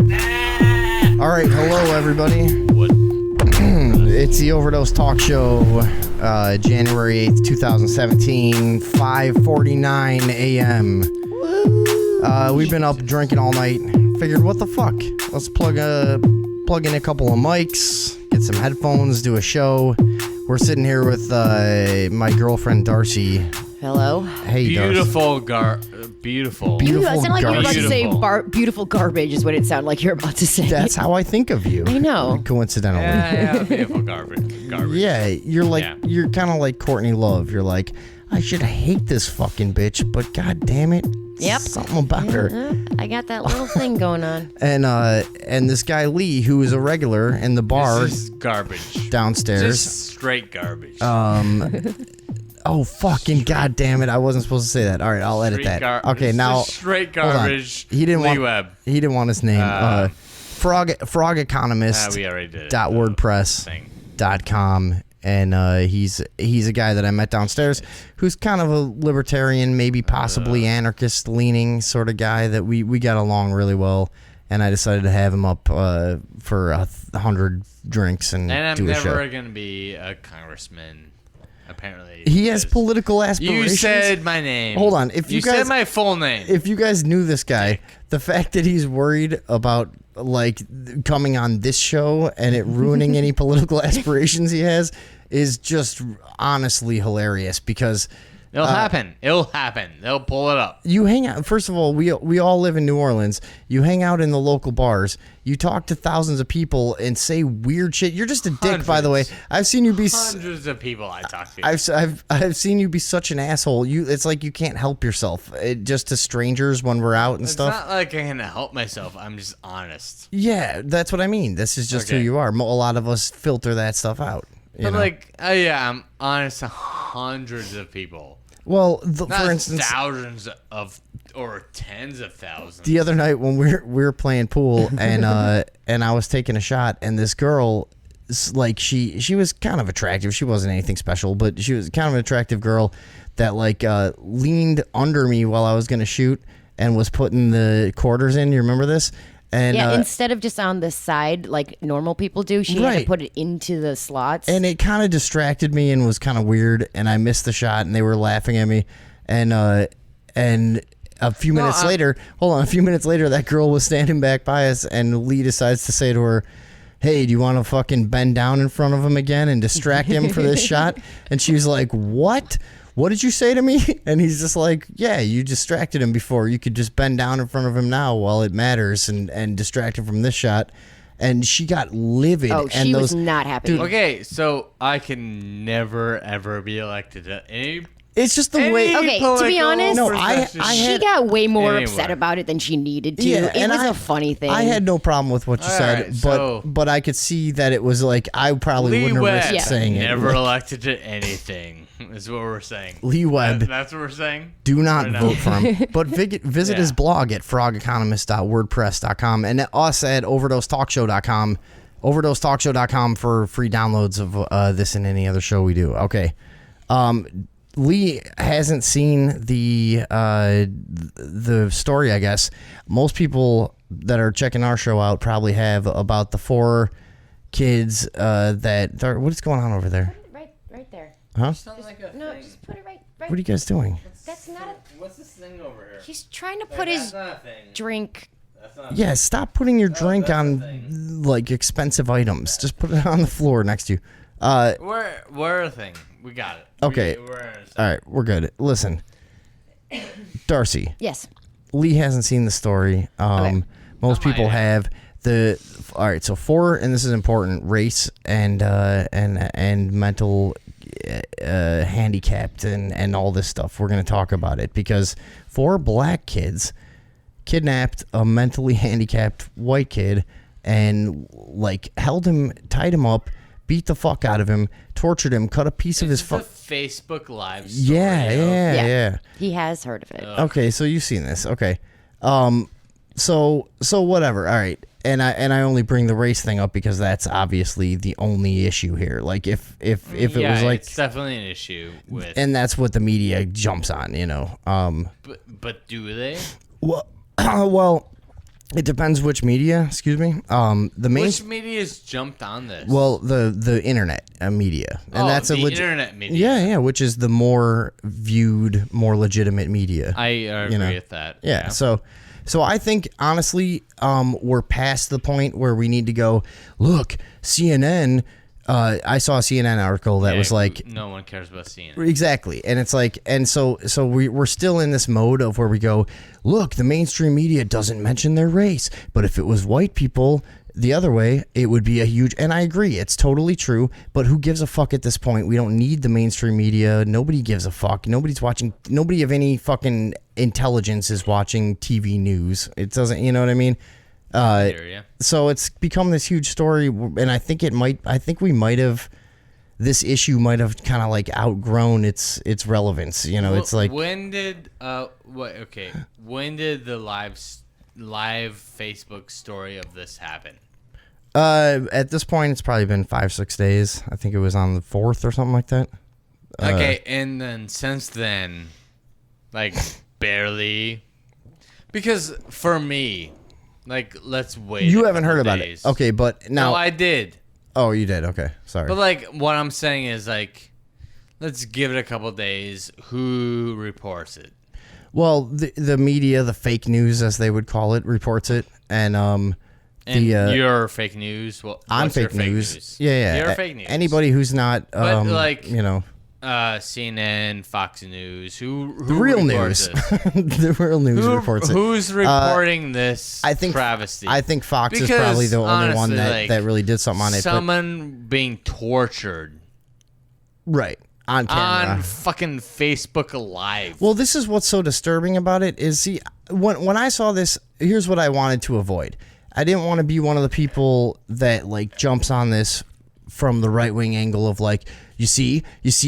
All right, hello everybody. What? It's the Overdose Talk Show, January 8th, 2017, 5:49 a.m. We've been up drinking all night. Figured, what the fuck? Let's plug in a couple of mics, get some headphones, do a show. We're sitting here with my girlfriend Darcy. Hello. Hey, Beautiful Beautiful It sounded like you were about to say Beautiful. beautiful garbage is what it sounded like you're about to say. That's how I think of you. I know. Coincidentally. Yeah, beautiful garbage. Yeah, you're like you're kind of like Courtney Love. You're like, I should hate this fucking bitch, but god damn it, Yep. something about her. I got that little thing going on. And this guy Lee, who is a regular in the bar This is garbage. downstairs. Just straight garbage. Oh fucking god damn it! I wasn't supposed to say that. All right, I'll edit that. Okay, It's now just straight hold on. garbage. He didn't Lee want. Webb. He didn't want his name. Frog economist. We already did. .wordpress.com, and he's a guy that I met downstairs who's kind of a libertarian, maybe possibly anarchist leaning sort of guy that we got along really well, and I decided to have him up for 100 drinks and And I'm do a show. never going to be a congressman, apparently. He has political aspirations. You said my name. Hold on, if you guys said my full name. If you guys knew this guy, the fact that he's worried about like coming on this show and it ruining any political aspirations he has is just honestly hilarious because It'll happen. It'll happen. They'll pull it up. you hang out. First of all, we all live in New Orleans. You hang out in the local bars. You talk to thousands of people and say weird shit. You're just a dick, by the way. I've seen you be Hundreds of people I talk to. I've seen you be such an asshole. It's like you can't help yourself. Just to strangers when we're out and It's stuff. not like I can help myself. I'm just honest. Yeah, that's what I mean. This is just who Okay. you are. A lot of us filter that stuff out. You But know? like, yeah, I'm honest to hundreds of people. Well, Not for instance, thousands of or tens of thousands. the other night when we were playing pool and and I was taking a shot and this girl, like she was kind of attractive. She wasn't anything special, but she was kind of an attractive girl that like leaned under me while I was gonna shoot and was putting the quarters in. You remember this? And Yeah, instead of just on the side like normal people do, she had Right. to put it into the slots. and it kind of distracted me and was kind of weird, and I missed the shot and they were laughing at me, and a few minutes later, that girl was standing back by us and Lee decides to say to her, hey, do you want to fucking bend down in front of him again and distract him for this shot? And she was like, what did you say to me? And he's just like, yeah, you distracted him before. You could just bend down in front of him now while it matters and distract him from this shot. And she got livid. oh, and she was not happy. Okay, so I can never ever be elected to any. It's just the way. Okay, to be honest, No, I she had- got way more Anyway. upset about it than she needed to. Yeah, it and was I- a funny thing. I had no problem with what you All said, right, so- but I could see that it was like I probably Lee wouldn't have Webb risked saying it. never elected to anything. Is what we're saying. Lee Webb, That's what we're saying. do not Or no? vote for him. But visit his Yeah. blog at frogeconomist.wordpress.com and us at overdosetalkshow.com. Overdosetalkshow.com for free downloads of this and any other show we do. Okay. Lee hasn't seen the story, I guess. Most people that are checking our show out probably have about the 4 kids what is going on over there? right there. Huh? No, just put it right. What are you guys doing? That's not a. What's this thing over here? He's trying to put his not a thing. drink. That's not Yeah, stop putting your drink that's on the like expensive items. Just put it on the floor next to you. We're a thing. We got it. Okay. We're All right, we're good. Listen, Darcy, Yes. Lee hasn't seen the story. Most people have. All right, so 4, and this is important: race and mental handicapped and all this stuff. We're going to talk about it because 4 black kids kidnapped a mentally handicapped white kid and like held him, tied him up, beat the fuck out of him, tortured him, cut a piece of his the Facebook Live. Story yeah. He has heard of it. Okay, so you've seen this. Okay. So whatever. All right. And I only bring the race thing up because that's obviously the only issue here. Like if it was like, it's definitely an issue with. and that's what the media jumps on, you know. But do they? Well, It depends which media. Excuse me. The main. Which media's jumped on this? Well, the internet media, and that's the a internet media. Yeah, which is the more viewed, more legitimate media. I agree with that. Yeah. So I think honestly, we're past the point where we need to go. Look, CNN. I saw a CNN article that was like, no one cares about CNN. Exactly, and it's like, and so we're still in this mode of where we go. Look, the mainstream media doesn't mention their race, but if it was white people the other way, it would be a huge. And I agree, it's totally true. But who gives a fuck at this point? We don't need the mainstream media. Nobody gives a fuck. Nobody's watching. Nobody of any fucking intelligence is watching TV news. It doesn't. You know what I mean? So it's become this huge story, and I think we might have. This issue might have kind of like outgrown its relevance. You know, it's like when did when did the live Facebook story of this happen? At this point, it's probably been 5-6 days. I think it was on the 4th or something like that. Okay, and then since then, like barely, because for me, like let's wait. You haven't heard about it, okay? But now I did. Oh, you did. Okay, sorry. But like, what I'm saying is like, let's give it a couple days. Who reports it? Well, the media, the fake news, as they would call it, reports it, and you're fake news. Well, I'm fake news. Yeah. You're fake news. Anybody who's not, but like, CNN, Fox News, who the real reports news, the real news reports it. Who's reporting this? I think travesty. I think Fox is probably the only one that really did something on it. Someone being tortured, right, on camera, on fucking Facebook Live. Well, this is what's so disturbing about it is, see, when I saw this, here's what I wanted to avoid. I didn't want to be one of the people that like jumps on this from the right wing angle of like, you see, this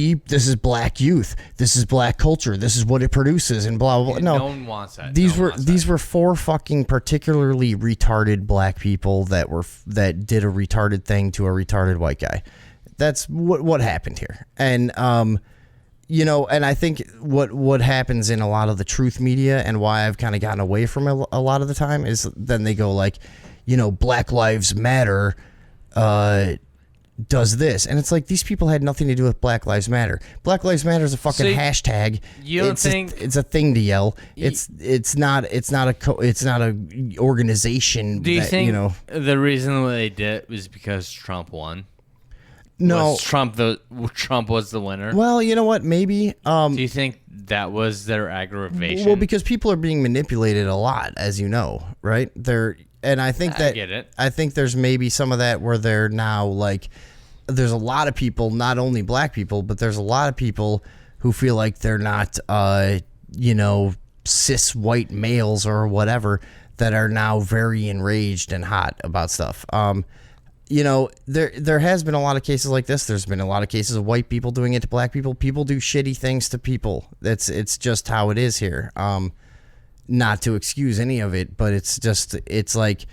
is black youth, this is black culture, this is what it produces, and blah blah blah. No one wants that. These were 4 fucking particularly retarded black people that did a retarded thing to a retarded white guy. That's what happened here. And and I think what happens in a lot of the truth media, and why I've kind of gotten away from it a lot of the time, is then they go like, Black Lives Matter does this, and it's like, these people had nothing to do with Black Lives Matter. Black Lives Matter is a fucking hashtag. You don't think it's a thing to yell? It's not a organization. Do you think the reason why they did it was because Trump won? No, Trump was the winner. Well, you know what? Maybe. Do you think that was their aggravation? Well, because people are being manipulated a lot, as you know, right? And I think I get it. I think there's maybe some of that where they're now like, there's a lot of people, not only black people, but there's a lot of people who feel like they're not, cis white males or whatever, that are now very enraged and hot about stuff. There has been a lot of cases like this. There's been a lot of cases of white people doing it to black people. People do shitty things to people. It's just how it is here. Not to excuse any of it, but it's like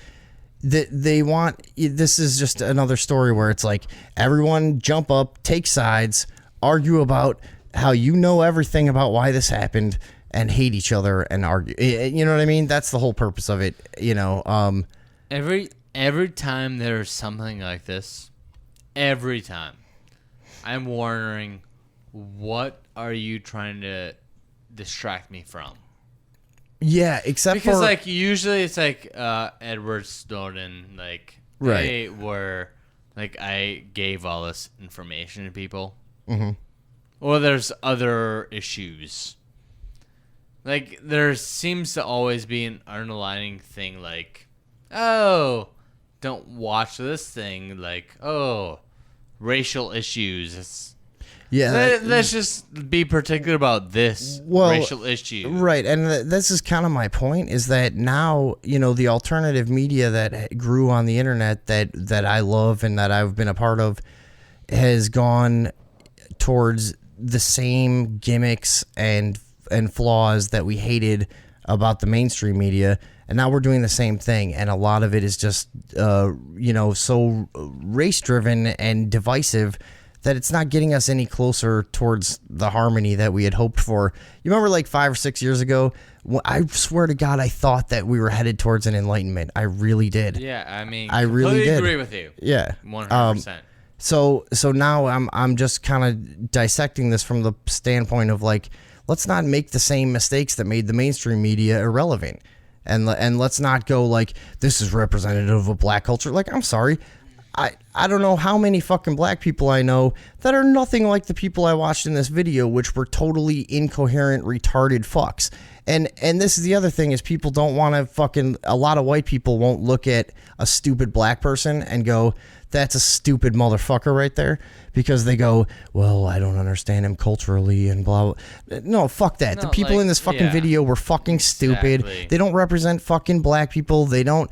they want. This is just another story where it's like, everyone jump up, take sides, argue about how everything about why this happened, and hate each other and argue. You know what I mean? That's the whole purpose of it. Every time there's something like this, every time, I'm wondering, what are you trying to distract me from? Yeah, because like usually it's like Edward Snowden, like, right, hey, where like I gave all this information to people, or there's other issues. Like there seems to always be an underlying thing, like, oh, don't watch this thing, like, oh, racial issues. Let's just be particular about this racial issue. Right, and this is kind of my point, is that now, the alternative media that grew on the internet that I love and that I've been a part of has gone towards the same gimmicks and flaws that we hated about the mainstream media. And now we're doing the same thing, and a lot of it is just, so race-driven and divisive that it's not getting us any closer towards the harmony that we had hoped for. You remember like 5 or 6 years ago? I swear to God, I thought that we were headed towards an enlightenment. I really did. Yeah, I mean, I really did. agree with you. Yeah. 100%. So now I'm just kind of dissecting this from the standpoint of like, let's not make the same mistakes that made the mainstream media irrelevant. And let's not go like, this is representative of black culture. Like, I'm sorry. I don't know how many fucking black people I know that are nothing like the people I watched in this video, which were totally incoherent, retarded fucks. And this is the other thing is people don't want to fucking, a lot of white people won't look at a stupid black person and go, that's a stupid motherfucker right there, because they go, well, I don't understand him culturally and blah, blah. No, fuck that. No, the people like, in this fucking video were fucking stupid. Exactly. They don't represent fucking black people. I don't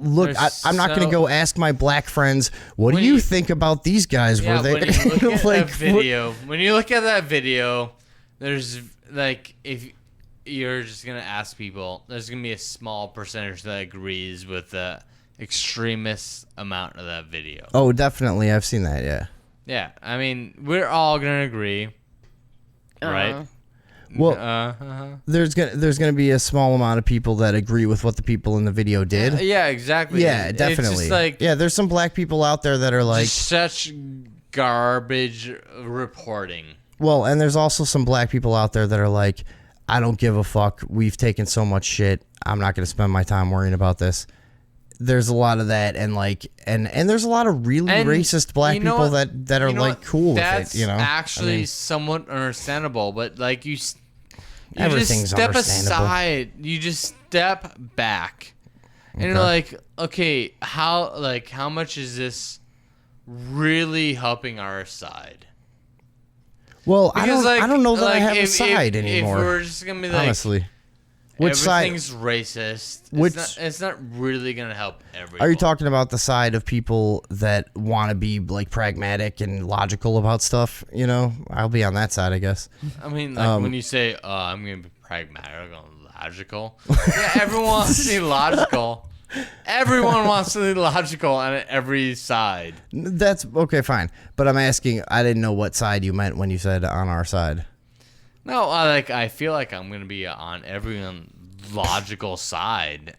look, I'm not going to go ask my black friends, what do you think about these guys? Yeah, Were they when you look at like, that video, when you look at that video, there's like, if you're just going to ask people, there's going to be a small percentage that agrees with the extremist amount of that video. Oh, definitely. I've seen that. Yeah. Yeah. I mean, we're all going to agree. Right? Well, there's gonna be a small amount of people that agree with what the people in the video did. Yeah, exactly. Yeah, It's definitely. just like, yeah, there's some black people out there that are like, such garbage reporting. well, and there's also some black people out there that are like, I don't give a fuck. We've taken so much shit. I'm not gonna spend my time worrying about this. There's a lot of that, and like, and there's a lot of really racist black people that are like cool with it. You know, that's actually somewhat understandable, but like you everything's just step understandable. aside. You just step back, and you're like, okay, how much is this really helping our side? Well, Because, I don't know that I have a if, side if, anymore. If we're just gonna be like, honestly, which side? everything's racist. Which- it's not really gonna help everyone. Are you talking about the side of people that want to be like pragmatic and logical about stuff? You know, I'll be on that side, I guess. I mean, like when you say, I'm going to be pragmatic and logical. Yeah, everyone wants to be logical. Everyone wants to be logical on every side. That's okay, fine. But I'm asking, I didn't know what side you meant when you said on our side. No, I feel like I'm going to be on everyone's logical side.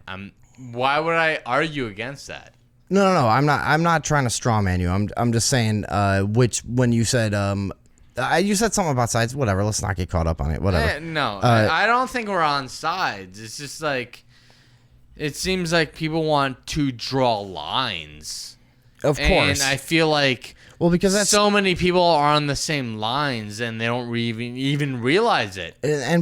Why would I argue against that? No. I'm not trying to straw man you. I'm just saying, when you said, you said something about sides. Whatever. Let's not get caught up on it. Whatever. No, I don't think we're on sides. It's just like, it seems like people want to draw lines. Of course. And I feel like, well, because that's so many people are on the same lines and they don't even realize it.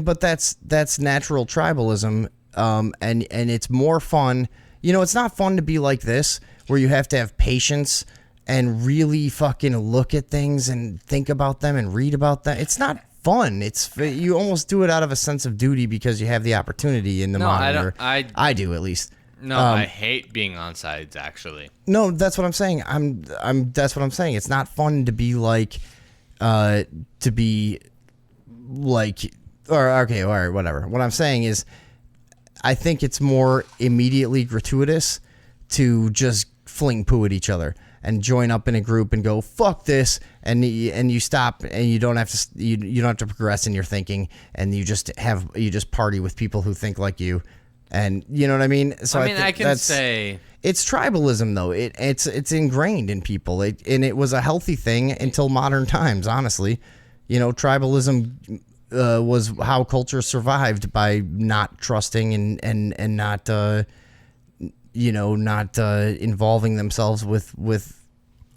but that's natural tribalism. And it's more fun. You know, it's not fun to be like this, where you have to have patience and really fucking look at things and think about them and read about them. It's not fun. You almost do it out of a sense of duty because you have the opportunity in the monitor. I do, at least. No, I hate being on sides, actually. No, that's what I'm saying. That's what I'm saying. It's not fun to be like, or okay, all right, whatever. What I'm saying is, I think it's more immediately gratuitous to just fling poo at each other and join up in a group and go fuck this, and you stop, and you don't have to progress in your thinking, and you just party with people who think like you. And you know what I mean? So I can say it's tribalism, though. It's ingrained in people, and it was a healthy thing until modern times. Honestly, you know, tribalism was how culture survived, by not trusting and not involving themselves with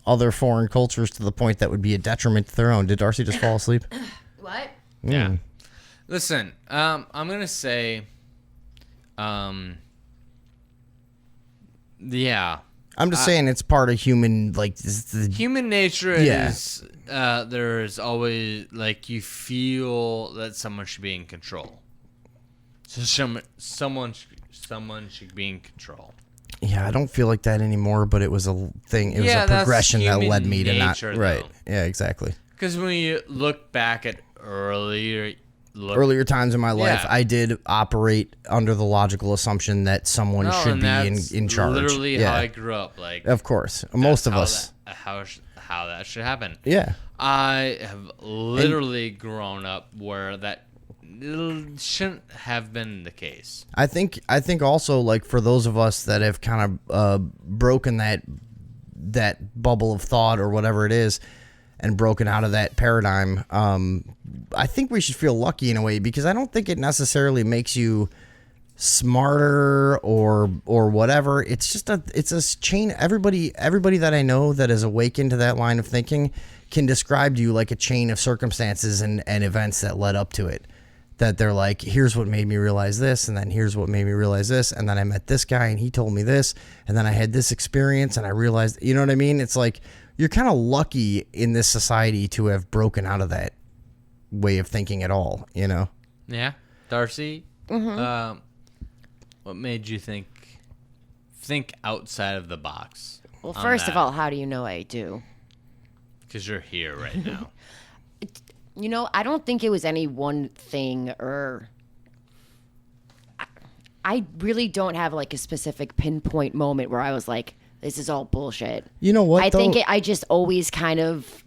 other foreign cultures to the point that would be a detriment to their own. Did Darcy just fall asleep? What? Yeah. Listen, I'm gonna say. Yeah. I'm just saying it's part of human, like, human nature is, there's always, like, you feel that someone should be in control. So someone should be in control. Yeah, I don't feel like that anymore, but it was a thing. It was a progression that led me to not. Right. Yeah, exactly. Because when you look back at earlier, earlier times in my life, Yeah. I did operate under the logical assumption that someone should be in charge. Literally how I grew up. Like, of course, most of us. How that should happen. Yeah. I have literally grown up where that shouldn't have been the case. I think also, like, for those of us that have kind of broken that bubble of thought or whatever it is, and broken out of that paradigm, I think we should feel lucky in a way, because I don't think it necessarily makes you smarter or whatever. It's just it's a chain. Everybody that I know that is awakened to that line of thinking can describe to you like a chain of circumstances and events that led up to it. That they're like, here's what made me realize this, and then here's what made me realize this, and then I met this guy and he told me this, and then I had this experience and I realized, you know what I mean? It's like you're kind of lucky in this society to have broken out of that way of thinking at all, you know? Yeah. Darcy, what made you think outside of the box? Well, first of all, how do you know I do? Because you're here right now. You know, I don't think it was any one thing, or I really don't have like a specific pinpoint moment where I was like, this is all bullshit. You know what? I think I just always kind of.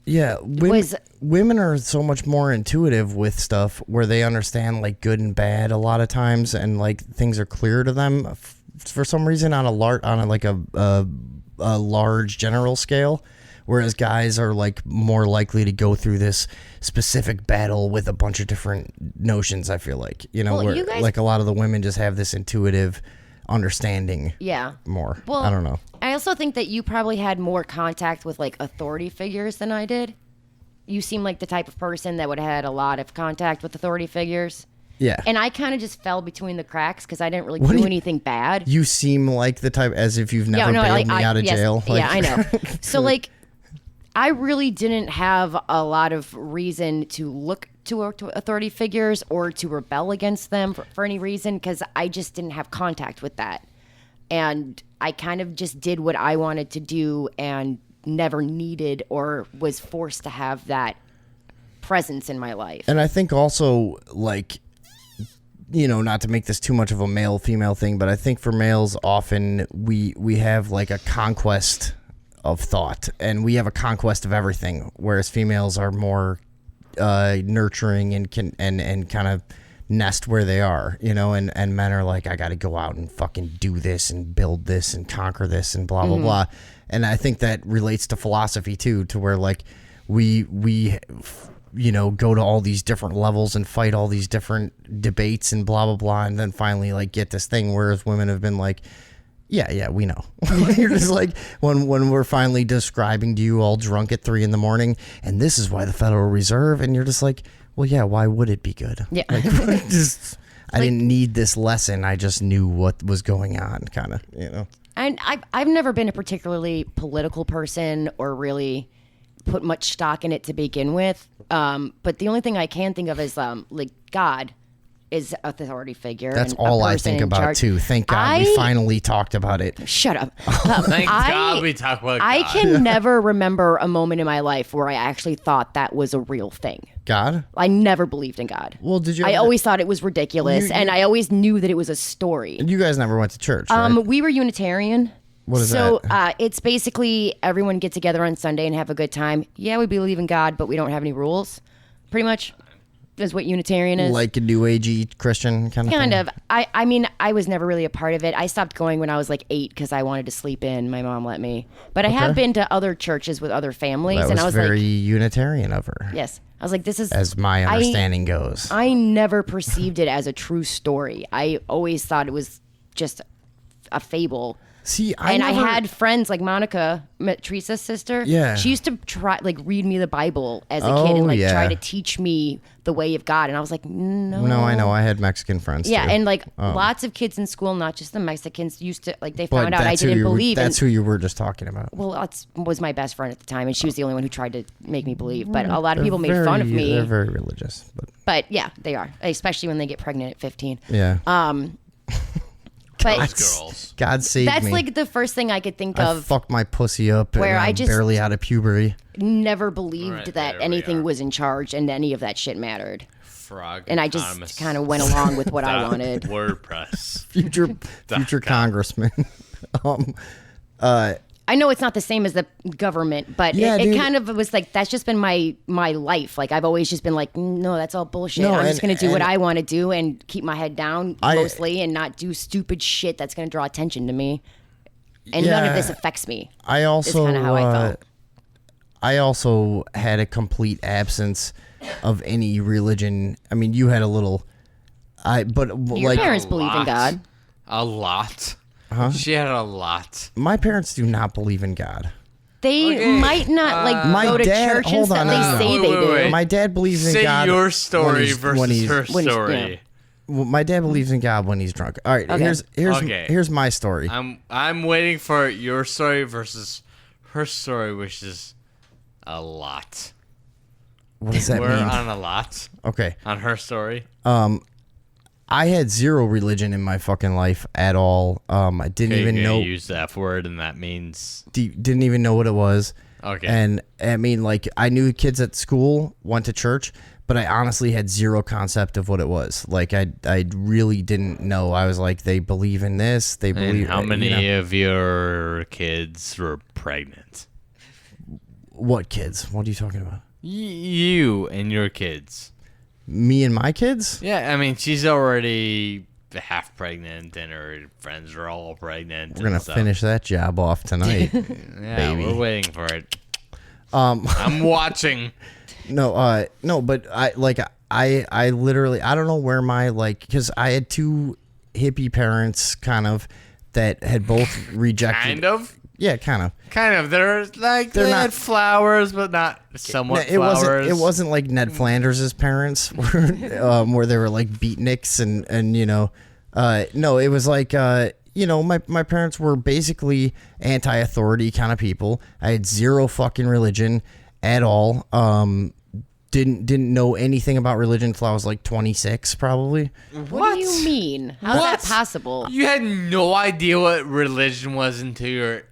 Yeah, women are so much more intuitive with stuff, where they understand like good and bad a lot of times, and like things are clear to them for some reason on a large general scale. Whereas guys are like more likely to go through this specific battle with a bunch of different notions. I feel like, you know, where like a lot of the women just have this intuitive understanding. Yeah. More. Well, I don't know. I also think that you probably had more contact with like authority figures than I did. You seem like the type of person that would have had a lot of contact with authority figures. Yeah. And I kind of just fell between the cracks because I didn't really do anything bad. You seem like the type, as if you've never bailed me out of jail. Like, yeah, I know. So like, I really didn't have a lot of reason to look to authority figures or to rebel against them for any reason, because I just didn't have contact with that. And I kind of just did what I wanted to do and never needed or was forced to have that presence in my life. And I think also, like, you know, not to make this too much of a male-female thing, but I think for males, often we have like a conquest of thought, and we have a conquest of everything, whereas females are more nurturing and can and kind of nest where they are, you know, and men are like, I got to go out and fucking do this and build this and conquer this and blah blah blah. And I think that relates to philosophy too, to where like we you know, go to all these different levels and fight all these different debates and blah blah blah, and then finally like get this thing, whereas women have been like, yeah, we know. You're just like, when we're finally describing to you all drunk at 3 a.m, and this is why the Federal Reserve, and you're just like, well, yeah, why would it be good? Yeah. Like, I didn't need this lesson. I just knew what was going on, kind of, you know. And I've never been a particularly political person or really put much stock in it to begin with. But the only thing I can think of is like God is an authority figure. That's and all I think about too. Thank God we finally talked about it. Shut up. Thank God we talked about God. I can never remember a moment in my life where I actually thought that was a real thing. God? I never believed in God. Well, did you? I always thought it was ridiculous, and I always knew that it was a story. You guys never went to church, right? We were Unitarian. What is that? So it's basically everyone get together on Sunday and have a good time. Yeah, we believe in God, but we don't have any rules. Pretty much is what Unitarian is. Like a New Agey Christian kind of thing? Kind of. I mean, I was never really a part of it. I stopped going when I was like 8 because I wanted to sleep in. My mom let me. But I have been to other churches with other families. That was, and I was very like, Unitarian of her. yes. I was like, this is... As my understanding goes. I never perceived it as a true story. I always thought it was just a fable. See, I had friends like Monica, Teresa's sister. Yeah. She used to try read me the Bible as a kid and try to teach me the way of God. And I was like, no. No, I know. I had Mexican friends too. And lots of kids in school, not just the Mexicans, used to they found out I didn't believe. That's who you were just talking about. Well, that was my best friend at the time, and she was the only one who tried to make me believe. But a lot of people made fun of me. They're very religious, but yeah, they are, especially when they get pregnant at 15. Yeah. But girls. God save me. That's like the first thing I could think I of. Fucked my pussy up where and I I'm just barely out of puberty. Never believed Right, that there we anything are. was in charge and any of that shit mattered. Frog and I just kind of went along with what I wanted. WordPress. Future congressman. I know it's not the same as the government, but it kind of was like, that's just been my life. Like, I've always just been like, no, that's all bullshit. I'm just going to do what I want to do and keep my head down mostly and not do stupid shit that's going to draw attention to me. And none of this affects me. I also, kind of how I felt. I also had a complete absence of any religion. I mean, you had a little, Your parents believe in God. A lot. Huh? She had a lot. My parents do not believe in God. They might not go to church and stuff. They say they do. My dad believes in God. Say your story versus her story. Well, my dad believes in God when he's drunk. All right, here's my story. I'm waiting for your story versus her story, which is a lot. What does that mean? We're on a lot. Okay. On her story. I had zero religion in my fucking life at all. I didn't even know. Use the F word, and that means didn't even know what it was. Okay. And I mean, like, I knew kids at school went to church, but I honestly had zero concept of what it was. Like, I really didn't know. I was like, they believe in this. They believe. And how many of your kids were pregnant? What kids? What are you talking about? You and your kids. Me and my kids? Yeah, I mean, she's already half pregnant, and her friends are all pregnant. We're gonna finish that job off tonight. Yeah, baby. We're waiting for it. I'm watching. No, but I literally, I don't know where my, like, because I had two hippie parents, kind of, that had both rejected. Kind of. Yeah, kind of. Kind of. They're they had flowers, but not somewhat flowers. It wasn't like Ned Flanders' parents, where they were like beatniks and you know, no, it was like you know, my parents were basically anti-authority kind of people. I had zero fucking religion at all. Didn't know anything about religion until I was like 26, probably. What do you mean? How's that possible? You had no idea what religion was until your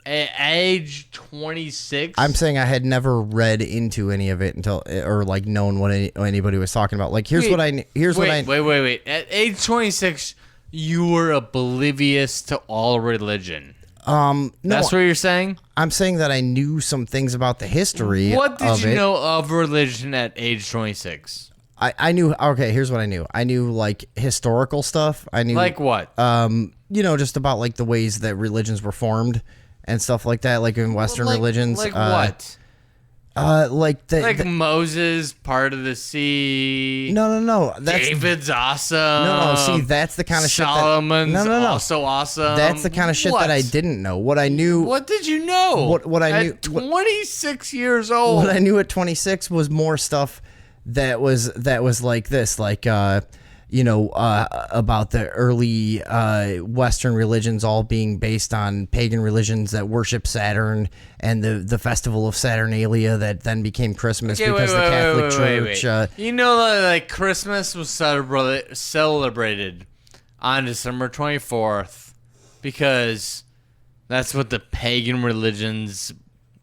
age 26. I'm saying I had never read into any of it until, or like known what anybody was talking about. Like, here's what I. Wait. At age 26, you were oblivious to all religion. No, that's what you're saying? I'm saying that I knew some things about the history. What did you know of religion at age 26? I knew. Okay, here's what I knew. I knew like historical stuff. I knew like what? You know, just about like the ways that religions were formed and stuff like that, like in Western religions. Like what? Like Moses, part of the sea. No. David's awesome. No. See, that's the kind of Solomon's shit. Solomon's also awesome. That's the kind of shit that I didn't know. What I knew. What did you know? What I knew. At 26 years old. What I knew at 26 was more stuff that was like this, like you know, about the early Western religions all being based on pagan religions that worship Saturn, and the festival of Saturnalia that then became Christmas because the Catholic Church. You know, like Christmas was celebrated on December 24th because that's what the pagan religions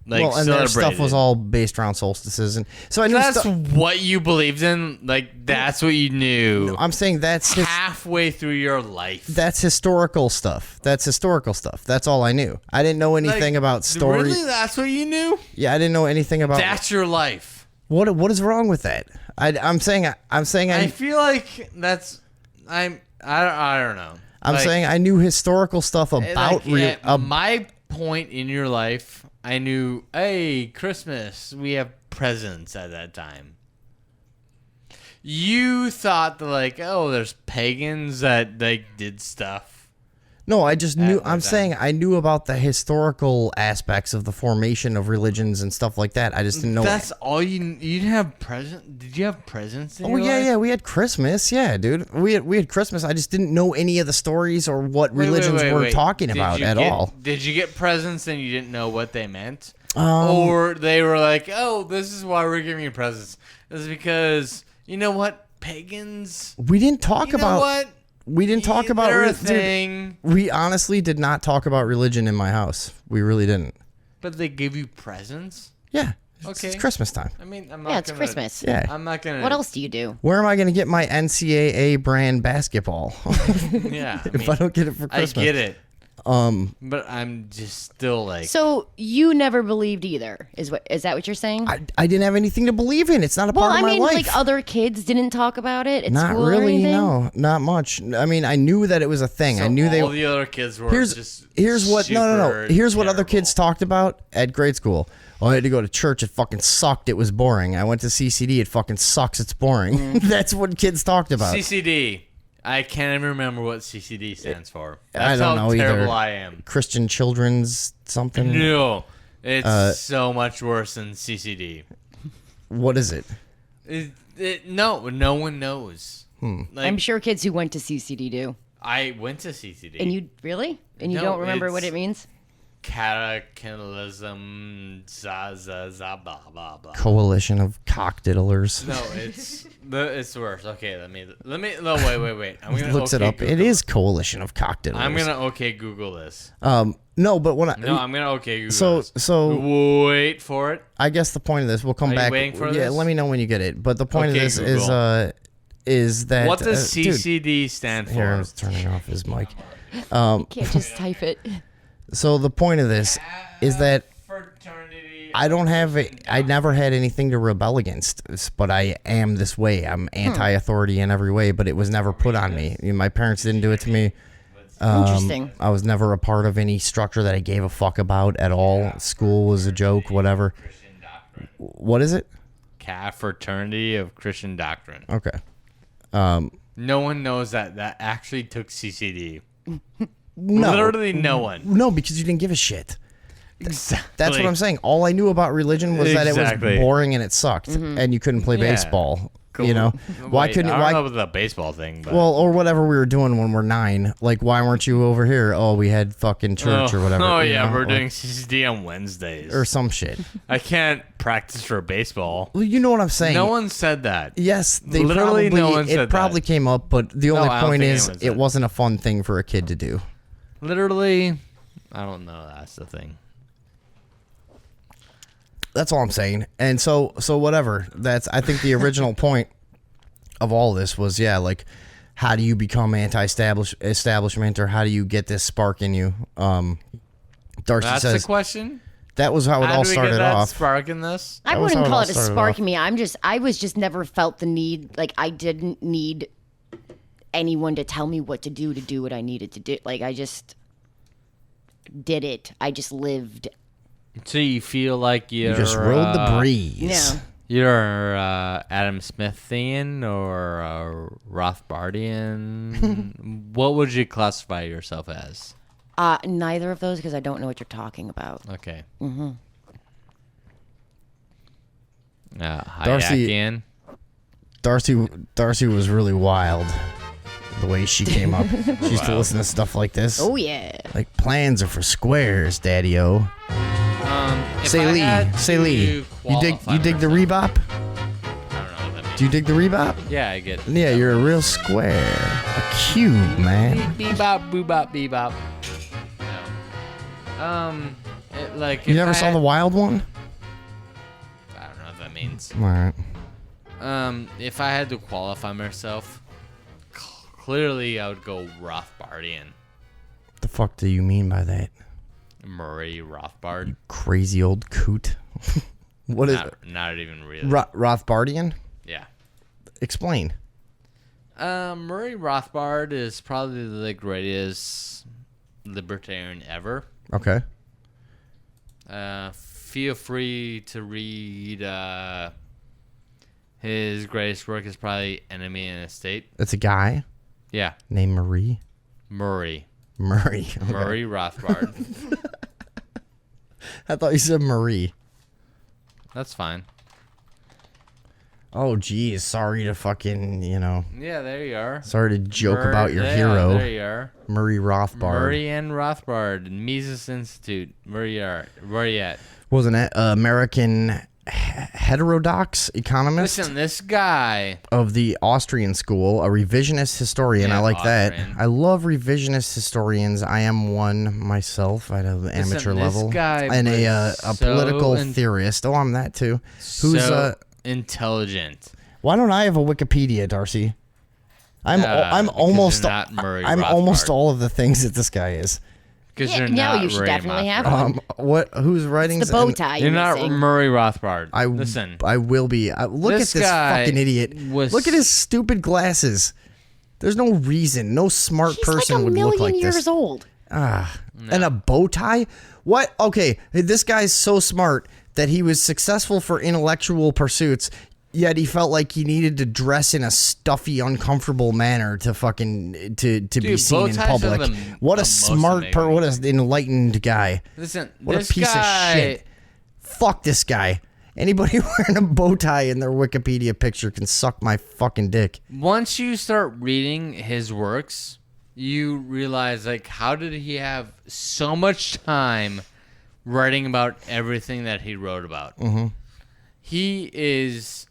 and their stuff was all based around solstices, and so I knew that's what you believed in. Like, that's what you knew. No, I'm saying that's halfway through your life. That's historical stuff. That's all I knew. I didn't know anything about story. Really, that's what you knew? Yeah, I didn't know anything about. That's your life. What is wrong with that? I'm saying. I feel like that's. I don't know. I'm saying I knew historical stuff about my point in your life. I knew, hey, Christmas, we have presents at that time. You thought that, like, oh, there's pagans that, like, did stuff. No, I just knew. I'm saying I knew about the historical aspects of the formation of religions and stuff like that. I just didn't know. That's all you didn't have presents. Did you have presents? Oh yeah, we had Christmas. Yeah, dude, we had Christmas. I just didn't know any of the stories or what religions were talking about at all. Did you get presents and you didn't know what they meant, or they were like, oh, this is why we're giving you presents? This is because you know what, pagans. We didn't talk about what. We didn't talk about thing. We honestly did not talk about religion in my house. We really didn't. But they give you presents? Yeah. Okay. It's Christmas time. I mean, I'm not Yeah, it's gonna, Christmas. Yeah. I'm not gonna. What else do you do? Where am I going to get my NCAA brand basketball Yeah. I if mean, I don't get it for I Christmas? get it. But I'm just still like. So you never believed either? Is that what you're saying? I didn't have anything to believe in. It's not a well, part I of my mean, life. like other kids didn't talk about it at Not school or really, anything? no, not much. I mean, I knew that it was a thing. So I knew all the other kids were just. Here's what no. super Here's what other terrible. kids talked about at grade school. Oh, I had to go to church. It fucking sucked. It was boring. I went to CCD. It fucking sucks. It's boring. That's what kids talked about. CCD. I can't even remember what CCD stands for. I That's don't how know either. terrible I am. Christian Children's something. No, it's so much worse than CCD. What is it? No one knows. Like, I'm sure kids who went to CCD do. I went to CCD. And you really? And you No, don't remember what it's- it means? Catechalism, blah blah blah. Coalition of cockdiddlers. No, it's worse. Okay, let me. No, wait. I'm gonna Looks it up. Google It is coalition of cockdiddlers. I'm gonna Google this. No, but when I No, I'm gonna Google so this. so Wait for it. I guess the point of this, we'll come Are you back. waiting for yeah, this? let me know when you get it. But the point Okay, of this Google. is that What does dude, CCD stand for? here, I was turning off his mic. Can't just type it. So the point of this is that Fraternity. I don't have I never had anything to rebel against, but I am this way. I'm anti-authority in every way, but it was never put on me. My parents didn't do it to me. Interesting. I was never a part of any structure that I gave a fuck about at all. School was a joke, whatever. What is it? Fraternity of Christian Doctrine. Okay. No one knows that actually took CCD. No. Literally no one. No, because you didn't give a shit. Exactly. That's what I'm saying. All I knew about religion was that it Exactly. was boring and it sucked, and you couldn't play Yeah. baseball. Cool. You know, why Wait, couldn't I don't why? know about the baseball thing, but Well, or whatever we were doing when we're 9. Like, why weren't you over here? Oh, we had fucking church or whatever. Oh you yeah, know, we're like- doing CCD on Wednesdays. or some shit. I can't practice for baseball. Well, you know what I'm saying. No one said that. Yes, they Literally probably, no one it said probably that. came up, but the only I don't point think is anyone said it it. wasn't a fun thing for a kid to do. Literally, I don't know. That's the thing. That's all I'm saying. And so whatever. That's I think the original point of all this was like how do you become anti-establishment or how do you get this spark in you? Darcy That's says the question. that was how it How all do we get started that off. spark in this? I That was wouldn't how it call all it a started spark off. in me. I was just never felt the need. Like I didn't need anyone to tell me what to do what I needed to do. Like I just did it. I just lived. So you feel like You just rode the breeze. Yeah. You're Adam Smithian or Rothbardian. What would you classify yourself as? Neither of those because I don't know what you're talking about. Okay. Darcy- Hayakian. Darcy was really wild the way she came up. She used to listen to stuff like this. Oh yeah. Like plans are for squares, Daddy-O. If Say I Lee. had Say to Lee. You qualify dig the myself- rebop? I don't know what that means. Do you dig the rebop? Yeah, I get. Yeah, you're a real square. A cube, man. Bebop, boobop, bebop. No. Like You if never I saw had- the wild one? I don't know what that means. Alright. If I had to qualify myself, clearly I would go Rothbardian. The fuck do you mean by that? Murray Rothbard. Crazy old coot. What is Not even really. Rothbardian? Yeah. Explain. Murray Rothbard is probably the greatest libertarian ever. Okay. Feel free to read his greatest work is probably Enemy and Estate. It's a guy Yeah. named Marie. Murray. Murray. Okay. Murray Rothbard. I thought you said Marie. That's fine. Oh, geez. Sorry to fucking, Yeah, there you are. sorry to joke about your hero, There you are. Murray Rothbard. Murray and Rothbard, Mises Institute. Where you at? Was an American heterodox economist. Listen, this guy of the Austrian school, a revisionist historian. Yeah, I like Austrian. that. I love revisionist historians. I am one myself at an amateur this level. guy And a was political so theorist. Oh, I'm that too. Who's so intelligent. Why don't I have a Wikipedia, Darcy? I'm Because almost you're not Murray I'm almost Rothbard. all of the things that this guy is. Because Yeah, you're now not you should Murray definitely have Rothbard. Who's writing The bow tie. You're not missing. Murray Rothbard. Listen, I will be. Look This at this guy fucking idiot. Look at his stupid glasses. There's no reason. No smart He's person like a would look million like years this. old. And a bow tie? What? Okay, this guy's so smart that he was successful for intellectual pursuits, yet he felt like he needed to dress in a stuffy, uncomfortable manner to fucking to be seen in bow ties are public. the What a most smart, amazing. what an enlightened guy. Listen, What this a piece guy, of shit. Fuck this guy. Anybody wearing a bow tie in their Wikipedia picture can suck my fucking dick. Once you start reading his works, you realize, like, how did he have so much time writing about everything that he wrote about? Mm-hmm. He is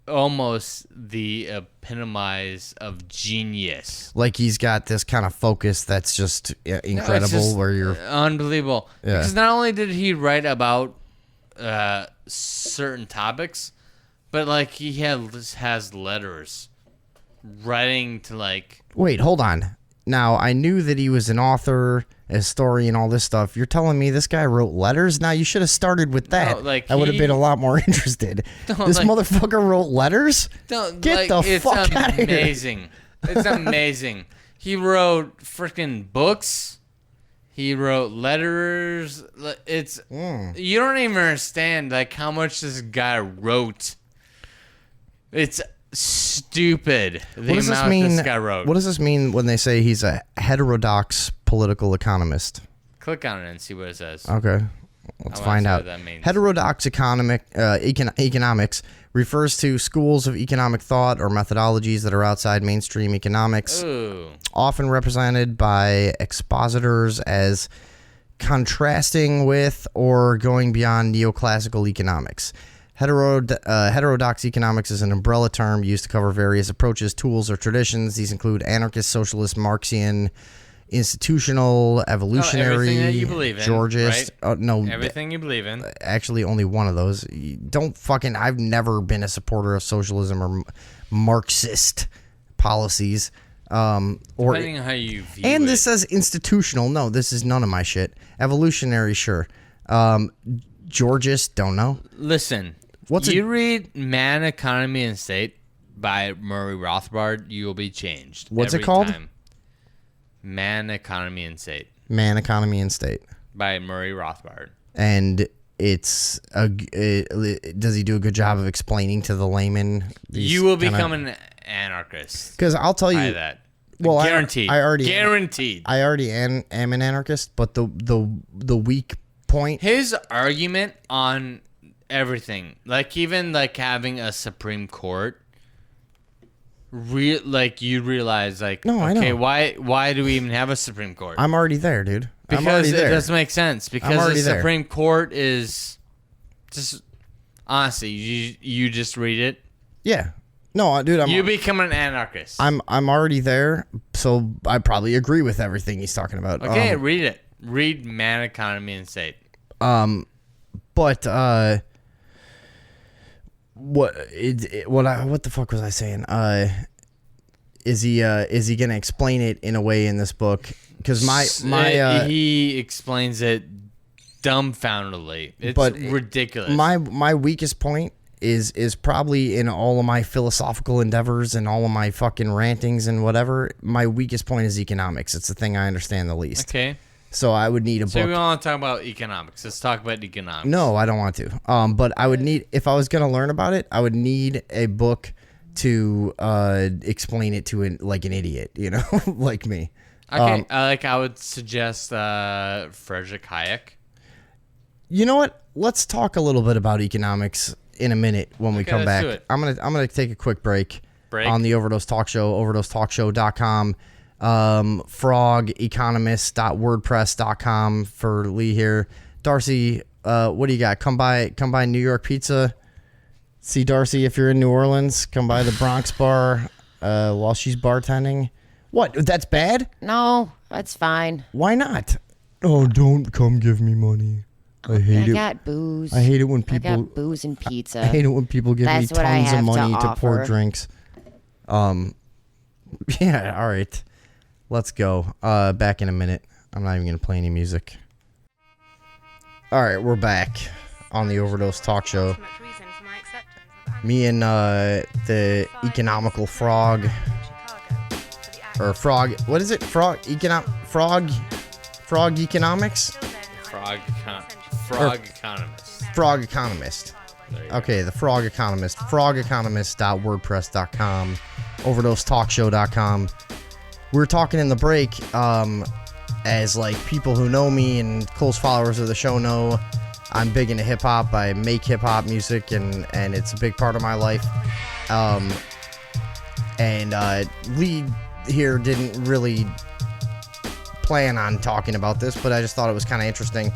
almost the epitomize of genius. Like he's got this kind of focus that's just incredible. It's just where you're unbelievable. Yeah. Because not only did he write about certain topics, but like he has letters writing to like. Wait, hold on. Now, I knew that he was an author, a historian, all this stuff. You're telling me this guy wrote letters? Now, you should have started with that. No, like I would have been a lot more interested. This like- motherfucker wrote letters? Don't, Get like, the it's fuck out of here. amazing. It's amazing. He wrote freaking books. He wrote letters. It's you don't even understand like how much this guy wrote. It's stupid. The What does this amount mean? this guy wrote. What does this mean when they say he's a heterodox political economist? Click on it and see what it says. Okay, let's I wanna find see out. what that means. Heterodox economics refers to schools of economic thought or methodologies that are outside mainstream economics, Ooh. often represented by expositors as contrasting with or going beyond neoclassical economics. Heterodox economics is an umbrella term used to cover various approaches, tools, or traditions. These include anarchist, socialist, Marxian, institutional, evolutionary, everything that you believe in, Georgist. right? No, Everything you believe in. actually only one of those. I've never been a supporter of socialism or Marxist policies. Or Depending on how you view and it. this says institutional. No, this is none of my shit. Evolutionary, sure. Georgist, don't know. Listen, you read Man, Economy, and State by Murray Rothbard, you will be changed. What's it every called? time. Man, Economy, and State Man, Economy, and State. by Murray Rothbard. And does he do a good job of explaining to the layman? You will become an anarchist. Because I'll tell By you, that. well, Guaranteed. I already Guaranteed. I already am an anarchist, but the weak point. His argument on everything, like even like having a Supreme Court, like you realize like, No, I okay, know. why do we even have a Supreme Court? I'm already there, dude. I'm Because already it there. doesn't make sense. Because already the there. Supreme Court is just honestly, you just read it. Yeah. No, dude. You become an anarchist. I'm already there, so I probably agree with everything he's talking about. Okay, read it. Read Man, Economy, and State. But what the fuck was I saying? Is he gonna explain it in a way in this book? Because he explains it dumbfoundedly. It's ridiculous. My weakest point is probably in all of my philosophical endeavors and all of my fucking rantings and whatever. My weakest point is economics. It's the thing I understand the least. Okay. So I would need a So book. we want to talk about economics. Let's talk about economics. No, I don't want to. But I would need, if I was going to learn about it, I would need a book to explain it to like an idiot, you know, like me. Okay, I would suggest Friedrich Hayek. You know what? Let's talk a little bit about economics in a minute when we come let's back. do it. I'm gonna take a quick break on the Overdose Talk Show, overdosetalkshow.com. Frogeconomist.wordpress.com for Lee here. Darcy, what do you got? Come by New York Pizza. See Darcy if you're in New Orleans. Come by the Bronx bar while she's bartending. What? That's bad? No, that's fine. Why not? Oh, don't come give me money. I hate it. I got booze. I hate it when people. I got booze and pizza. I hate it when people give me That's what I tons of have money to to pour offer. drinks. Yeah. All right. Let's go. Back in a minute. I'm not even gonna play any music. All right, we're back on the Overdose Talk Show. Me and the economical frog, or frog. What is it? Frog economics. Frog economist. Frog economist. Okay, the frog economist. Frogeconomist.wordpress.com. Overdosetalkshow.com. We were talking in the break, as like people who know me and close followers of the show know, I'm big into hip hop. I make hip hop music, and it's a big part of my life. Lee here didn't really plan on talking about this, but I just thought it was kind of interesting,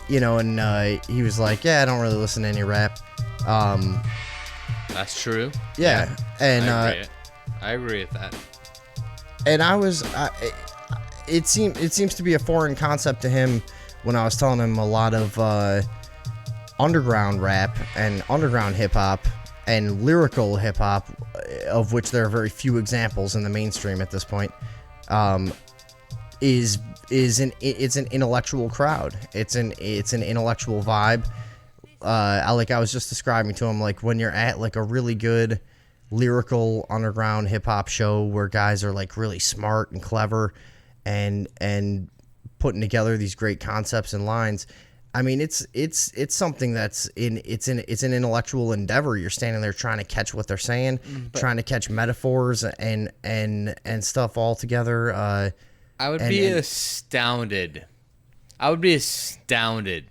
and he was like, yeah, I don't really listen to any rap. That's true. Yeah. And I agree with that. And it seems to be a foreign concept to him when I was telling him a lot of underground rap and underground hip hop and lyrical hip hop, of which there are very few examples in the mainstream at this point. It's an intellectual crowd. It's an intellectual vibe. I was just describing to him, like when you're at like a really good lyrical underground hip hop show where guys are like really smart and clever and putting together these great concepts and lines. I mean, it's something that's it's an intellectual endeavor. You're standing there trying to catch what they're saying, trying to catch metaphors and stuff all together. I would be astounded. I would be astounded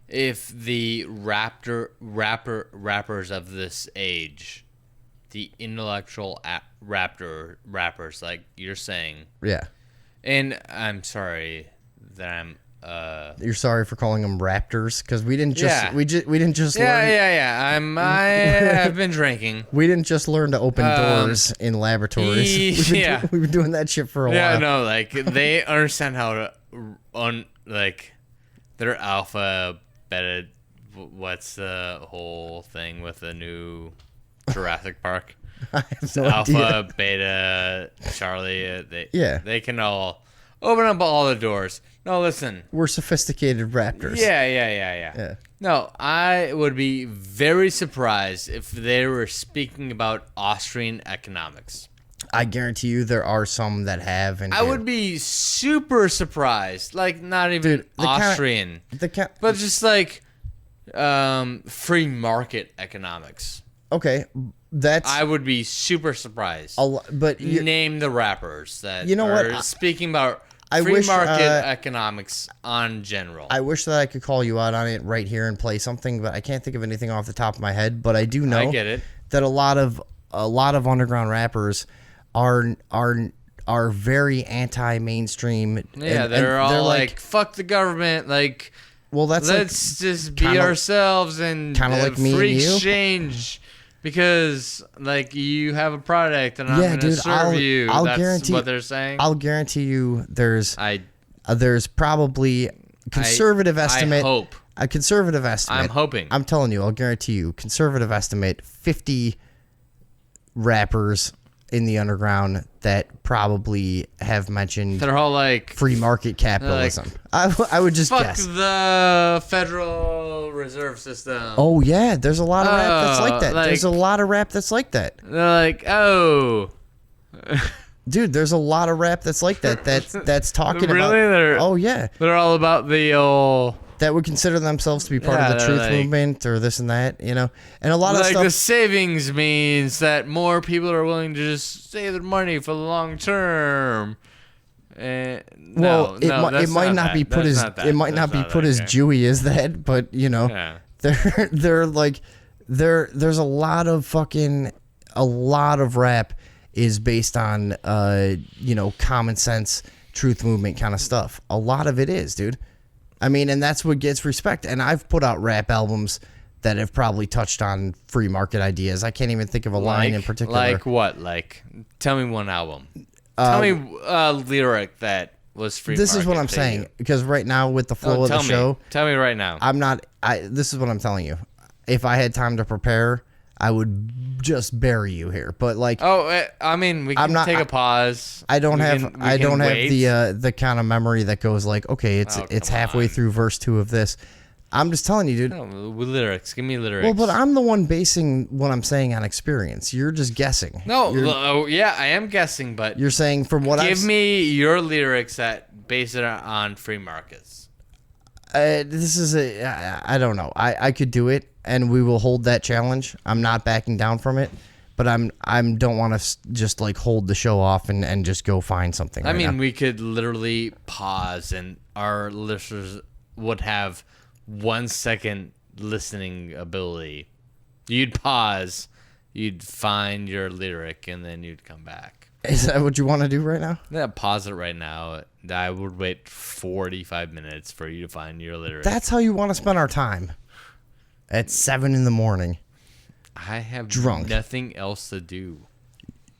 if the rappers of this age, the intellectual rappers, like you're saying. Yeah. And I'm sorry that I'm. You're sorry for calling them raptors, because we didn't just we didn't just learn. I've been drinking. We didn't just learn to open doors in laboratories. We've been doing that shit for a while. Yeah, no, like they understand how to their alpha, beta. What's the whole thing with the new Jurassic Park? I have no Alpha, idea. Beta, Charlie. They can all open up all the doors. No, listen. We're sophisticated raptors. Yeah. No, I would be very surprised if they were speaking about Austrian economics. I guarantee you there are some that have. And I would be super surprised. Like, not even Austrian. But just like free market economics. Okay, I would be super surprised. But name the rappers that are speaking about free market economics on general. I wish that I could call you out on it right here and play something, but I can't think of anything off the top of my head. But I do know I get it. that a lot of underground rappers are very anti-mainstream. Yeah, they're all like fuck the government, like. Well, let's just be ourselves and like me free and you. exchange. Because, like, you have a product and I'm going to serve you. That's what they're saying. I'll guarantee you there's probably conservative estimate. I hope. A conservative estimate. I'm hoping. I'm telling you, I'll guarantee you, conservative estimate, 50 rappers in the underground that probably have mentioned they're all like free market capitalism. I would just guess. Fuck the Federal Reserve System. Oh yeah, there's a lot of rap that's like that. There's a lot of rap that's like that. They're like, oh, dude, there's a lot of rap that's like that. That's talking about. Oh yeah, they're all about the old. That would consider themselves to be part of the truth movement or this and that, and a lot of stuff. The savings means that more people are willing to just save their money for the long term. It might not be put as Jewy as that, but there's a lot of rap is based on common sense truth movement kind of stuff. A lot of it is, dude. I mean, and that's what gets respect. And I've put out rap albums that have probably touched on free market ideas. I can't even think of a line in particular. Like what? Like, tell me one album. Tell me a lyric that was free market. This is what I'm saying, because right now with the flow of the show, tell me right now. This is what I'm telling you. If I had time to prepare, I would just bury you here. But like, I mean, we can take a pause. I don't have the kind of memory that goes like, okay, it's halfway through verse 2 of this. I'm just telling you, dude. No, with lyrics. Give me lyrics. Well, but I'm the one basing what I'm saying on experience. You're just guessing. No, yeah, I am guessing, but you're saying from what give me your lyrics that base it on free markets. This is I don't know. I could do it, and we will hold that challenge. I'm not backing down from it, but I don't want to just like hold the show off and just go find something. I mean, we could literally pause, and our listeners would have 1 second listening ability. You'd pause, you'd find your lyric, and then you'd come back. Is that what you want to do right now? Yeah, pause it right now. I would wait 45 minutes for you to find your lyric. That's how you want to spend our time. At 7 a.m. I have drunk. Nothing else to do.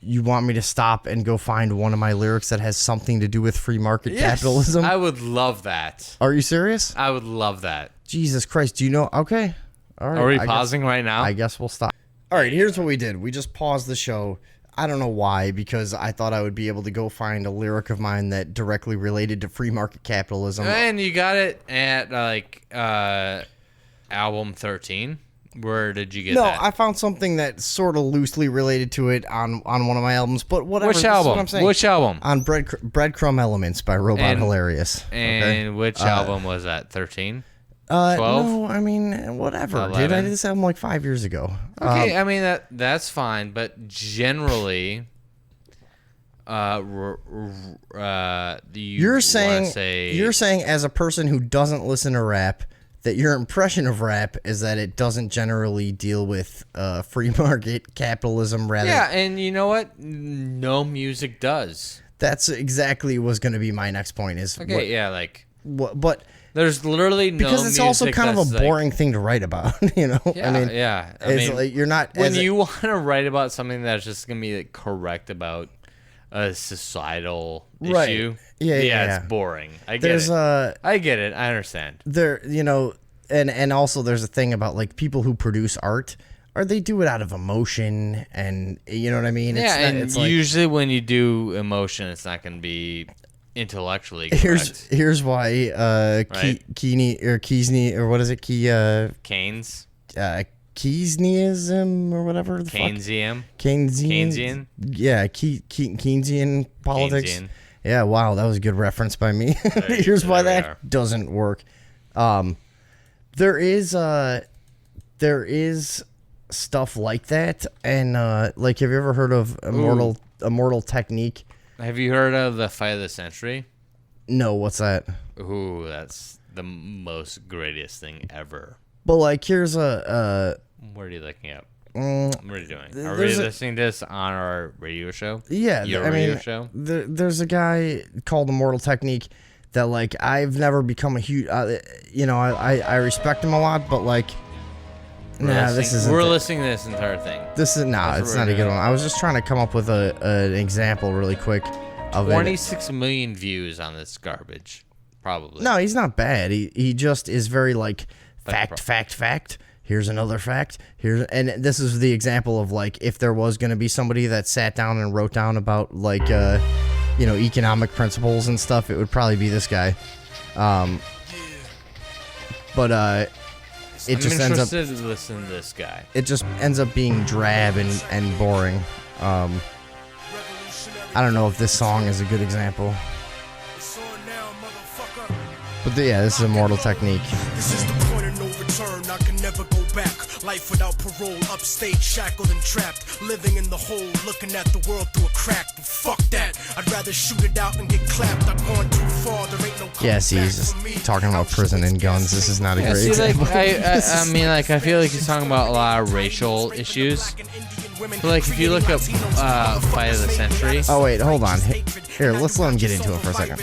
You want me to stop and go find one of my lyrics that has something to do with free market capitalism? I would love that. Are you serious? I would love that. Jesus Christ. Do you know? Okay. All right. Are we pausing right now? I guess we'll stop. All right. Here's what we did. We just paused the show. I don't know why, because I thought I would be able to go find a lyric of mine that directly related to free market capitalism. And you got it at like album 13. Where did you get that? No, I found something that sort of loosely related to it on one of my albums, but whatever. Which album? What I'm saying. Which album? On Breadcrumb Elements by Robot Hilarious. And which album was that? 13? 12? No, I mean, whatever, 11? dude. I did this album like 5 years ago. Okay, I mean, that's fine, but generally, you're saying as a person who doesn't listen to rap, that your impression of rap is that it doesn't generally deal with free market capitalism, rather. Yeah, and you know what? No music does. That's exactly was going to be my next point. But there's literally no music. Because it's also kind of a boring thing to write about, you know? Yeah, I mean, like you're not... When you want to write about something that's just going to be like, correct about a societal issue... Yeah, it's boring. I get it. I get it. I understand. And also there's a thing about like people who produce art, or they do it out of emotion, and you know what I mean? It's usually when you do emotion, it's not going to be intellectually correct. Here's why Keesney, or what is it? Keynes? Keynesianism or whatever the Keynesian? fuck. Keynesian? Yeah, Keynesian politics. Keynesian. Yeah, wow, that was a good reference by me. Here's why that doesn't work. There is stuff like that, and like, have you ever heard of Immortal Technique? Have you heard of the Fight of the Century? No, what's that? Ooh, that's the most greatest thing ever. But like, here's a. What are you looking at? What are you doing? Are we listening to this on our radio show? Yeah, radio show. There's a guy called Immortal Technique that like I've never become a huge. I respect him a lot, but like, we're listening to this entire thing. It's not a good one. I was just trying to come up with an example really quick of 26 million views on this garbage, probably. No, he's not bad. He just is very like fact. Here's another fact. And this is the example of like if there was going to be somebody that sat down and wrote down about like economic principles and stuff, it would probably be this guy. But it just ends up. I'm interested to listen to this guy. It just ends up being drab and boring. I don't know if this song is a good example. But this is Immortal Technique. This is the point of no return. I can never go back. Life without parole, upstate, shackled and trapped. Living in the hole, looking at the world through a crack. But fuck that. I'd rather shoot it out and get clapped. I've gone too far. There ain't no he's just talking about prison and guns. This is not a great example. I feel like he's talking about a lot of racial issues. Like, if you look up Fight of the Century. Oh, wait, hold on. Here, let's let him get into it for a second.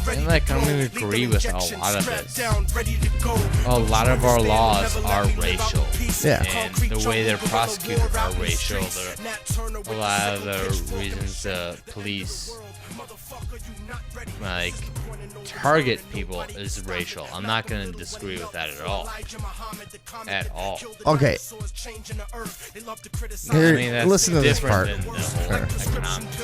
And, like, I'm going to agree with a lot of it. A lot of our laws are racial. Yeah. And the way they're prosecuted are racial. A lot of the reasons the police, like, target people is racial. I'm not going to disagree with that at all. At all. Okay. I mean, that's listen to this part. different than the whole economics.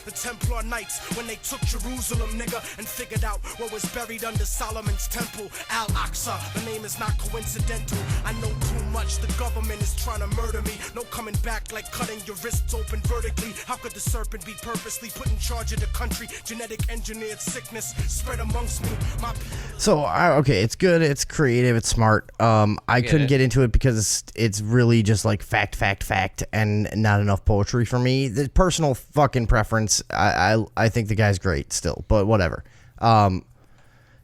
The Templar Knights when they took Jerusalem, nigga, and figured out what was buried under Solomon's temple. Al-Aqsa, the name is not coincidental. I know too much, the government is trying to murder me. No coming back like cutting your wrists open vertically. How could the serpent be purposely put in charge of the country? Genetic engineered sickness spread amongst me. So, okay, it's good, it's creative, it's smart. I couldn't get into it because it's really just like fact, and not enough poetry for me. The personal fucking preference, I think the guy's great still, but whatever.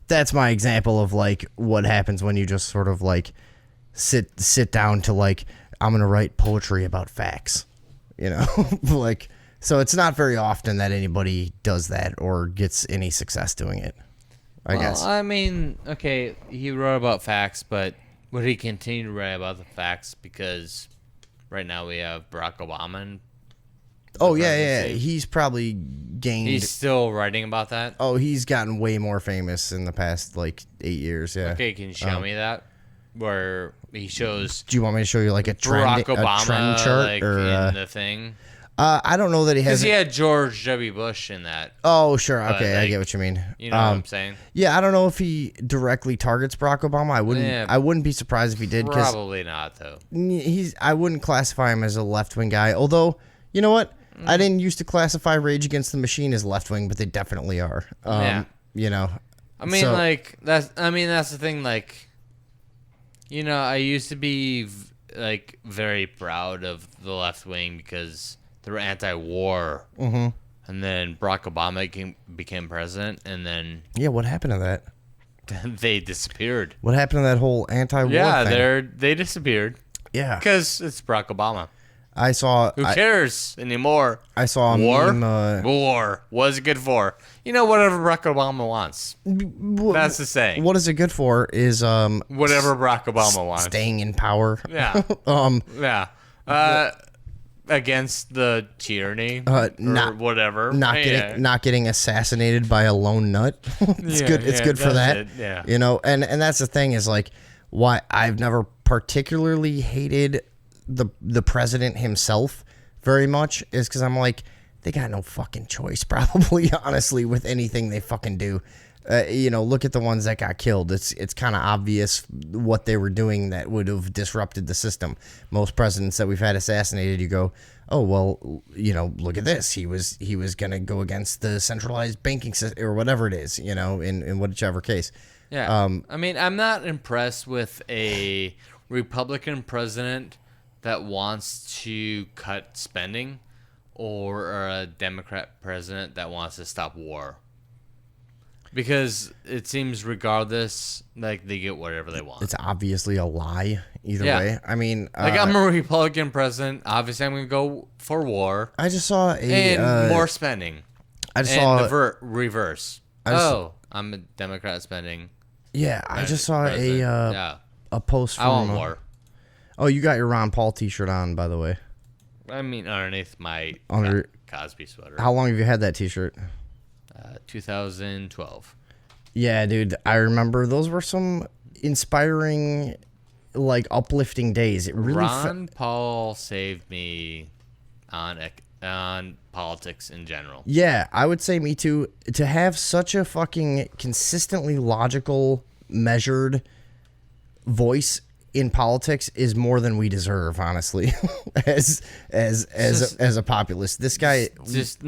That's my example of like what happens when you just sort of like sit down to like, I'm gonna write poetry about facts, you know. Like, so it's not very often that anybody does that or gets any success doing it, I guess. I mean, okay, he wrote about facts, but would he continue to write about the facts? Because right now we have Barack Obama. And oh, yeah. He's probably gained... He's still writing about that? Oh, he's gotten way more famous in the past, like, 8 years, yeah. Okay, can you show me that? Where he shows... Do you want me to show you, like, a trend, Barack Obama, a trend chart? like, or, in the thing? I don't know that he has... Because he had George W. Bush in that. Oh, sure. Okay, like, I get what you mean. You know what I'm saying? Yeah, I don't know if he directly targets Barack Obama. I wouldn't be surprised if he did. Probably not, though. I wouldn't classify him as a left-wing guy. Although, you know what? I didn't used to classify Rage Against the Machine as left-wing, but they definitely are. Yeah. You know. I mean, that's the thing, like, you know, I used to be, like, very proud of the left wing because they were anti-war. Mm-hmm. And then Barack Obama became president, and then... Yeah, what happened to that? They disappeared. What happened to that whole anti-war thing? Yeah, they disappeared. Yeah. Because it's Barack Obama. Who cares anymore? I saw a war. meme, War. What is it good for? You know, whatever Barack Obama wants. That's the saying. What is it good for is whatever Barack Obama wants. Staying in power. Yeah. Yeah. Against the tyranny or whatever. Not getting assassinated by a lone nut. It's good. It's good for that. Yeah. You know, and that's the thing is like why I've never particularly hated the president himself very much is because I'm like, they got no fucking choice, probably, honestly, with anything they fucking do. You know, look at the ones that got killed. It's kind of obvious what they were doing that would have disrupted the system. Most presidents that we've had assassinated, you go, oh, well, you know, look at this. He was going to go against the centralized banking system or whatever it is, you know, in whichever case. Yeah. I mean, I'm not impressed with a Republican president that wants to cut spending or a Democrat president that wants to stop war. Because it seems regardless, like, they get whatever they want. It's obviously a lie either way. I mean... like, I'm a Republican president. Obviously, I'm going to go for war. I just saw and more spending. I just saw... reverse. I'm a Democrat spending. Yeah, I just saw a post from... I want war. Oh, you got your Ron Paul t-shirt on, by the way. I mean, underneath my Cosby sweater. How long have you had that t-shirt? 2012. Yeah, dude, I remember those were some inspiring, like, uplifting days. It really Ron Paul saved me on politics in general. Yeah, I would say me too. To have such a fucking consistently logical, measured voice in politics is more than we deserve, honestly. as a populace, this guy just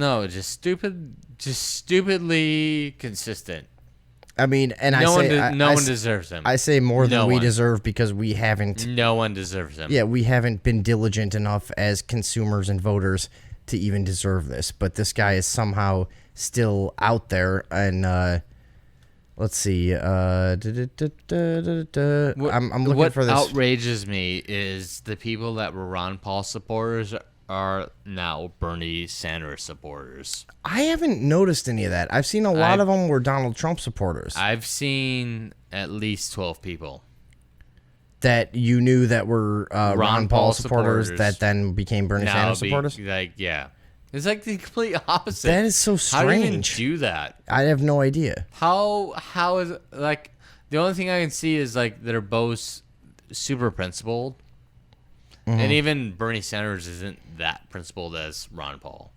stupidly consistent. I mean, and no one deserves him. I say more than we deserve because we haven't. No one deserves him. Yeah, we haven't been diligent enough as consumers and voters to even deserve this. But this guy is somehow still out there, and Let's see. I'm looking what for this. outrages me is the people that were Ron Paul supporters are now Bernie Sanders supporters. I haven't noticed any of that. I've seen a lot of them were Donald Trump supporters. I've seen at least 12 people that you knew that were Ron Paul supporters that then became Bernie Sanders supporters? Yeah. It's like the complete opposite. That is so strange. How do you even do that? I have no idea. How is it, like, the only thing I can see is like they're both super principled. And even Bernie Sanders isn't that principled as Ron Paul.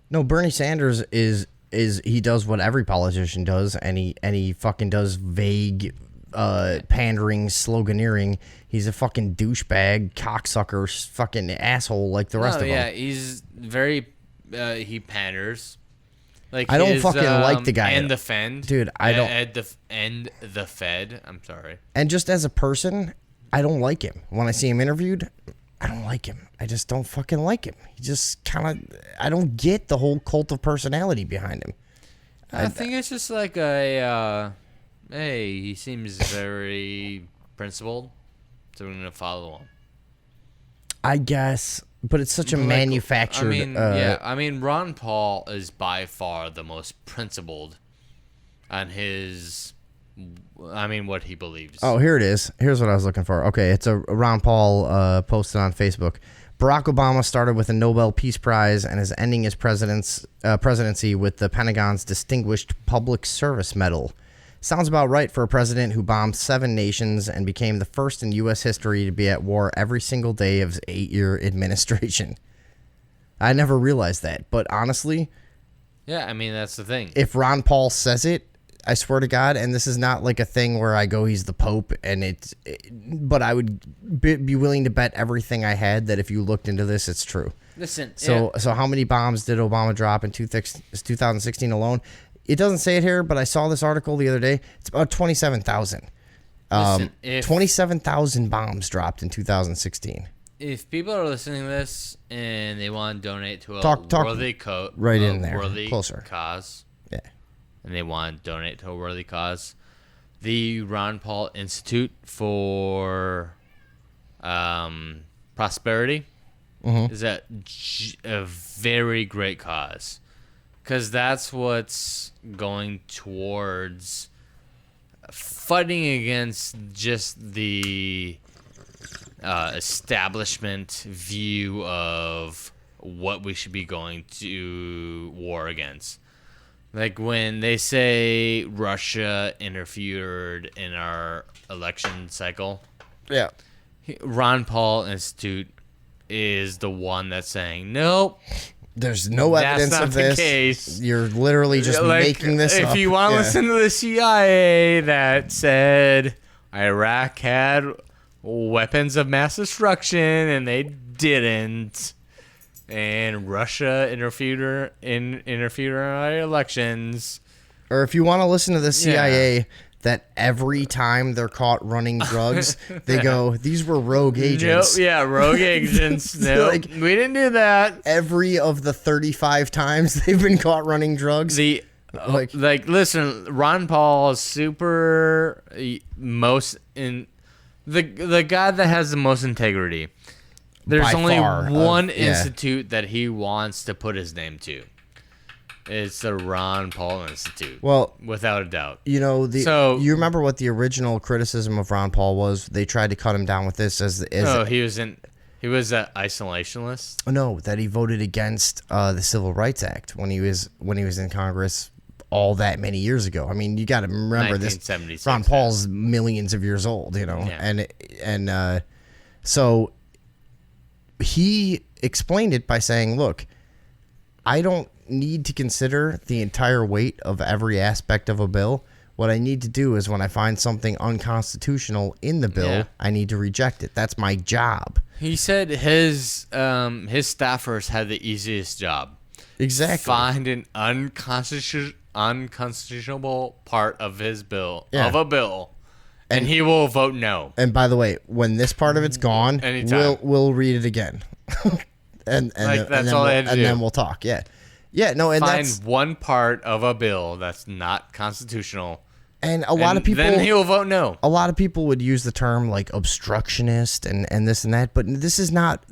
No, Bernie Sanders is he does what every politician does, and he fucking does vague pandering, sloganeering. He's a fucking douchebag, cocksucker, fucking asshole like the rest of them. Yeah, he's very he panders. Like I don't fucking like the guy. And the Fed. Dude, I don't. And the Fed. I'm sorry. And just as a person, I don't like him. When I see him interviewed, I don't like him. I just don't fucking like him. He just kind of, I don't get the whole cult of personality behind him. I think it's just like a, hey, he seems very principled, so we're going to follow him. I guess, but it's such a manufactured. I mean, Ron Paul is by far the most principled on his, what he believes. Oh, here it is. Here's what I was looking for. Okay, it's a Ron Paul posted on Facebook. Barack Obama started with a Nobel Peace Prize and is ending his presidency with the Pentagon's Distinguished Public Service Medal. Sounds about right for a president who bombed 7 nations and became the first in U.S. history to be at war every single day of his 8-year administration. I never realized that, but honestly... Yeah, I mean, that's the thing. If Ron Paul says it, I swear to God, and this is not like a thing where I go, he's the Pope, but I would be willing to bet everything I had that if you looked into this, it's true. Listen, so how many bombs did Obama drop in 2016 alone? It doesn't say it here, but I saw this article the other day. It's about 27,000. 27,000 bombs dropped in 2016. If people are listening to this and they want to donate to a worthy cause, closer. Cause, yeah, and they want to donate to a worthy cause, the Ron Paul Institute for Prosperity is a very great cause, because that's what's going towards fighting against just the establishment view of what we should be going to war against. Like when they say Russia interfered in our election cycle. Yeah. Ron Paul Institute is the one that's saying, nope. There's no evidence of this. Case. You're literally just making this up. If you want to listen to the CIA that said Iraq had weapons of mass destruction and they didn't, and Russia interfered in our elections. Or if you want to listen to the CIA, that every time they're caught running drugs, they go, these were rogue agents. Rogue agents. No, like, we didn't do that. Every of the 35 times they've been caught running drugs. Listen, Ron Paul is super the guy that has the most integrity. There's only one institute that he wants to put his name to. It's the Ron Paul Institute. Well, without a doubt. You know, you remember what the original criticism of Ron Paul was? They tried to cut him down with this he was an isolationist. No, that he voted against the Civil Rights Act when he was in Congress all that many years ago. I mean, you got to remember this. Ron Paul's millions of years old, you know, and so he explained it by saying, "Look, I don't need to consider the entire weight of every aspect of a bill. What I need to do is when I find something unconstitutional in the bill, I need to reject it. That's my job." He said his staffers had the easiest job. Exactly. Find an unconstitutional part of his bill, of a bill, and he will vote no. And by the way, when this part of it's gone, we'll read it again. and then we'll talk. Yeah. Yeah, no, and find one part of a bill that's not constitutional And a lot of people, then he will vote no. A lot of people would use the term like obstructionist and this and that, but this is not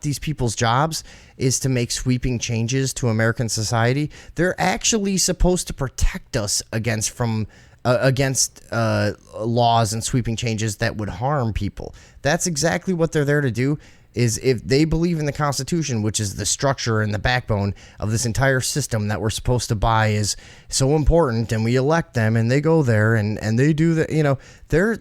these people's jobs is to make sweeping changes to American society. They're actually supposed to protect us against laws and sweeping changes that would harm people. That's exactly what they're there to do. Is if they believe in the Constitution, which is the structure and the backbone of this entire system that we're supposed to buy is so important, and we elect them and they go there and they do the,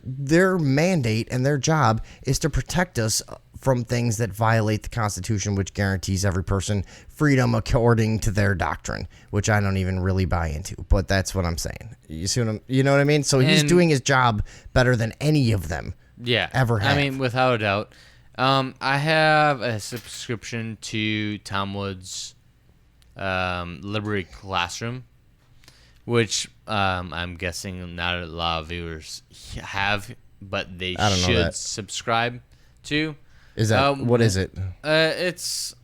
their mandate and their job is to protect us from things that violate the Constitution, which guarantees every person freedom according to their doctrine, which I don't even really buy into, but that's what I'm saying. You know what I mean? So he's doing his job better than any of them ever have. I mean, without a doubt. I have a subscription to Tom Woods' Liberty Classroom, which I'm guessing not a lot of viewers have, but they should subscribe to. Is that what is it? It's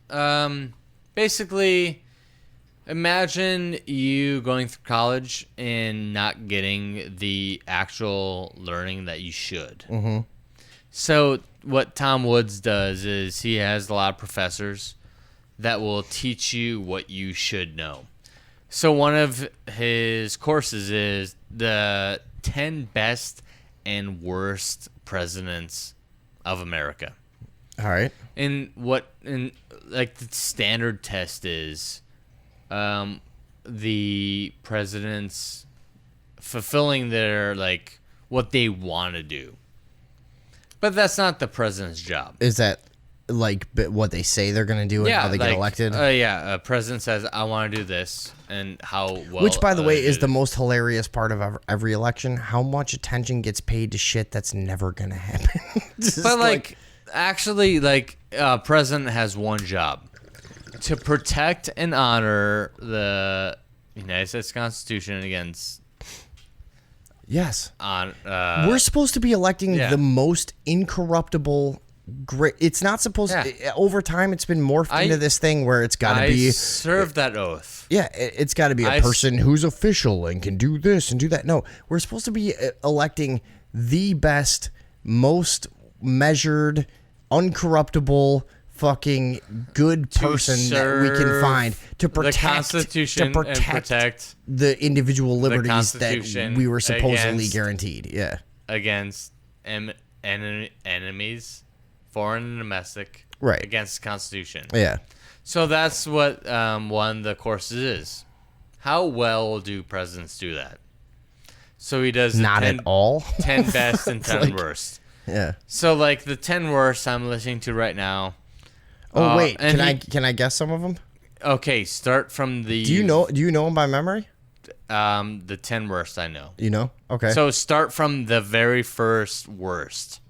basically imagine you going through college and not getting the actual learning that you should. Mm-hmm. So what Tom Woods does is he has a lot of professors that will teach you what you should know. So one of his courses is the 10 best and worst presidents of America. All right. And like the standard test is the presidents fulfilling their like what they want to do. But that's not the president's job. Is that like what they say they're going to do and how they get elected? A president says, I want to do this, and how well... Which, by the way, is the most hilarious part of every election. How much attention gets paid to shit that's never going to happen. But, actually, a president has one job. To protect and honor the United States Constitution against... Yes. We're supposed to be electing the most incorruptible. Great. It's not supposed to. Over time, it's been morphed into this thing where it's got to be. I serve that oath. Yeah, it's got to be a person who's official and can do this and do that. No, we're supposed to be electing the best, most measured, uncorruptible, fucking good person that we can find to protect the Constitution and protect the individual liberties that we were supposedly guaranteed. Yeah, against enemies, foreign and domestic. Right. Against the Constitution. Yeah. So that's what one of the courses is. How well do presidents do that? So he does not at all. 10 best and 10 worst. Yeah. So the 10 worst I'm listening to right now. Oh wait, can I guess some of them? Okay, start from the. Do you know them by memory? The 10 worst I know. You know? Okay. So start from the very first worst.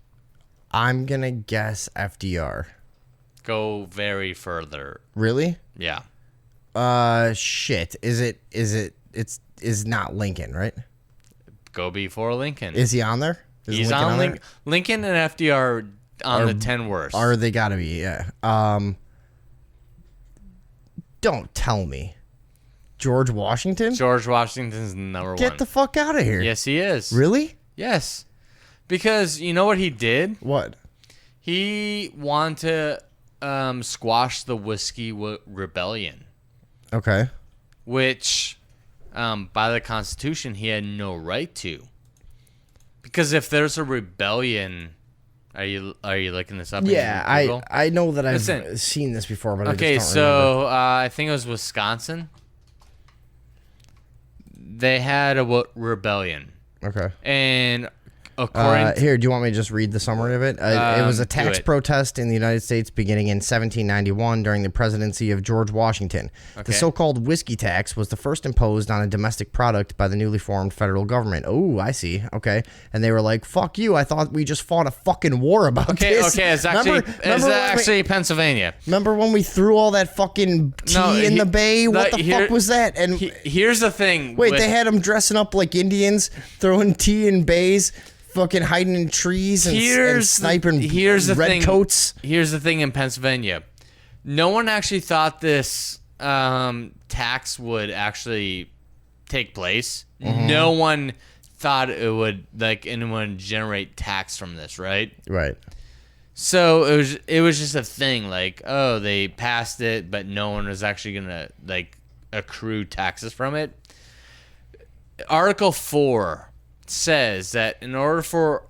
I'm gonna guess FDR. Go very further. Really? Yeah. Shit. It's not Lincoln, right? Go before Lincoln. Is he on there? He's on Lincoln. Lincoln and FDR on the 10 worst. Or they gotta be, yeah. Don't tell me. George Washington? George Washington's number one. Get the fuck out of here. Yes, he is. Really? Yes. Because you know what he did? What? He wanted to squash the Whiskey Rebellion. Okay. Which, by the Constitution, he had no right to. Because if there's a rebellion... Are you looking this up? Yeah, I know that I've seen this before, but okay, I just don't remember. I think it was Wisconsin. They had a rebellion. Okay. And according here, do you want me to just read the summary of it? It was a tax protest in the United States beginning in 1791 during the presidency of George Washington. Okay. The so-called whiskey tax was the first imposed on a domestic product by the newly formed federal government. Oh, I see. Okay. And they were like, fuck you. I thought we just fought a fucking war about this. Okay, it's actually Pennsylvania. Remember when we threw all that fucking tea in the bay? What the fuck was that? And here's the thing. Wait, they had them dressing up like Indians, throwing tea in bays, fucking hiding in trees and sniping redcoats. Here's the thing in Pennsylvania. No one actually thought this tax would actually take place. Mm-hmm. No one thought it would like anyone generate tax from this, right? Right. So it was just a thing, like, oh, they passed it, but no one was actually gonna like accrue taxes from it. Article 4 says that in order for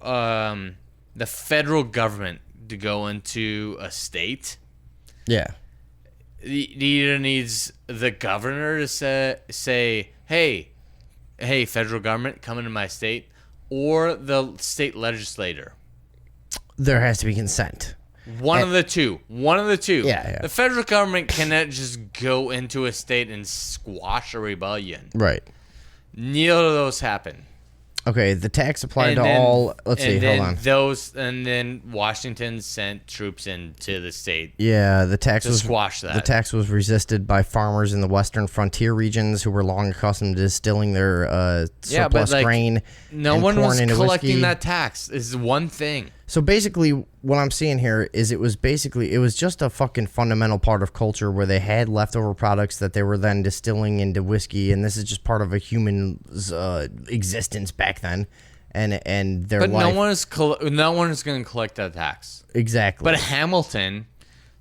the federal government to go into a state, Yeah. it either needs the governor to say, hey, federal government, come into my state, or the state legislator. There has to be consent. One of the two. Yeah. The federal government cannot just go into a state and squash a rebellion. Right. Neither of those happen. Okay, the tax applied to all. Let's see. Hold on. And then Washington sent troops into the state. Yeah, the tax to was squash that. The tax was resisted by farmers in the western frontier regions who were long accustomed to distilling their surplus grain. No and one corn was into collecting whiskey. that tax. This is one thing. So basically, what I'm seeing here is it was just a fucking fundamental part of culture where they had leftover products that they were then distilling into whiskey, and this is just part of a human's existence back then, and their But life. no one is going to collect that tax. Exactly. But Hamilton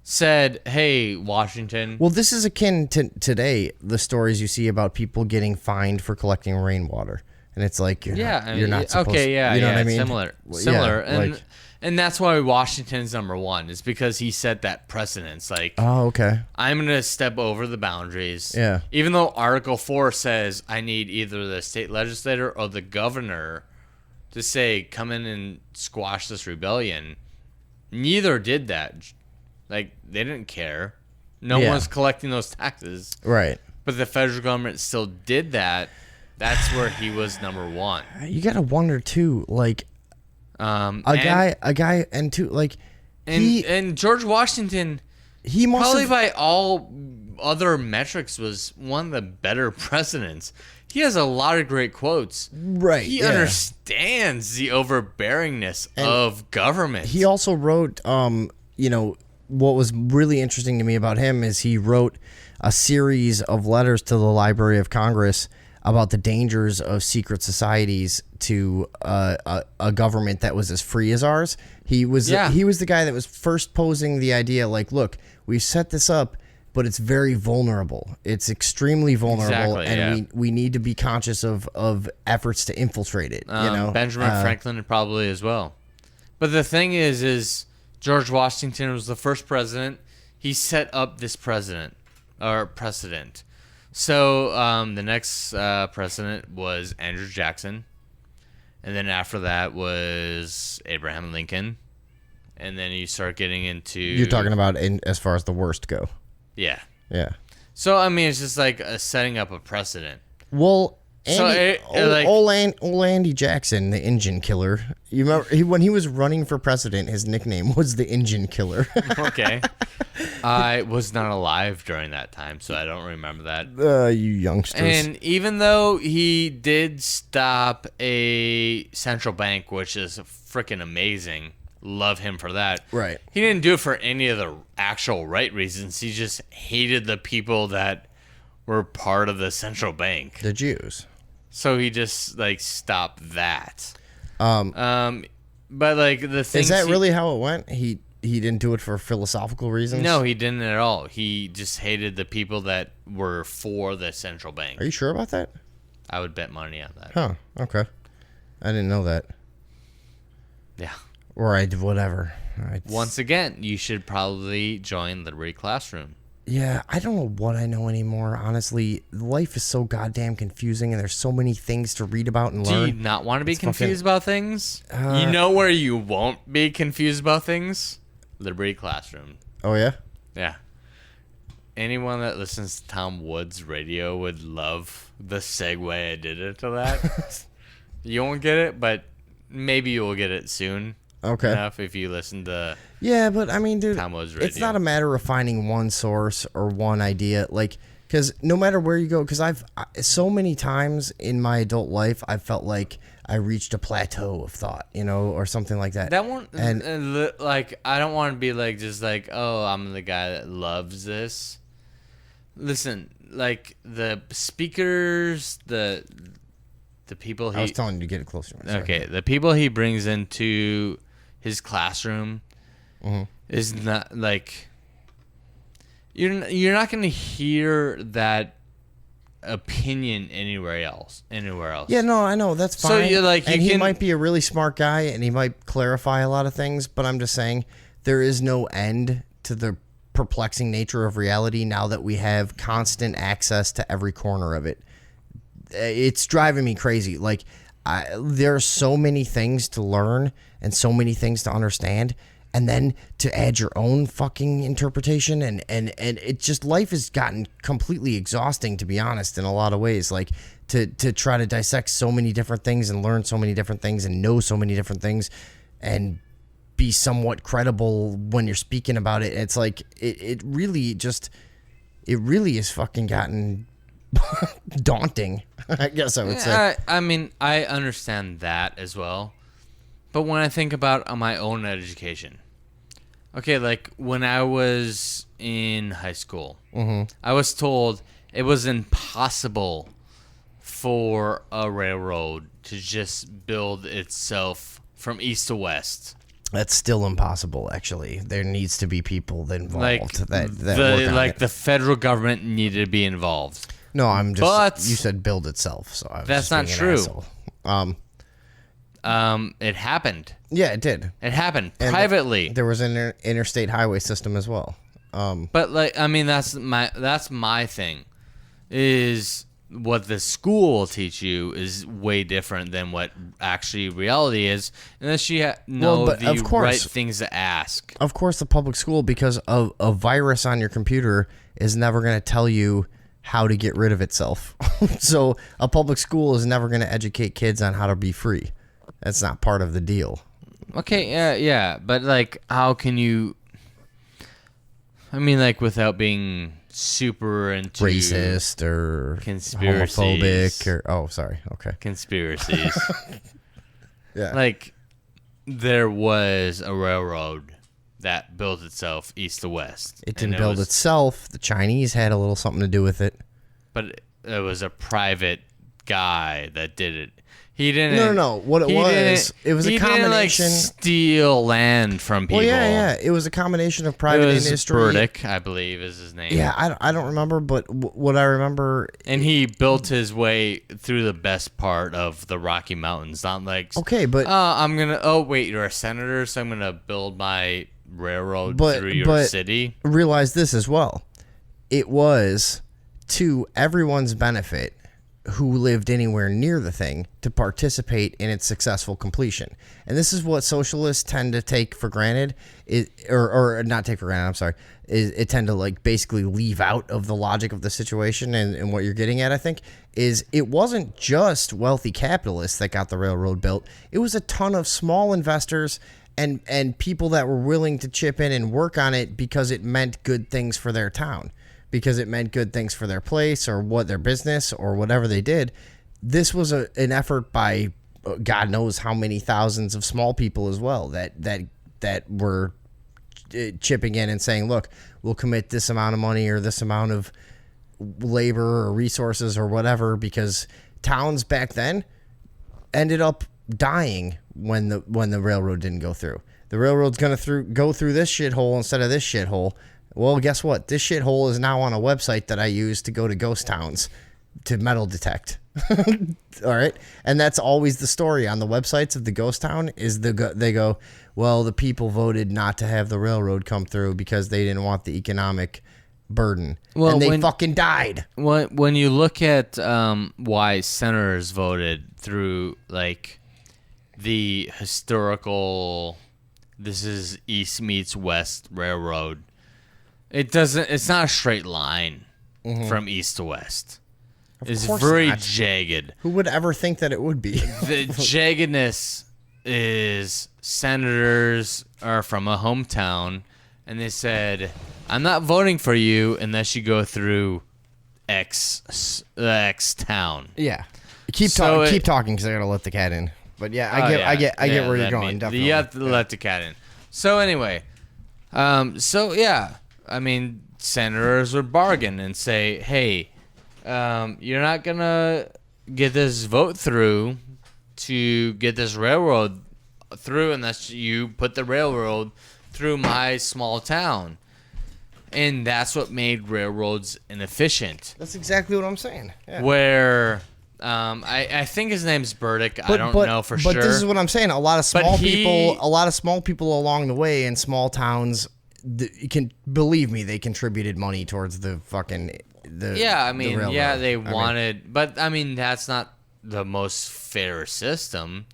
said, "Hey, Washington." Well, this is akin to today, the stories you see about people getting fined for collecting rainwater. And it's like, you're not supposed to. Yeah, you know yeah, what I mean? Similar. Yeah, And that's why Washington's number one, is because he set that precedence. Like, oh, okay. I'm going to step over the boundaries. Yeah. Even though Article 4 says I need either the state legislator or the governor to say, come in and squash this rebellion, neither did that. Like, they didn't care. No one was collecting those taxes. Right. But the federal government still did that. That's where he was number one. You got to wonder, too, like, and George Washington, he must probably have, by all other metrics, was one of the better presidents. He has a lot of great quotes. Right. He understands the overbearingness of government. He also wrote, what was really interesting to me about him is he wrote a series of letters to the Library of Congress about the dangers of secret societies to a government that was as free as ours. He was the guy that was first posing the idea, like, look, we've set this up, but it's very vulnerable. It's extremely vulnerable, we need to be conscious of efforts to infiltrate it. Benjamin Franklin probably as well. But the thing is George Washington was the first president. He set up this precedent. So the next president was Andrew Jackson, and then after that was Abraham Lincoln, and then you start getting into... You're talking about as far as the worst go. Yeah. Yeah. So, I mean, it's just like setting up a precedent. Well... old So Andy Jackson, the engine killer. You remember when he was running for president, his nickname was the Engine Killer. Okay. I was not alive during that time, so I don't remember that. You youngsters. And even though he did stop a central bank, which is freaking amazing, love him for that. Right. He didn't do it for any of the actual right reasons. He just hated the people that were part of the central bank. The Jews. So he just stopped that. But the thing is that really how it went? He didn't do it for philosophical reasons? No, he didn't at all. He just hated the people that were for the central bank. Are you sure about that? I would bet money on that. Huh. Okay. I didn't know that. Yeah. Or whatever. Once again, you should probably join Liberty Classroom. Yeah, I don't know what I know anymore. Honestly, life is so goddamn confusing, and there's so many things to read about and learn. Do you not want to be confused about things? You know where you won't be confused about things? Liberty Classroom. Oh, yeah? Yeah. Anyone that listens to Tom Woods radio would love the segue I did into that. You won't get it, but maybe you'll get it soon. Okay. Enough if you listen to... Yeah, but I mean, dude, Tom Woods radio. It's not a matter of finding one source or one idea. Because no matter where you go, because so many times in my adult life, I felt like I reached a plateau of thought, or something like that. That one, and I don't want to be oh, I'm the guy that loves this. Listen, the speakers, the the people I was telling you to get it closer. Okay, the people he brings into his classroom is not like you're not going to hear that opinion anywhere else. Yeah, no, I know, that's fine. So you're like, he might be a really smart guy and he might clarify a lot of things, but I'm just saying there is no end to the perplexing nature of reality now that we have constant access to every corner of it. It's driving me crazy. Like, there are so many things to learn and so many things to understand, and then to add your own fucking interpretation, and it just, life has gotten completely exhausting, to be honest, in a lot of ways. Like, to try to dissect so many different things and learn so many different things and know so many different things and be somewhat credible when you're speaking about it. It's like it really has fucking gotten daunting, I guess I would say. I mean, I understand that as well. But when I think about my own education, okay, like when I was in high school, I was told it was impossible for a railroad to just build itself from east to west. That's still impossible, actually. There needs to be people involved Like that work on it. the federal government needed to be involved. No, I'm just. But you said build itself, so I was that's just not being true. an asshole. It happened. Yeah, it did. It happened And privately. There was an interstate highway system as well. But like, I mean, that's my thing. Is what the school will teach you is way different than what actually reality is, unless you know the right things to ask. Of course, the public school, because a virus on your computer is never going to tell you how to get rid of itself. So a public school is never going to educate kids on how to be free. That's not part of the deal. Okay, yeah, but like, how can you? I mean, like, without being super into racist or conspiracies, homophobic or okay, conspiracies. Yeah, like there was a railroad that built itself east to west. It didn't build itself. The Chinese had a little something to do with it. But it was a private guy that did it. He didn't. No. What it was a combination. Didn't, like, steal land from people. Well, yeah. It was a combination of private industry. Burdick, I believe, is his name. Yeah, I don't remember, but what I remember. And he built his way through the best part of the Rocky Mountains. Not like, okay, but you're a senator, so I'm gonna build my railroad through your city. Realize this as well. It was to everyone's benefit who lived anywhere near the thing to participate in its successful completion. And this is what socialists tend to take for granted, or not take for granted, I'm sorry, it tend to like basically leave out of the logic of the situation. And what you're getting at, I think, is it wasn't just wealthy capitalists that got the railroad built. It was a ton of small investors and people that were willing to chip in and work on it because it meant good things for their town, because it meant good things for their place or what their business or whatever they did. This was an effort by God knows how many thousands of small people as well that were chipping in and saying, look, we'll commit this amount of money or this amount of labor or resources or whatever, because towns back then ended up dying when the railroad didn't go through. The railroad's going to go through this shithole instead of this shithole. Well, guess what? This shithole is now on a website that I use to go to ghost towns to metal detect. All right. And that's always the story on the websites of the ghost town is they go, well, the people voted not to have the railroad come through because they didn't want the economic burden. Well, and they fucking died. When you look at why senators voted through like the historical, this is East meets West Railroad, it's not a straight line from east to west. It's very jagged. Who would ever think that it would be? The jaggedness is senators are from a hometown, and they said, I'm not voting for you unless you go through X town. Yeah. Keep talking because I got to let the cat in. But yeah, I get where you're going. Definitely. You have to let the cat in. So anyway, I mean, senators would bargain and say, hey, you're not gonna get this vote through to get this railroad through, unless you put the railroad through my small town. And that's what made railroads inefficient. That's exactly what I'm saying. Yeah. Where I think his name's Burdick. I don't know for sure. But this is what I'm saying. A lot of small people along the way in small towns, believe me, they contributed money towards the fucking railroad. Wanted, but I mean that's not the most fair system.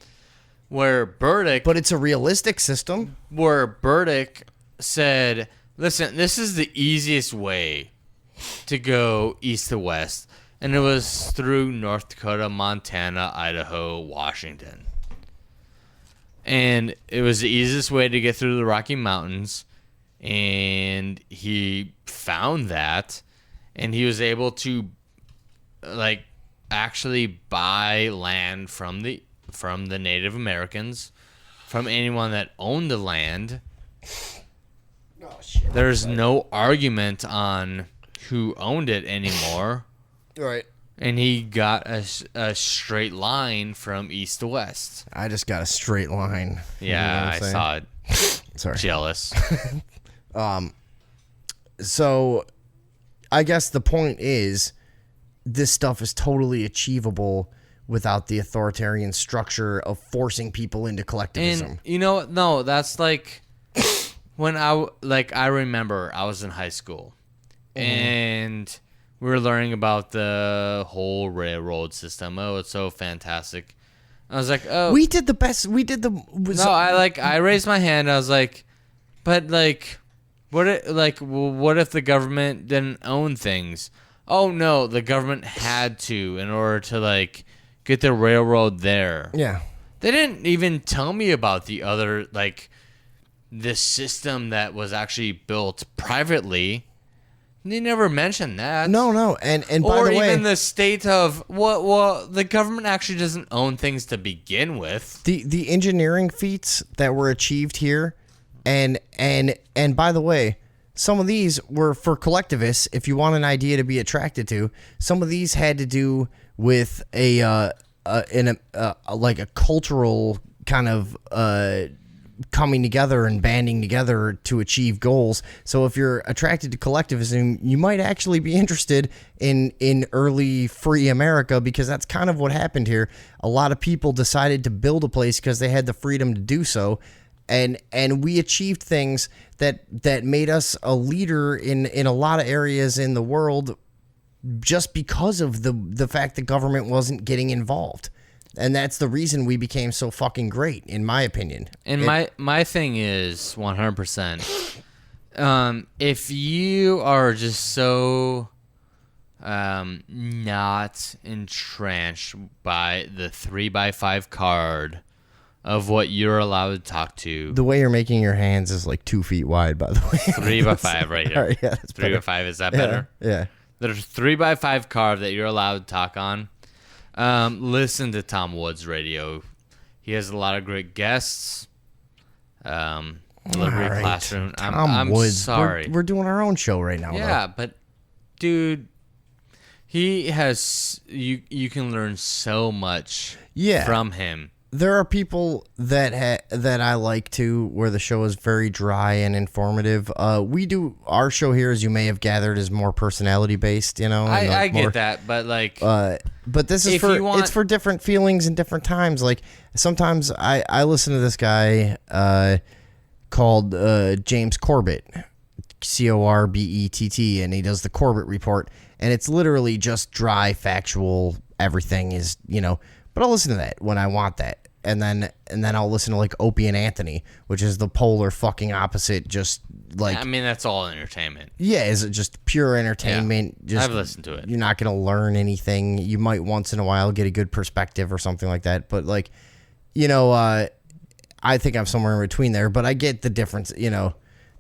Where Burdick, but it's a realistic system. Where Burdick said, "Listen, this is the easiest way to go east to west." And it was through North Dakota, Montana, Idaho, Washington. And it was the easiest way to get through the Rocky Mountains. And he found that. And he was able to, actually buy land from the Native Americans, from anyone that owned the land. Oh, shit. There's no argument on who owned it anymore. Right. And he got a straight line from east to west. I just got a straight line. Yeah, I saw it. Sorry. Jealous. So I guess the point is this stuff is totally achievable without the authoritarian structure of forcing people into collectivism. And you know what? No, that's like when I remember I was in high school and we were learning about the whole railroad system. Oh, it's so fantastic. I was like, oh. We did the best. We did the... No, I raised my hand. I was like, but what if the government didn't own things? Oh, no, the government had to in order to, get the railroad there. Yeah. They didn't even tell me about the other, this system that was actually built privately. They never mentioned that. No, and by the way, or even the state of the government actually doesn't own things to begin with. The engineering feats that were achieved here, and by the way, some of these were for collectivists. If you want an idea to be attracted to, some of these had to do with a cultural kind of coming together and banding together to achieve goals. So if you're attracted to collectivism, you might actually be interested in early free America, because that's kind of what happened here. A lot of people decided to build a place because they had the freedom to do so. And we achieved things that made us a leader in a lot of areas in the world just because of the fact that government wasn't getting involved. And that's the reason we became so fucking great, in my opinion. And my thing is 100%. If you are just so not entrenched by the 3x5 card of what you're allowed to talk to. The way you're making your hands is 2 feet wide, by the way. 3x5 right here. Right, yeah, that's 3x5, is that better? Yeah. There's 3x5 card that you're allowed to talk on. Listen to Tom Wood's radio. He has a lot of great guests. Liberty right. Classroom. I'm Woods. Sorry. We're doing our own show right now. Yeah, though. but dude, he has you can learn so much from him. There are people that I like to, where the show is very dry and informative. We do our show here, as you may have gathered, is more personality based. I get that, but but this is it's for different feelings and different times. Sometimes I listen to this guy called James Corbett, Corbett, and he does the Corbett Report, and it's literally just dry, factual. Everything is But I'll listen to that when I want that. And then I'll listen to Opie and Anthony, which is the polar fucking opposite. Just that's all entertainment. Yeah, is it just pure entertainment? Yeah, I've listened to it. You're not gonna learn anything. You might once in a while get a good perspective or something like that. But I think I'm somewhere in between there. But I get the difference.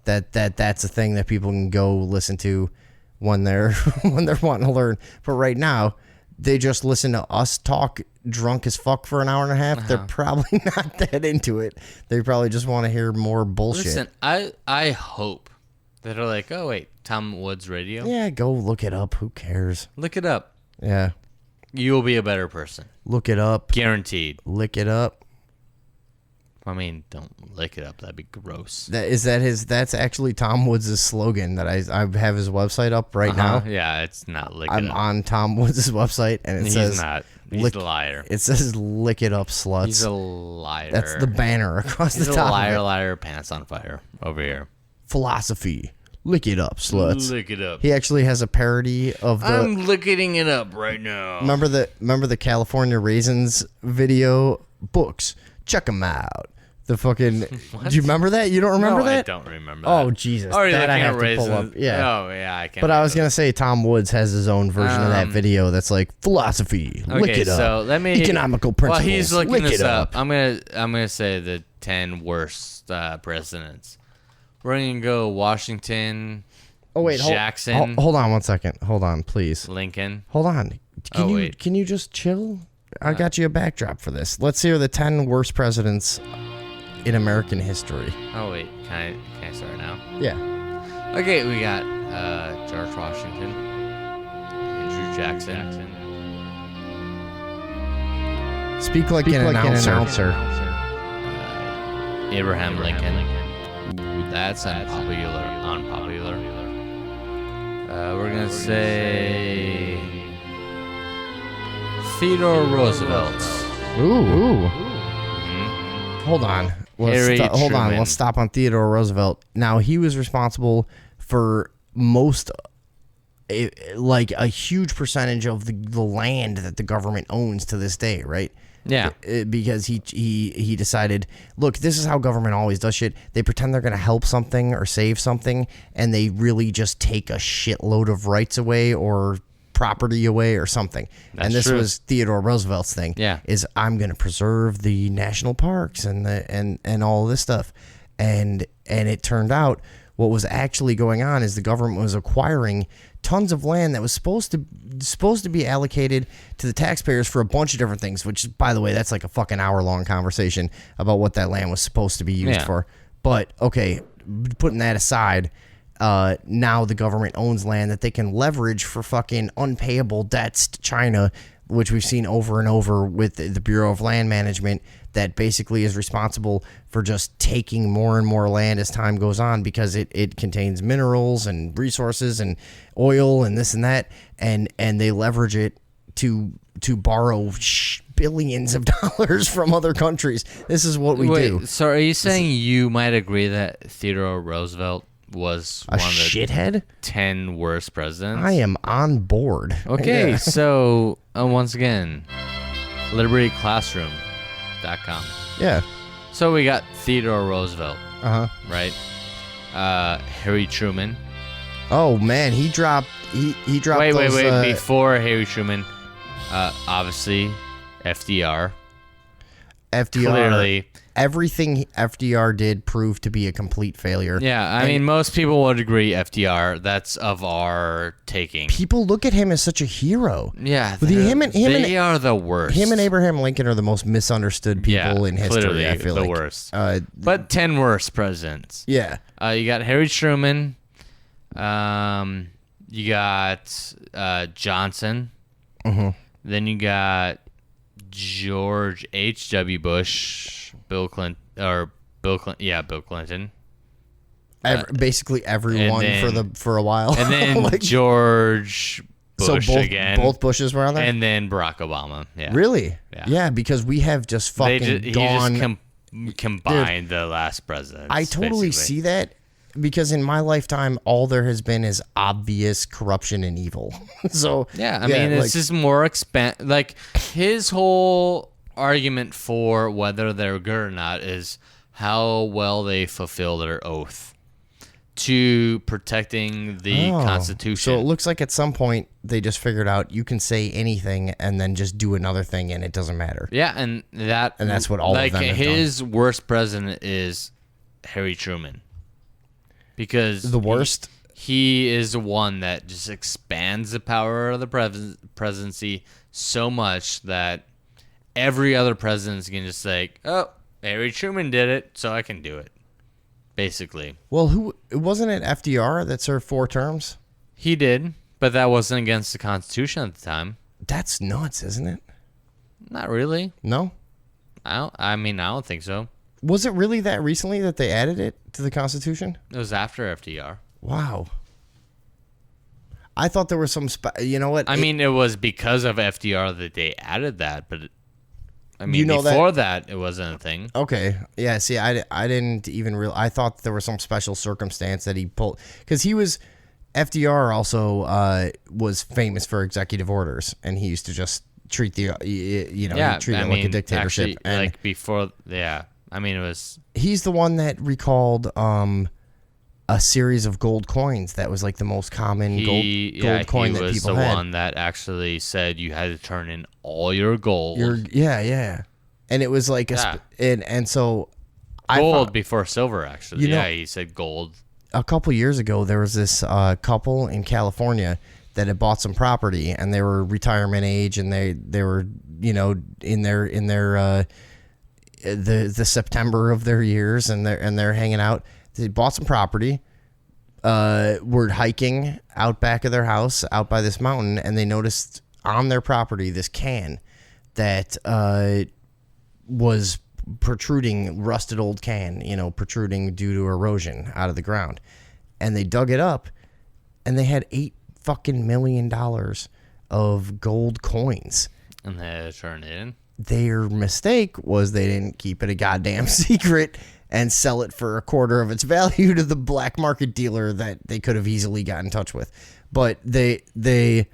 That's a thing that people can go listen to when they're wanting to learn. But right now, they just listen to us talk drunk as fuck for an hour and a half. They're probably not that into it. They probably just want to hear more bullshit. Listen, I hope that are oh wait, Tom Woods Radio. Yeah, go look it up. Who cares? Look it up. Yeah, you'll be a better person. Look it up. Guaranteed. Lick it up. I mean, don't lick it up. That'd be gross. That's actually Tom Woods' slogan that I have his website up right now. Yeah, it's not lick I'm it up. on Tom Woods' website and it He's says not. He's a liar. It says lick it up, sluts. He's a liar. That's the banner across He's the a top. liar, of it. liar, pants on fire over here. Philosophy. Lick it up, sluts. Lick it up. He actually has a parody of the. I'm licking it up right now. Remember the California Raisins video books? Check them out. The fucking. Do you remember that? You don't remember No, that? I don't remember Oh that. Jesus! Oh, you're that I looking have at to pull raisins. up. Yeah. Oh, yeah, I can't. But I was remember gonna say Tom Woods has his own version of that video that's like philosophy. that. Lick it up. So let me Economical principles. While he's looking lick this it up, I'm gonna say the 10 worst presidents. We're gonna go Washington. Oh wait, Jackson. Hold on 1 second. Hold on, please. Lincoln. Hold on. Wait. Can you just chill? I got you a backdrop for this. Let's hear the 10 worst presidents in American history. Oh wait, can I start now? Yeah. Okay, we got George Washington, Andrew Jackson. Speak like an announcer. Abraham Lincoln. Ooh, that's unpopular. We're gonna say Theodore Roosevelt. Ooh. Mhm. Hold on. Harry Hold on. Truman. Let's stop on Theodore Roosevelt. Now, he was responsible for like a huge percentage of the land that the government owns to this day, right? Yeah. Because he decided, look, this is how government always does shit. They pretend they're going to help something or save something, and they really just take a shitload of rights away or property away or something. That's and this true. was Theodore Roosevelt's thing. Yeah. Is I'm going to preserve the national parks and all this stuff. And it turned out what was actually going on is the government was acquiring tons of land that was supposed to be allocated to the taxpayers for a bunch of different things, which, by the way, that's like a fucking hour-long conversation about what that land was supposed to be used for. But, okay, putting that aside, now the government owns land that they can leverage for fucking unpayable debts to China, which we've seen over and over with the Bureau of Land Management, that basically is responsible for just taking more and more land as time goes on because it contains minerals and resources and oil and this and that, and they leverage it to borrow billions of dollars from other countries. This is what we do. So are you saying you might agree that Theodore Roosevelt was A one of the shithead? 10 worst presidents? I am on board. Okay, Yeah. so once again, libertyclassroom.com. Yeah. So we got Theodore Roosevelt, Uh-huh. right? Harry Truman. Oh man, he dropped Wait. those, Before Harry Truman, obviously, FDR. FDR. Clearly. Everything FDR did proved to be a complete failure. Yeah, I mean, most people would agree FDR. That's of our taking. People look at him as such a hero. Yeah, They are the worst. Him and Abraham Lincoln are the most misunderstood people in history. Clearly I feel the like worst. But 10 worst presidents. yeah, You got Harry Truman. You got Johnson. Mm-hmm. Then you got George H.W. Bush, Bill Clinton. Yeah, Bill Clinton. basically everyone then- for a while. And then Like, George Bush so again. both Bushes were on there. And then Barack Obama. Yeah. Really? Yeah. Because we have just fucking He gone. just combined the last president. I totally see that. Because in my lifetime, all there has been is obvious corruption and evil. So Yeah, I mean, it's like, just more like his whole argument for whether they're good or not is how well they fulfill their oath to protecting the Constitution. So it looks like at some point they just figured out you can say anything and then just do another thing and it doesn't matter. Yeah, and that's what all of them have his worst president is Harry Truman. Because The worst? he is the one that just expands the power of the presidency so much that every other president's going to just say, oh, Harry Truman did it, so I can do it. Basically. Well, wasn't it FDR that served 4 terms? He did, but that wasn't against the Constitution at the time. That's nuts, isn't it? Not really. No? I don't think so. Was it really that recently that they added it to the Constitution? It was after FDR. Wow. I thought there was some... you know what? I mean, it was because of FDR that they added that, but... You know before that, it wasn't a thing. Okay. Yeah, see, I didn't even realize... I thought there was some special circumstance that he pulled... Because he was... FDR also was famous for executive orders, and he used to just treat the... treat it like a dictatorship. Actually, and like before... Yeah. I mean, it was... He's the one that recalled a series of gold coins that was like the most common gold coin that people had. He was the one that actually said you had to turn in all your gold. And it was like and so gold before silver, actually. He said gold. A couple years ago, there was this couple in California that had bought some property, and they were retirement age, and they were in their the September of their years, and they're hanging out. They bought some property, were hiking out back of their house, out by this mountain, and they noticed on their property this can that was protruding, rusted old can, protruding due to erosion out of the ground. And they dug it up, and they had $8 fucking million of gold coins. And they had to turn it in? Their mistake was they didn't keep it a goddamn secret and sell it for a quarter of its value to the black market dealer that they could have easily got in touch with. But they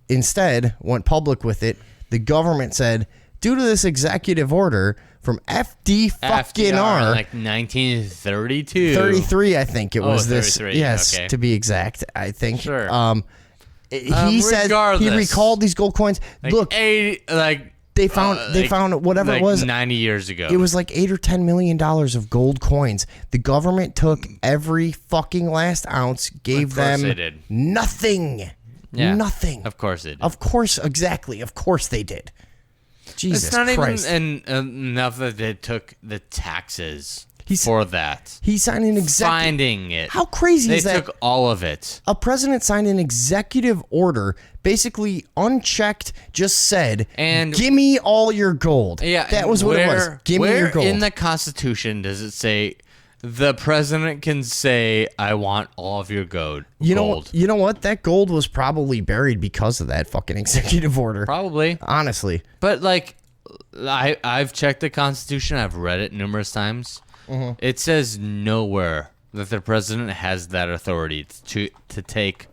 instead went public with it. The government said, due to this executive order from FD fucking R, like 1932, 33, I think it was this. 33, yes, okay. To be exact, I think. Sure. He said he recalled these gold coins. Look, They found whatever it was 90 years ago. It was like $8 or $10 million of gold coins. The government took every fucking last ounce, gave them nothing. Yeah, nothing. Of course they did. Of course, exactly. Of course they did. Jesus Christ. It's not even enough that they took the taxes for that. He signed an finding it. How crazy is that? They took all of it. A president signed an executive order, basically unchecked, just said, and give me all your gold. Yeah, that was what it was. Give me your gold. Where in the Constitution does it say the president can say, I want all of your gold? You know what? That gold was probably buried because of that fucking executive order. Probably. Honestly. But, I've checked the Constitution. I've read it numerous times. Mm-hmm. It says nowhere that the president has that authority to take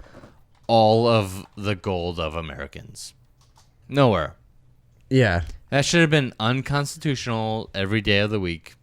all of the gold of Americans. Nowhere. Yeah. That should have been unconstitutional every day of the week.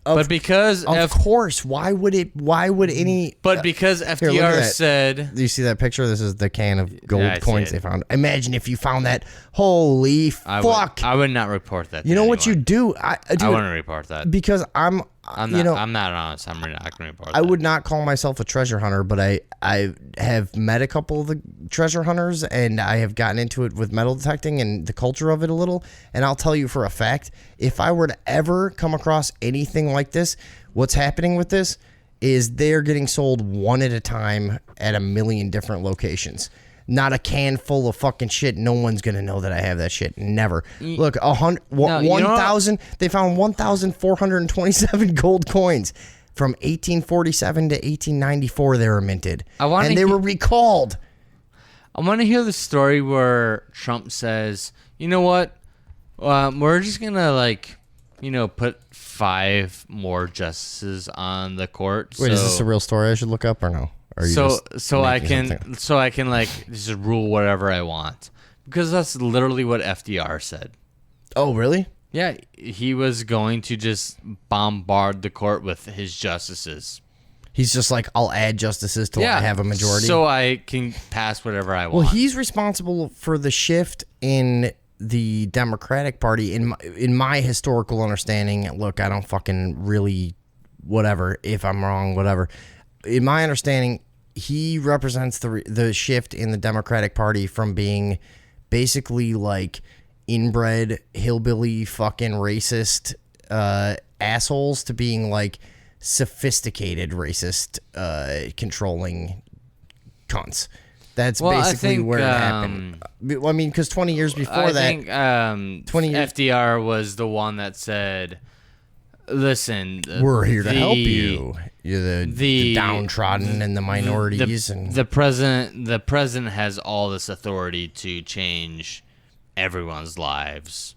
But because of course, why would any? But because FDR said, do you see that picture? This is the can of gold coins they found. Imagine if you found that. Holy fuck! I would not report that. You know what you do? I wouldn't report that because I'm not honest. I'm not going to report that. I would not call myself a treasure hunter, but I have met a couple of the treasure hunters, and I have gotten into it with metal detecting and the culture of it a little. And I'll tell you for a fact, if I were to ever come across anything like this, what's happening with this is they're getting sold one at a time at a million different locations. Not a can full of fucking shit. No one's gonna know that I have that shit. Never. Look, 1,000. They found 1,427 gold coins from 1847 to 1894. They were minted, and they were recalled. I want to hear the story where Trump says, "You know what? We're just gonna put 5 more justices on the court." Wait, is this a real story I should look up or no? So I can just rule whatever I want, because that's literally what FDR said. Oh, really? Yeah, he was going to just bombard the court with his justices. He's just like, I'll add justices till I have a majority, so I can pass whatever I want. Well, he's responsible for the shift in the Democratic Party. In my historical understanding, look, I don't fucking really, whatever. If I'm wrong, whatever. In my understanding, he represents the shift in the Democratic Party from being basically like inbred hillbilly fucking racist assholes to being like sophisticated racist controlling cunts. That's Well, basically I think, where it happened. I mean, because 20 years before I that, think 20 years, FDR was the one that said, "Listen, we're here to help you. You're the downtrodden and the minorities." The president has all this authority to change everyone's lives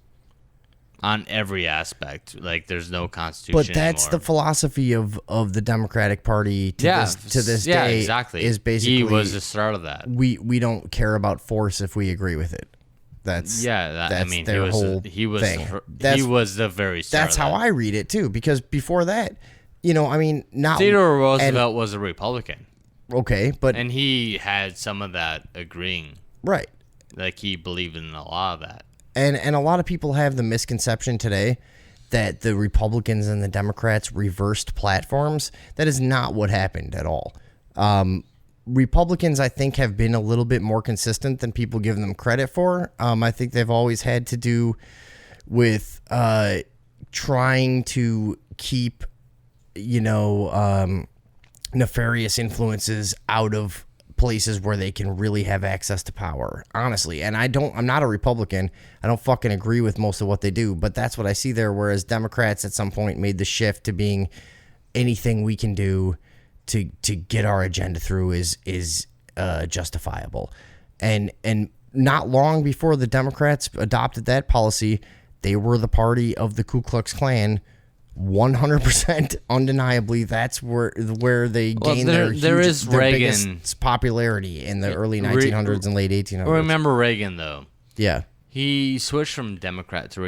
on every aspect. Like, there's no constitution. But that's anymore. the philosophy of the Democratic Party to this day. Exactly. Is basically he was the start of that. We don't care about force if we agree with it. That's I mean, their whole thing. He was the very start. That's how I read it too. Because before that, I mean, not Theodore Roosevelt was a Republican. Okay, but and he had some of that agreeing. Right. Like, he believed in a lot of that. And a lot of people have the misconception today that the Republicans and the Democrats reversed platforms. That is not what happened at all. Republicans, I think, have been a little bit more consistent than people give them credit for. I think they've always had to do with trying to keep, nefarious influences out of places where they can really have access to power, honestly. And I'm not a Republican. I don't fucking agree with most of what they do, but that's what I see there. Whereas Democrats at some point made the shift to being anything we can do to get our agenda through is justifiable. And not long before the Democrats adopted that policy, they were the party of the Ku Klux Klan. 100% undeniably, that's where they gained their biggest popularity in the early 1900s and late 1800s. Remember Reagan, though. Yeah. He switched from Democrat to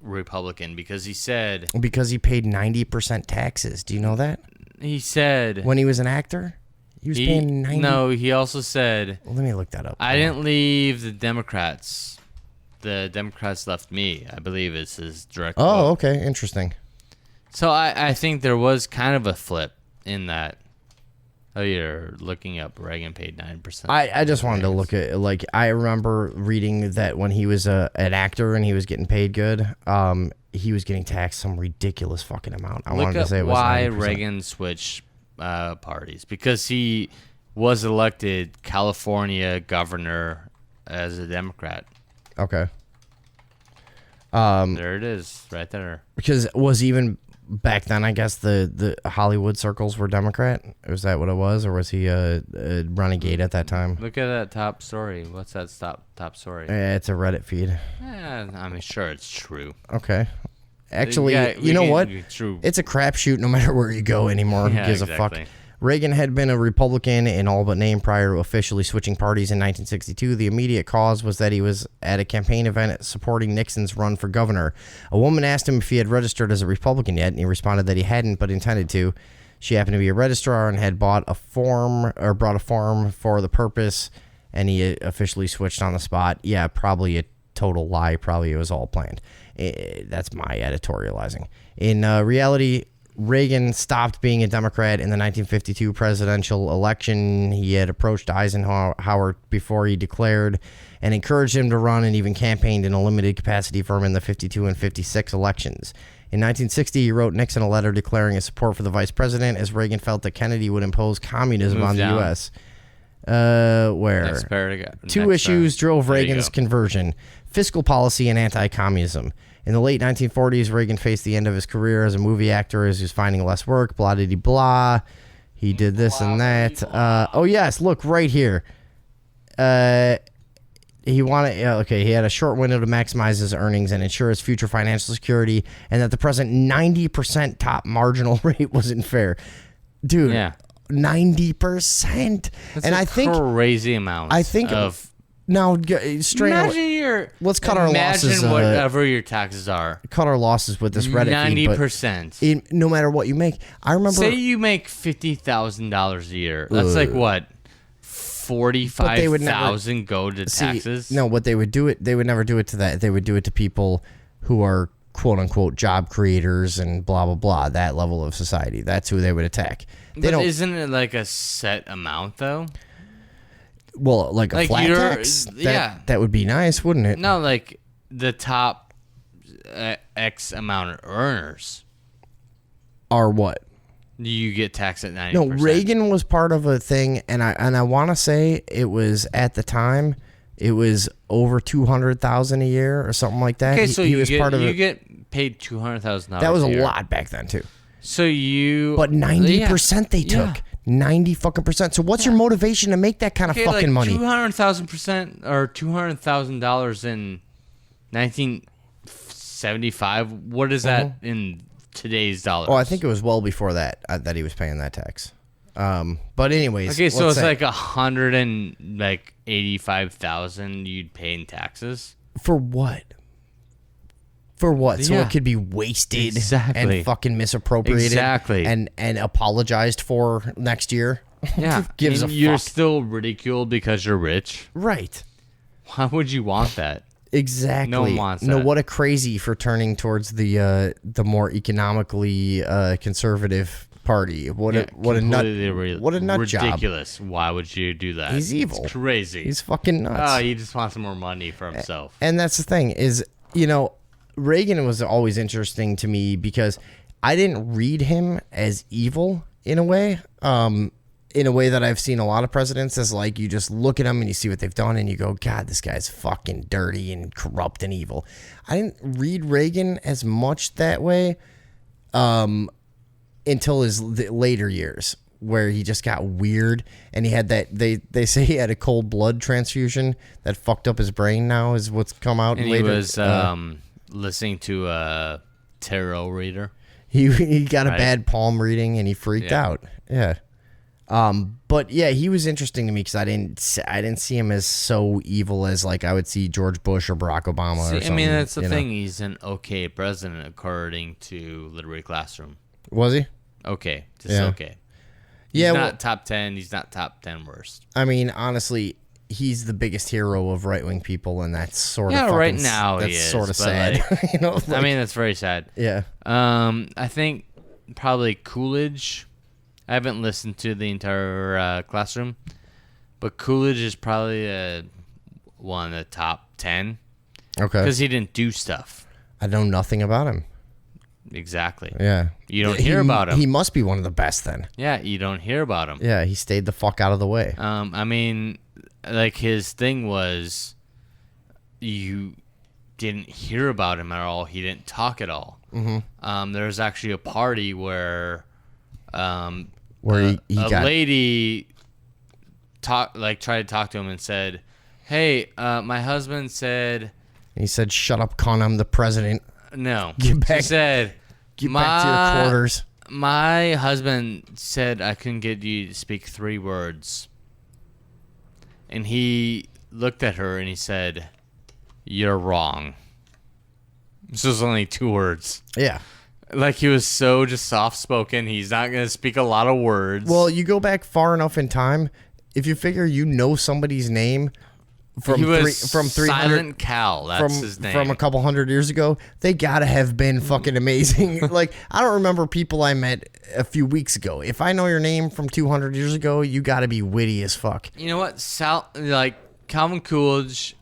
Republican because he said... Because he paid 90% taxes. Do you know that? He said... When he was an actor? He was paying 90... No, he also said... Well, let me look that up. I didn't leave the Democrats. The Democrats left me. I believe it's his direct quote. Oh, okay. Interesting. So I think there was kind of a flip in that. Oh, you're looking up Reagan paid 9%. I just wanted to look at, like, I remember reading that when he was an actor and he was getting paid good, he was getting taxed some ridiculous fucking amount. I wanted to say it was 90%. Why Reagan switched parties. Because he was elected California governor as a Democrat. Okay. There it is, right there. Because it was even... Back then, I guess the Hollywood circles were Democrat. Was that what it was, or was he a renegade at that time? Look at that top story. What's that top story? It's a Reddit feed. I mean, sure, it's true. Okay. Actually, you know what? True. It's a crapshoot no matter where you go anymore. Who gives a fuck? Reagan had been a Republican in all but name prior to officially switching parties in 1962. The immediate cause was that he was at a campaign event supporting Nixon's run for governor. A woman asked him if he had registered as a Republican yet, and he responded that he hadn't but intended to. She happened to be a registrar and had brought a form for the purpose, and he officially switched on the spot. Yeah, probably a total lie. Probably it was all planned. That's my editorializing. In reality, Reagan stopped being a Democrat in the 1952 presidential election. He had approached Eisenhower before he declared and encouraged him to run, and even campaigned in a limited capacity for him in the 52 and 56 elections. In 1960, he wrote Nixon a letter declaring his support for the vice president, as Reagan felt that Kennedy would impose communism on the U.S. Two issues drove Reagan's conversion: fiscal policy and anti-communism. In the late 1940s, Reagan faced the end of his career as a movie actor as he was finding less work, blah-de-de-blah. He did this and that. Oh, yes, look, right here. He had a short window to maximize his earnings and ensure his future financial security, and that the present 90% top marginal rate wasn't fair. Dude, 90%. That's a crazy amount. I think of... Now, straight let's cut our losses. Imagine whatever your taxes are. Cut our losses with this Reddit feed. 90%. No matter what you make. I remember. Say you make $50,000 a year. That's like what? 45,000 go to taxes? No, what they would never do it to that. They would do it to people who are quote unquote job creators and blah blah blah. That level of society. That's who they would attack. Isn't it like a set amount though? Well, like a flat tax? That would be nice, wouldn't it? No, like the top X amount of earners. Are what? You get taxed at 90%. No, Reagan was part of a thing, and I want to say it was at the time it was over $200,000 a year or something like that. Okay, so he you was get, part of you it. get paid $200,000. That was a year. lot back then too. So you, But 90% they Yeah. took 90 fucking percent. So what's your motivation to make that kind of fucking money? 200,000% or $200,000 in 1975. What is that in today's dollars? Oh, I think it was well before that that he was paying that tax. But anyways, Okay, so let's it's say- like 185,000 you'd pay in taxes. for what? For what? So Yeah. it could be wasted Exactly. and fucking misappropriated Exactly. and apologized for next year. Yeah, Gives and a you're fuck. still ridiculed because you're rich. Right. Why would you want that? Exactly. No one wants No, that. what a crazy for turning towards the more economically conservative party. What a nut job. ridiculous. Why would you do that? He's evil. It's crazy. He's fucking nuts. Oh, he just wants more money for himself. And that's the thing is, Reagan was always interesting to me because I didn't read him as evil in a way that I've seen a lot of presidents as like you just look at them and you see what they've done and you go, God, this guy's fucking dirty and corrupt and evil. I didn't read Reagan as much that way until his later years where he just got weird and he had that they say he had a cold blood transfusion that fucked up his brain now is what's come out And later. he was listening to a tarot reader. He got a Right. bad palm reading and he freaked Yeah. out. Yeah. But yeah, he was interesting to me because I didn't see him as so evil as like I would see George Bush or Barack Obama or something. I mean, that's the you know? thing. He's an okay president according to Literary Classroom. Was he? Okay, just Yeah. okay. He's Yeah, not well- top 10. He's not top 10 worst. I mean, honestly, he's the biggest hero of right wing people, and that's sort of Yeah, fucking, right now that's he is, sort of but, sad. like, you know, I like- mean, that's very sad. yeah. I think probably Coolidge. I haven't listened to the entire Classroom, but Coolidge is probably one of the top 10 Okay. because he didn't do stuff. I know nothing about him. Exactly. Yeah. You don't hear about him. He must be one of the best then. Yeah, you don't hear about him. Yeah, he stayed the fuck out of the way. I mean, like his thing was, you didn't hear about him at all. He didn't talk at all. Mm-hmm. There was actually a party where, Where he a got lady tried to talk to him and said, "Hey, my husband said he said, "Shut up, con. I'm the president. no." Get back- She said, Get back to your quarters." My husband said I couldn't get you to speak 3 words. And he looked at her and he said, "You're wrong." This was only 2 words. Yeah. Like he was so just soft spoken. He's not going to speak a lot of words. Well, you go back far enough in time, if you figure you know somebody's name from he was from 300 Silent Cal. That's his name. from a couple hundred years ago, they gotta have been fucking amazing. Like I don't remember people I met a few weeks ago. If I know your name from 200 years ago, you gotta be witty as fuck. You know what? Calvin Coolidge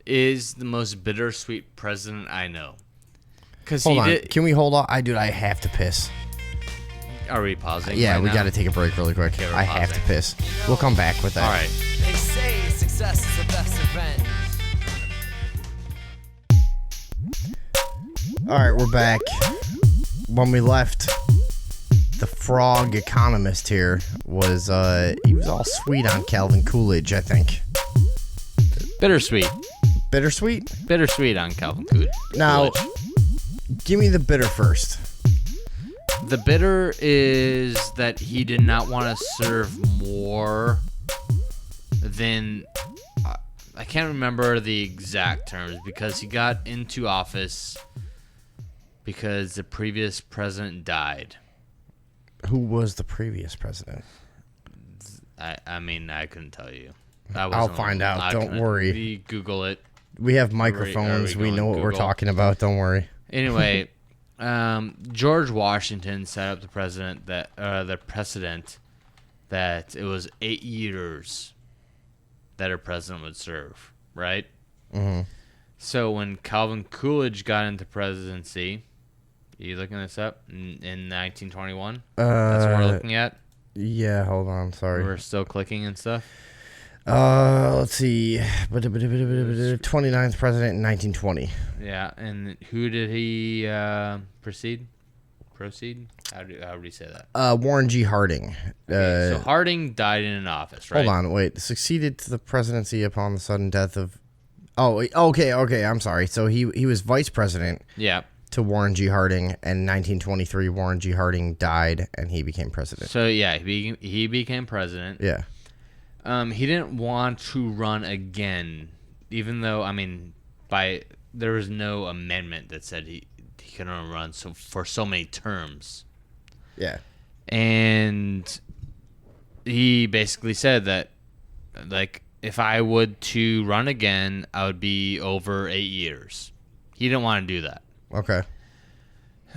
is the most bittersweet president I know. Because Hold on, can we hold on? I have to piss. Are we pausing? Yeah, right we now? got to take a break really quick. Okay, we're I have to pausing. piss. We'll come back with that. All right. They say success is the best event. All right, we're back. When we left, the frog economist here was he was all sweet on Calvin Coolidge, I think. Bittersweet. Bittersweet? Bittersweet on Calvin Coolidge. Now, give me the bitter first. The bitter is that he did not want to serve more than... I can't remember the exact terms because he got into office because the previous president died. Who was the previous president? I mean, I couldn't tell you. I'll find out. Don't worry. You Google it. We have microphones. We going know what we're Google? talking about. Don't worry. Anyway, George Washington set up the precedent that it was 8 years that a president would serve, right? Mm-hmm. So when Calvin Coolidge got into presidency, Are you looking this up in 1921? That's what we're looking at. Yeah, hold on. Sorry. We're still clicking and stuff. Let's see. 29th president in 1920. Yeah, and who did he proceed? How would you say that? Warren G. Harding. Okay, so Harding died in an office, right? Hold on, wait. Succeeded to the presidency upon the sudden death of... Oh, okay, I'm sorry. So he was vice president Yeah. to Warren G. Harding, and in 1923, Warren G. Harding died, and he became president. So, yeah, he became president. Yeah. He didn't want to run again, even though, I mean, there was no amendment that said he couldn't run for so many terms. Yeah. And he basically said that, like, if I would to run again, I would be over 8 years. He didn't want to do that. Okay.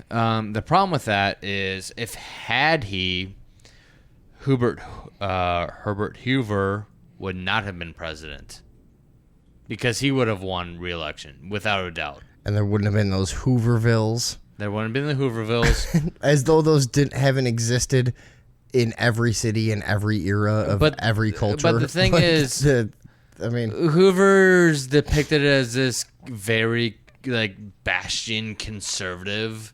The problem with that is Herbert Hoover would not have been president because he would have won re-election without a doubt. And there wouldn't have been those Hoovervilles. There wouldn't have been the Hoovervilles. As though those haven't existed in every city in every era of every culture. But the thing is, Hoover's depicted as this very like bastion conservative.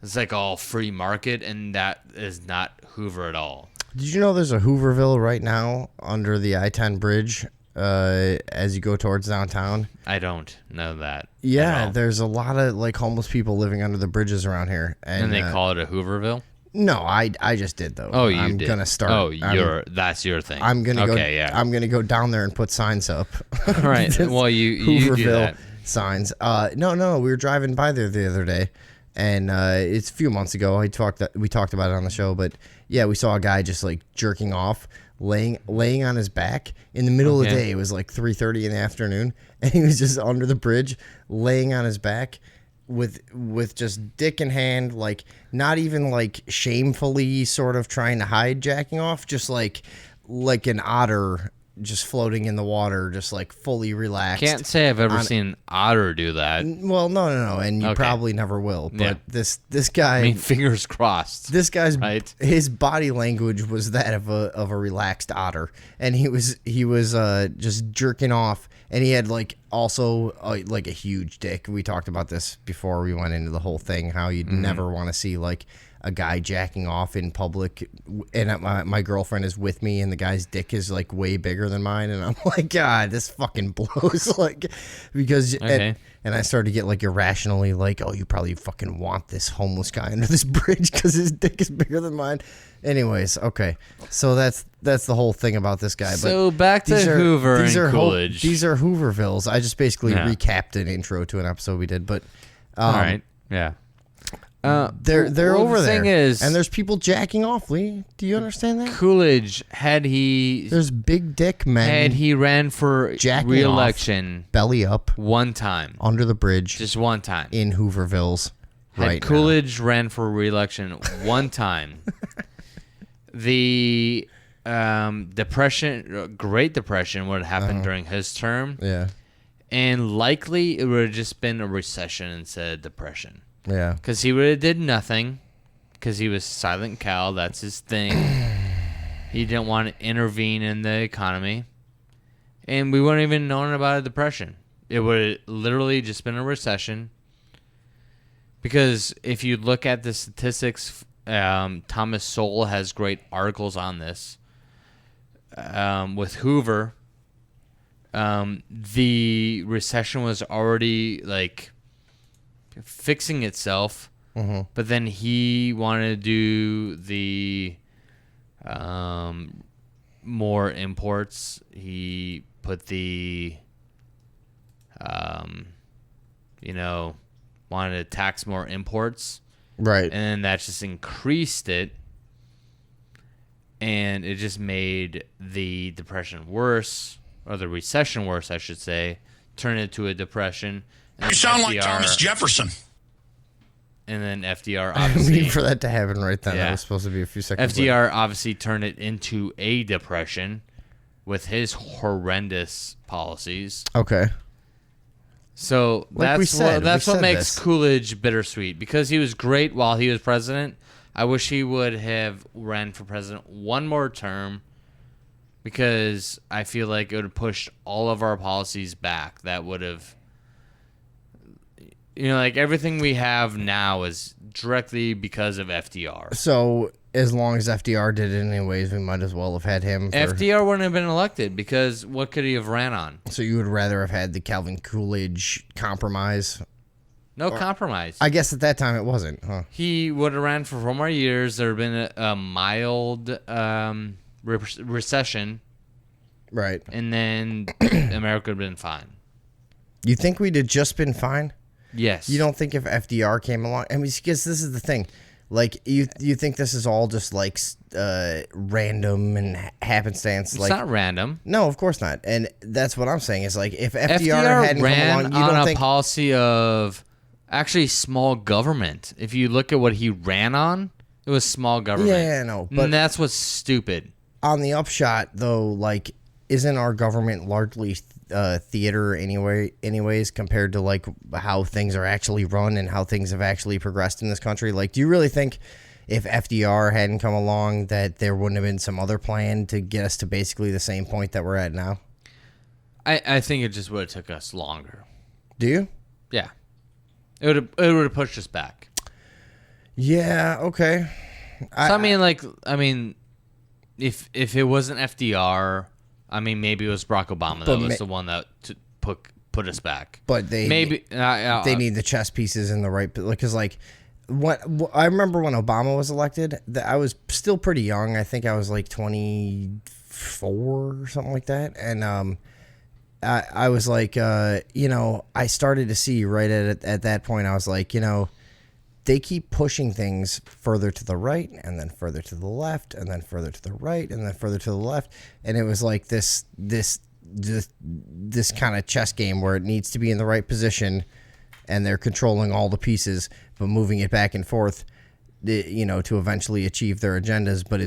It's like all free market, and that is not Hoover at all. Did you know there's a Hooverville right now under the I-10 bridge as you go towards downtown? I don't know that. Yeah, there's a lot of like homeless people living under the bridges around here. And they call it a Hooverville? No, I just did though. Oh, I'm did. Gonna start. Oh, that's your thing. I'm gonna go. Yeah. I'm gonna go down there and put signs up. Right. Well, you do that. Signs. No. We were driving by there the other day, and it's a few months ago. We talked about it on the show, but yeah, we saw a guy just like jerking off, laying on his back in the middle of the day. It was like 3:30 in the afternoon, and he was just under the bridge, laying on his back. With just dick in hand, like not even like shamefully sort of trying to hide jacking off, just like an otter just floating in the water, just like fully relaxed. Can't say I've ever seen an otter do that. Well, no, and you probably never will. But this guy, I mean, fingers crossed. This guy's right? His body language was that of a relaxed otter, and he was just jerking off. And he had like also like a huge dick. We talked about this before we went into the whole thing, how you'd never want to see like a guy jacking off in public. And my girlfriend is with me, and the guy's dick is like way bigger than mine. And I'm like, God, this fucking blows. Like, because and I started to get like irrationally like, oh, you probably fucking want this homeless guy under this bridge because his dick is bigger than mine. Anyways, okay, so that's the whole thing about this guy. So back to Hoover and Coolidge. These are Hoovervilles. I just basically recapped an intro to an episode we did, but all right, yeah. They're over the there, thing is, and there's people jacking off. Lee, do you understand that? Coolidge there's big dick men. he ran for re-election, belly up, one time under the bridge, just one time in Hoovervilles. Right, Coolidge ran for re-election one time. The Great Depression would have happened during his term. Yeah. And likely it would have just been a recession instead of depression. Yeah. Because he would have did nothing. Because he was Silent Cal. That's his thing. He didn't want to intervene in the economy. And we wouldn't even known about a depression. It would have literally just been a recession. Because if you look at the statistics... Thomas Sowell has great articles on this. With Hoover, the recession was already like fixing itself, but then he wanted to do the more imports. He put the wanted to tax more imports. Right. And then that just increased it. And it just made the depression worse, or the recession worse, I should say, turn it to a depression. You sound like Thomas Jefferson. And then FDR I obviously... didn't mean for that to happen right then. Yeah. That was supposed to be a few seconds FDR later. obviously turned it into a depression with his horrendous policies. Okay. So Like we said, that's we what said makes this. Coolidge bittersweet, because he was great while he was president. I wish he would have ran for president one more term, because I feel like it would have pushed all of our policies back. That would have, like everything we have now is directly because of FDR. So as long as FDR did it anyways, we might as well have had him. FDR wouldn't have been elected, because what could he have ran on? So you would rather have had the Calvin Coolidge compromise? No compromise. I guess at that time it wasn't, huh? He would have ran for 4 more years. There would have been a mild recession, Right. and then America would have been fine. You think we'd have just been fine? Yes. You don't think if FDR came along? I mean, because this is the thing. Like, you think this is all just like random and happenstance? It's like, not random. No, of course not. And that's what I'm saying is like if FDR, FDR hadn't ran come along, you on don't a think policy of actually small government. If you look at what he ran on, it was small government. Yeah, I know, but- and that's what's stupid. on the upshot though, like isn't our government largely theater anyways compared to like how things are actually run and how things have actually progressed in this country? Like, do you really think if FDR hadn't come along that there wouldn't have been some other plan to get us to basically the same point that we're at now? I think it just would have took us longer. Do you? Yeah. It would have pushed us back. Yeah, okay. So I mean, if it wasn't FDR, I mean, maybe it was Barack Obama that was the one that put us back. But they maybe they need the chess pieces in the right, because like what I remember when Obama was elected, I was still pretty young. I think I was like 24 or something like that, and I was like, I started to see right at that point. I was like, they keep pushing things further to the right and then further to the left and then further to the right and then further to the left. And it was like this kind of chess game where it needs to be in the right position and they're controlling all the pieces, but moving it back and forth, to eventually achieve their agendas. But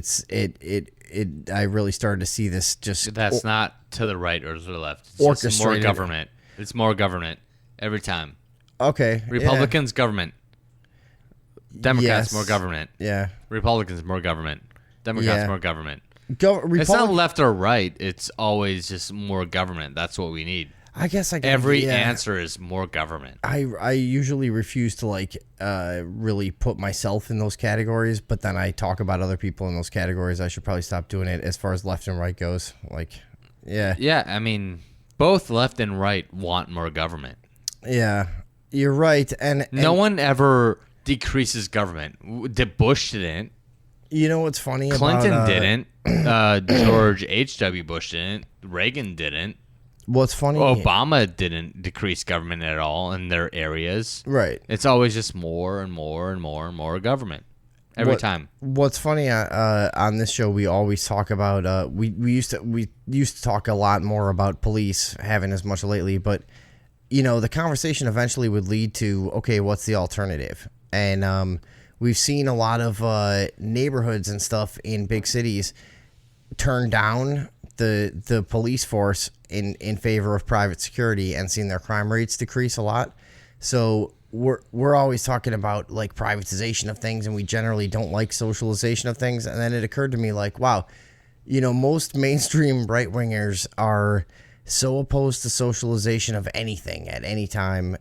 I really started to see this just. That's not to the right or to the left. It's just more Orchestrated. government. It's more government every time. Okay. Republicans, government. Democrats, Yes. more government. Yeah. Republicans, more government. Democrats, Yeah. more government. It's It's not left or right. It's always just more government. That's what we need. I guess Every answer is more government. I usually refuse to really put myself in those categories, but then I talk about other people in those categories. I should probably stop doing it as far as left and right goes. Yeah. Yeah, I mean, both left and right want more government. Yeah, you're right. And no one ever decreases government. Bush didn't. You know what's funny? Clinton didn't. George H.W. Bush didn't. Reagan didn't. What's funny? Obama didn't decrease government at all in their areas. Right. It's always just more and more and more and more government every time. What's funny on this show, we always talk about we used to talk a lot more about police, haven't as much lately, but the conversation eventually would lead to, okay, what's the alternative? And we've seen a lot of neighborhoods and stuff in big cities turn down the police force in favor of private security and seen their crime rates decrease a lot. So we're always talking about like privatization of things, and we generally don't like socialization of things. And then it occurred to me like, wow, most mainstream right wingers are so opposed to socialization of anything at any time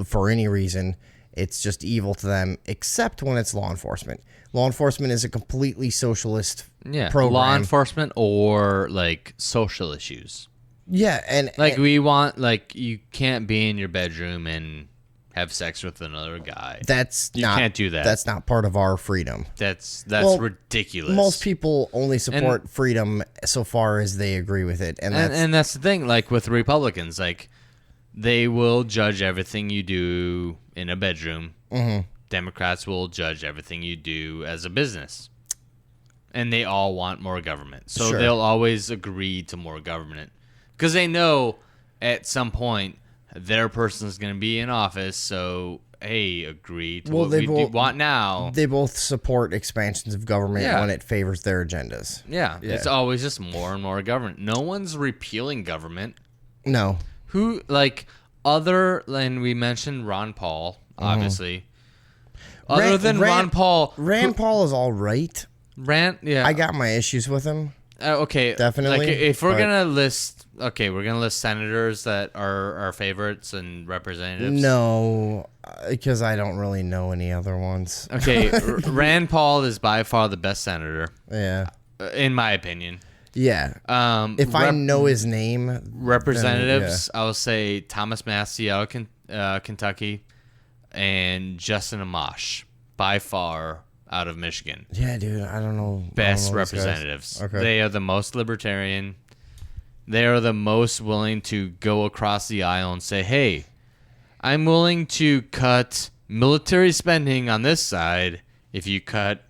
for any reason. It's just evil to them, except when it's law enforcement. Law enforcement is a completely socialist program. Law enforcement or like social issues. Yeah, and we want you can't be in your bedroom and have sex with another guy. You can't do that. That's not part of our freedom. That's Well, ridiculous. Most people only support freedom so far as they agree with it, and that's the thing. Like with Republicans, they will judge everything you do in a bedroom. Mm-hmm. Democrats will judge everything you do as a business. And they all want more government. So Sure. they'll always agree to more government. Because they know at some point their person's going to be in office. So, hey, agree to what we want now. They both support expansions of government when it favors their agendas. Yeah. It's always just more and more government. No one's repealing government. No. and we mentioned Ron Paul, obviously. Other than Ron Paul, Rand Paul is all right. Yeah, I got my issues with him. Okay, definitely. Like if we're gonna list, we're gonna list senators that are our favorites and representatives. No, because I don't really know any other ones. Okay, Rand Paul is by far the best senator. Yeah, in my opinion. Yeah. If I know his name, representatives, I will say Thomas Massie out of Kentucky, and Justin Amash, by far. Out of Michigan. Yeah, dude, I don't know. Best representatives. Okay. They are the most libertarian. They are the most willing to go across the aisle and say, hey, I'm willing to cut military spending on this side if you cut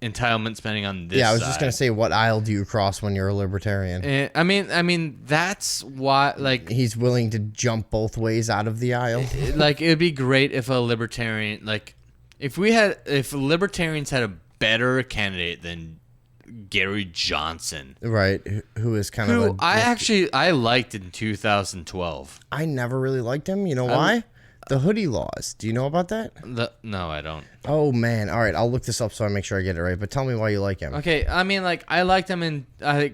entitlement spending on this side. Yeah, I was just going to say, what aisle do you cross when you're a libertarian? And, I mean, that's why, like... He's willing to jump both ways out of the aisle. Like, it would be great if a libertarian, like... If libertarians had a better candidate than Gary Johnson, right, who is kind of I liked in 2012. I never really liked him. You know why? The hoodie laws. Do you know about that? No, I don't. Oh man! All right, I'll look this up so I make sure I get it right. But tell me why you like him. Okay, I mean, like I liked him, and I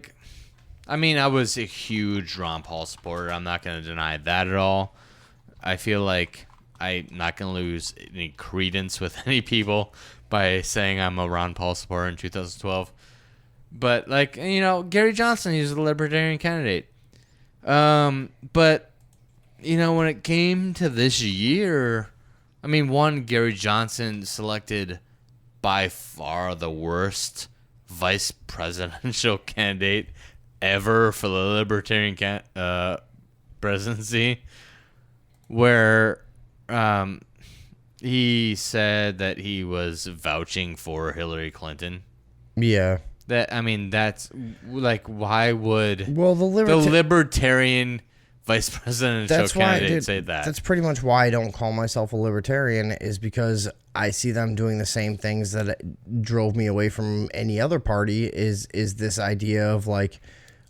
was a huge Ron Paul supporter. I'm not going to deny that at all. I feel like I'm not going to lose any credence with any people by saying I'm a Ron Paul supporter in 2012. But, like, you know, Gary Johnson, he's a libertarian candidate. But, you know, when it came to this year, I mean, Gary Johnson selected by far the worst vice presidential candidate ever for the libertarian presidency, where... he said that he was vouching for Hillary Clinton. Yeah. That's like, why would the libertarian vice presidential candidate say that? That's pretty much why I don't call myself a libertarian, is because I see them doing the same things that drove me away from any other party. Is this idea of like,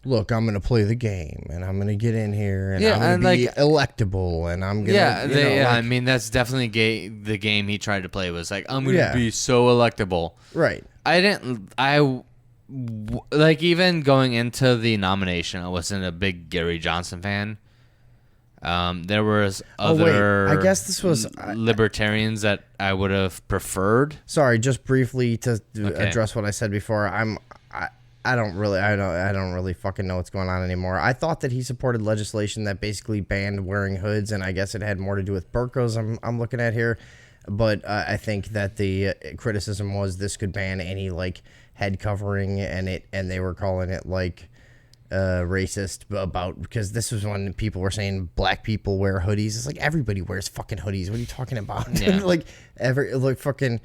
look, I'm going to play the game, and I'm going to get in here, and I'm going to be electable, and I'm going to... I mean, that's definitely the game he tried to play, was like, I'm going to be so electable. Right. Even going into the nomination, I wasn't a big Gary Johnson fan. There was other I guess this was libertarians that I would have preferred. Sorry, just briefly to address what I said before. I don't really fucking know what's going on anymore. I thought that he supported legislation that basically banned wearing hoods, and I guess it had more to do with burqas. I'm looking at here, but I think that the criticism was this could ban any like head covering, and they were calling it like racist because this was when people were saying black people wear hoodies. It's like everybody wears fucking hoodies. What are you talking about? Yeah. like fucking.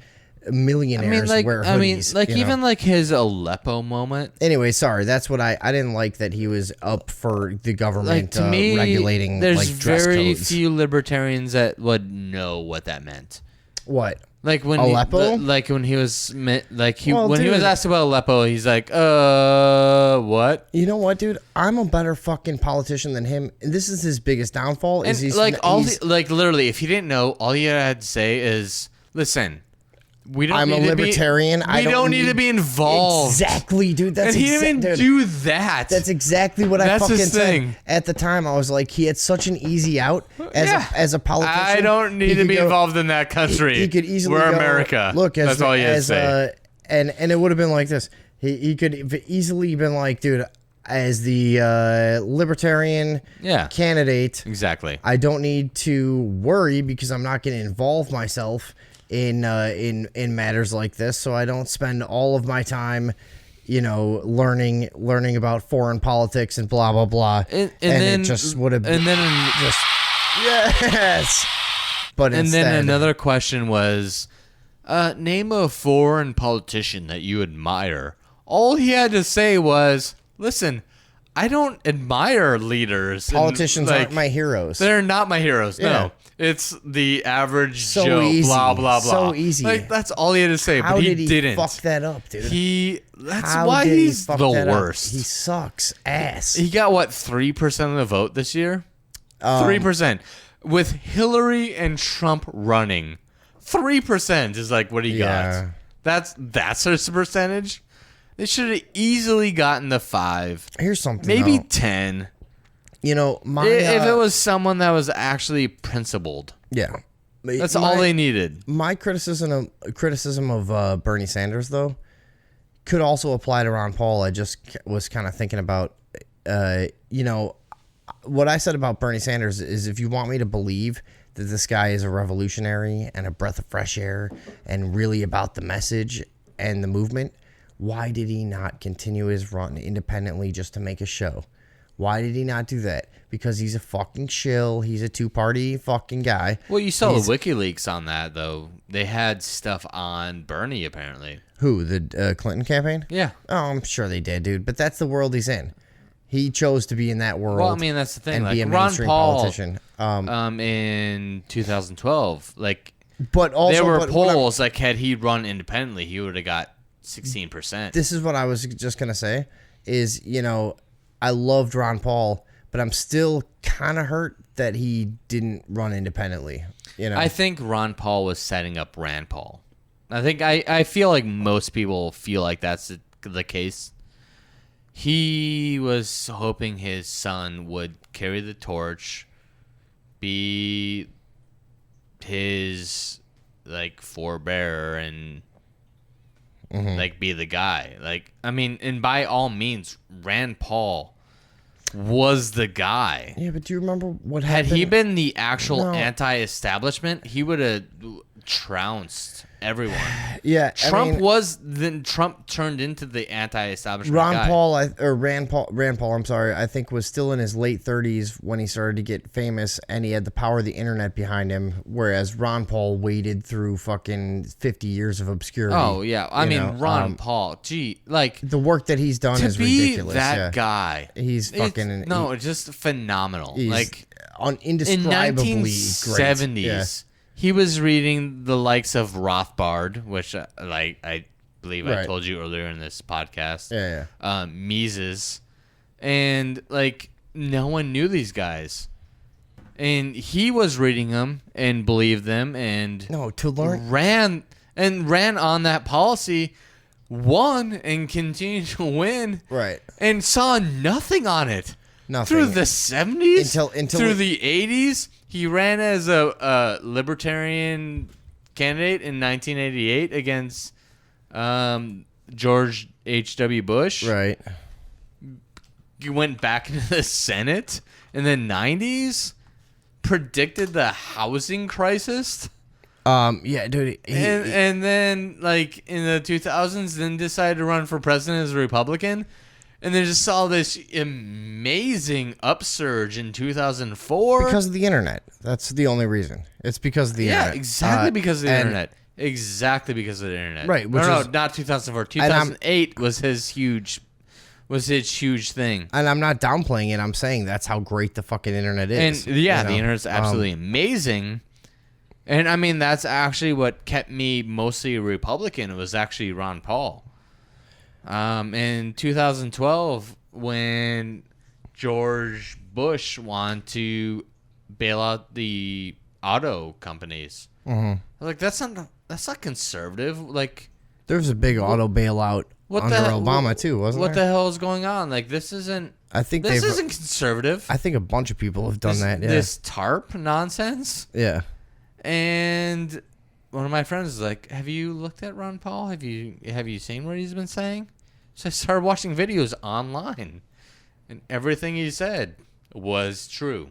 Millionaires wear hoodies. Even like his Aleppo moment. Anyway, sorry, that's what I didn't like, that he was up for the government to me, regulating there's like dress very codes. few libertarians that would know what that meant. What? Like when Aleppo? when he was asked about Aleppo, he's like, what? You know what, dude? I'm a better fucking politician than him. This is his biggest downfall. Literally, if he didn't know, all he had to say is, listen. I'm a libertarian. We don't need to be involved. Exactly, dude. And he didn't even do that. That's exactly what I fucking thing. said. At the time, I was like, he had such an easy out as a politician. I don't need to be involved in that country. He could easily We're go, America. Look, that's all you had to say. And it would have been like this. He could have easily been like, dude, as the libertarian candidate, exactly. I don't need to worry because I'm not going to involve myself in matters like this, so I don't spend all of my time, you know, learning about foreign politics and blah blah blah. And then it just would have been just yes. But instead, then another question was, name a foreign politician that you admire. All he had to say was, listen, I don't admire leaders. Politicians aren't my heroes. They're not my heroes. Yeah. No. It's the average so Joe, easy. blah, blah, blah. So easy. Like, that's all he had to say, How but did he didn't. Fuck that up, dude. That's why he's the worst. He sucks ass. He got, 3% of the vote this year? 3%. With Hillary and Trump running, 3% is like, what do you got? That's their percentage? They should have easily gotten the 5. Here's something. Maybe 10. You know, if it was someone that was actually principled. Yeah. That's all they needed. My criticism of Bernie Sanders, though, could also apply to Ron Paul. I just was kind of thinking about, what I said about Bernie Sanders is if you want me to believe that this guy is a revolutionary and a breath of fresh air and really about the message and the movement, why did he not continue his run independently just to make a show? Why did he not do that? Because he's a fucking shill. He's a two-party fucking guy. Well, you saw the WikiLeaks on that, though. They had stuff on Bernie, apparently. Who? The Clinton campaign? Yeah. Oh, I'm sure they did, dude. But that's the world he's in. He chose to be in that world. Well, I mean, that's the thing. And like be a Ron mainstream Paul, politician. In 2012, but also there were polls like had he run independently, he would have got 16%. This is what I was just gonna say. Is I loved Ron Paul, but I'm still kind of hurt that he didn't run independently. I think Ron Paul was setting up Rand Paul. I feel like most people feel like that's the case. He was hoping his son would carry the torch, be his forebearer, and be the guy. And by all means, Rand Paul was the guy. Yeah, but do you remember what Had happened? he been the actual anti-establishment, he would have trounced everyone. Yeah, Trump turned into the anti-establishment guy. Rand Paul, I'm sorry, I think was still in his late 30s when he started to get famous, and he had the power of the internet behind him, whereas Ron Paul waded through fucking 50 years of obscurity. Oh, yeah. Ron Paul, the work that he's done is ridiculous. That guy. He's fucking... It's just phenomenal. He's indescribably in 1970s, great. Yeah. he was reading the likes of Rothbard, which I believe I told you earlier in this podcast. Yeah. Mises, and no one knew these guys, and he was reading them and believed them, and to learn ran on that policy, won and continued to win, and saw nothing on it. Nothing. Through the 70s? Until through the 80s? He ran as a libertarian candidate in 1988 against George H.W. Bush. Right. He went back into the Senate in the 90s. Predicted the housing crisis. Yeah, dude. And then, in the 2000s, then decided to run for president as a Republican. And then just saw this amazing upsurge in 2004. Because of the internet. That's the only reason. It's because of the internet. Yeah, exactly because of the internet. Exactly because of the internet. Right. Not 2004. 2008 was his huge thing. And I'm not downplaying it. I'm saying that's how great the fucking internet is. And the internet's absolutely amazing. And that's actually what kept me mostly a Republican. It was actually Ron Paul. In 2012, when George Bush wanted to bail out the auto companies, that's not conservative. There was a big auto bailout under Obama too, wasn't there? What the hell is going on? This isn't. This isn't conservative. I think a bunch of people have done that. Yeah. This TARP nonsense. Yeah. And one of my friends is like, "Have you looked at Ron Paul? Have you seen what he's been saying?" So I started watching videos online, and everything he said was true.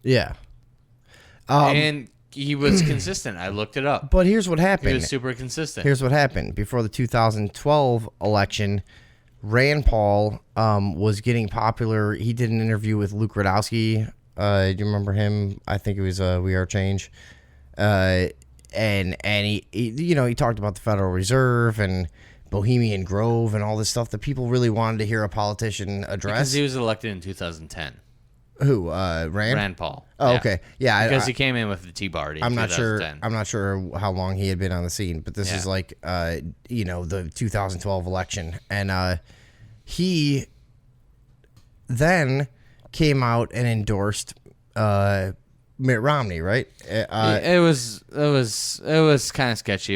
Yeah. And he was consistent. I looked it up. But here's what happened. He was super consistent. Here's what happened. Before the 2012 election, Rand Paul was getting popular. He did an interview with Luke Radowski. Do you remember him? I think it was We Are Change. And he talked about the Federal Reserve and Bohemian Grove and all this stuff that people really wanted to hear a politician address. Because he was elected in 2010. Who? Rand? Rand Paul. Oh, yeah. Okay. Yeah. Because he came in with the Tea Party. I'm not sure how long he had been on the scene, but this is the 2012 election, and he then came out and endorsed Mitt Romney, right? It was kind of sketchy.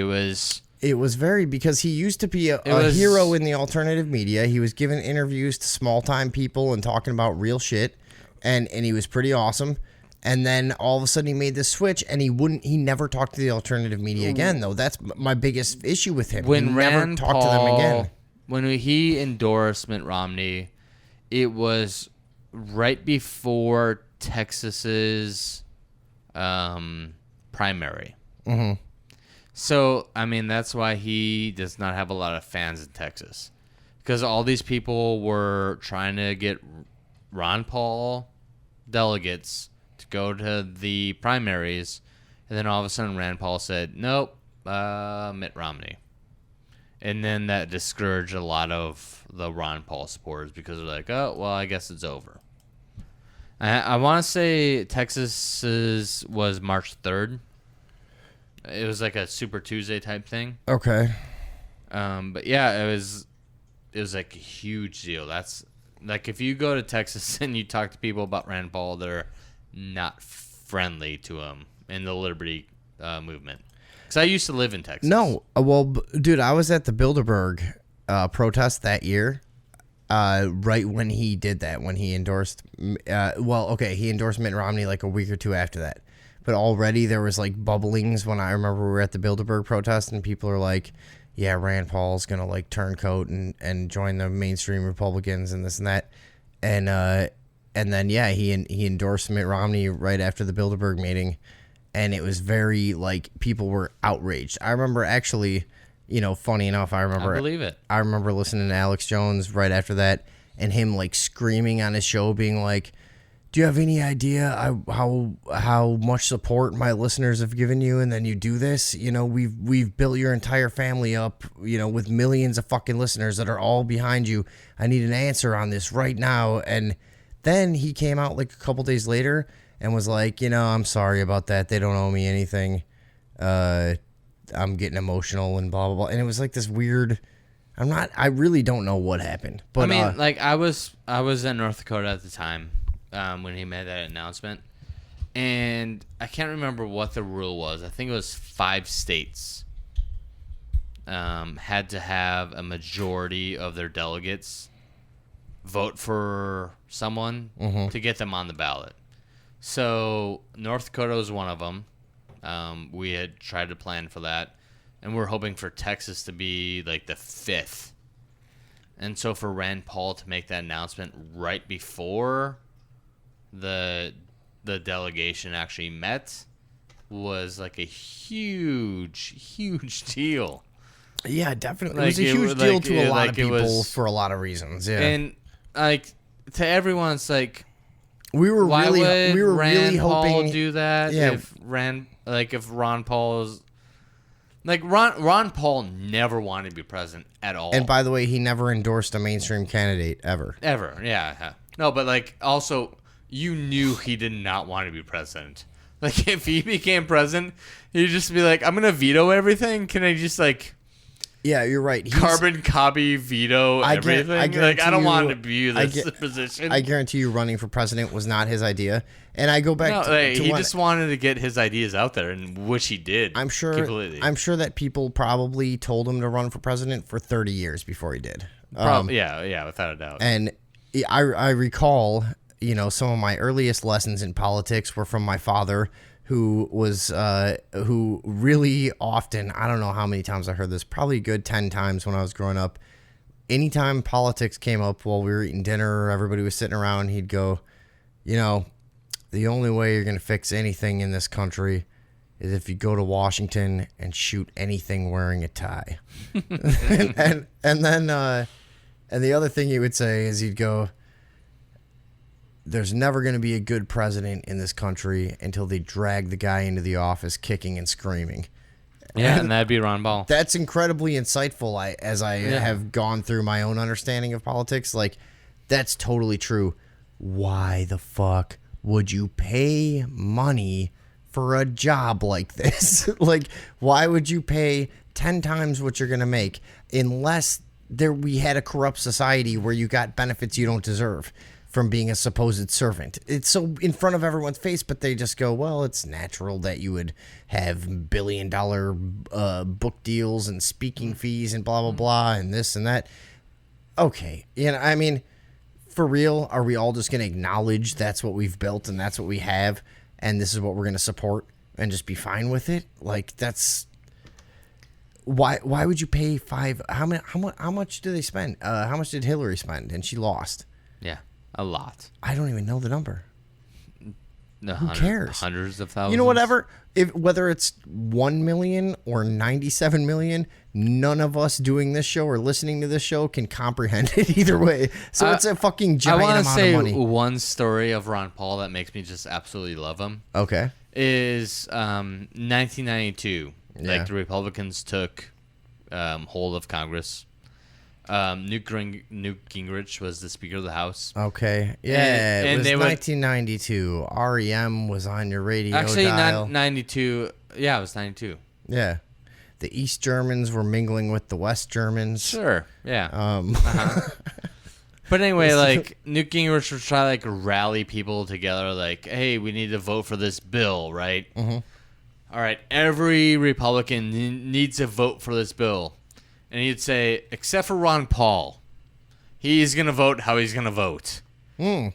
It was very, because he used to be a hero in the alternative media. He was giving interviews to small-time people and talking about real shit, and he was pretty awesome. And then all of a sudden he made this switch, and he never talked to the alternative media again, though. That's my biggest issue with him. When he Rand never talked Paul, to them again. When he endorsed Mitt Romney, it was right before Texas's primary. Mm-hmm. So, I mean, that's why he does not have a lot of fans in Texas. Because all these people were trying to get Ron Paul delegates to go to the primaries. And then all of a sudden Rand Paul said, nope, Mitt Romney. And then that discouraged a lot of the Ron Paul supporters because they're like, oh, well, I guess it's over. I want to say Texas's was March 3rd. It was like a Super Tuesday type thing. Okay. But yeah, it was like a huge deal. That's like, if you go to Texas and you talk to people about Rand Paul, they're not friendly to him in the liberty movement. Because I used to live in Texas. No, well, dude, I was at the Bilderberg protest that year, right when he did that, when he endorsed. He endorsed Mitt Romney like a week or two after that. But already there was like bubblings when I remember we were at the Bilderberg protest, and people are like, yeah, Rand Paul's going to like turncoat and join the mainstream Republicans and this and that. And then, yeah, he endorsed Mitt Romney right after the Bilderberg meeting. And it was very, like, people were outraged. I remember actually, funny enough, I believe it. I remember listening to Alex Jones right after that, and him, like, screaming on his show, being like, do you have any idea how much support my listeners have given you, and then you do this? We've built your entire family up, with millions of fucking listeners that are all behind you. I need an answer on this right now. And then he came out, like, a couple days later and was like, I'm sorry about that. They don't owe me anything. I'm getting emotional and blah, blah, blah. And it was like this weird, I really don't know what happened. But I mean, I was in North Dakota at the time when he made that announcement. And I can't remember what the rule was. I think it was 5 states had to have a majority of their delegates vote for someone to get them on the ballot. So North Dakota was one of them. We had tried to plan for that, and we're hoping for Texas to be like the 5th. And so for Rand Paul to make that announcement right before the delegation actually met was like a huge deal. Yeah, definitely. Like, it was a huge deal to a lot of people was, for a lot of reasons. Yeah, and like to everyone, it's like, we were really hoping Paul do that. Yeah. If Ron Paul is like Ron Paul never wanted to be president at all. And by the way, he never endorsed a mainstream candidate ever. Yeah. No, but like also you knew he did not want to be president. Like if he became president, he'd just be like, I'm gonna veto everything. Can I just like? Yeah, you're right. Carbon copy veto everything. I don't want to be this position. I guarantee you, running for president was not his idea. And I go back to he just wanted to get his ideas out there, and which he did. I'm sure. Completely. I'm sure that people probably told him to run for president for 30 years before he did. Yeah, without a doubt. And I recall, some of my earliest lessons in politics were from my father, who really often, I don't know how many times I heard this, probably a good 10 times when I was growing up. Anytime politics came up while we were eating dinner or everybody was sitting around, he'd go, the only way you're going to fix anything in this country is if you go to Washington and shoot anything wearing a tie. and then the other thing he would say is he'd go, there's never going to be a good president in this country until they drag the guy into the office kicking and screaming. Yeah, and that'd be Ron Paul. That's incredibly insightful as I have gone through my own understanding of politics. Like, that's totally true. Why the fuck would you pay money for a job like this? Like, why would you pay 10 times what you're going to make unless we had a corrupt society where you got benefits you don't deserve? from being a supposed servant. It's so in front of everyone's face, but they just go, well, it's natural that you would have billion-dollar book deals and speaking fees and blah, blah, blah, and this and that. Okay. I mean, for real, are we all just going to acknowledge that's what we've built and that's what we have and this is what we're going to support and just be fine with it? Like, that's... Why would you pay how much do they spend? How much did Hillary spend? And she lost. Yeah, a lot. I don't even know the number. No, who cares? Hundreds of thousands. You know, whatever. Whether it's 1 million or 97 million, none of us doing this show or listening to this show can comprehend it either way. So it's a fucking giant amount of money. I want to say one story of Ron Paul that makes me just absolutely love him. Okay. Is 1992. Yeah. Like the Republicans took hold of Congress. Newt Gingrich was the Speaker of the House. Okay. Yeah, and it was 1992. REM was on your radio actually, dial. not 92. Yeah, it was 92. Yeah. The East Germans were mingling with the West Germans. Sure. Yeah. But anyway, like Newt Gingrich would try to like rally people together, like, "Hey, we need to vote for this bill, right? Mm-hmm. All right, every Republican needs to vote for this bill." And he'd say, except for Ron Paul, he's going to vote how he's going to vote.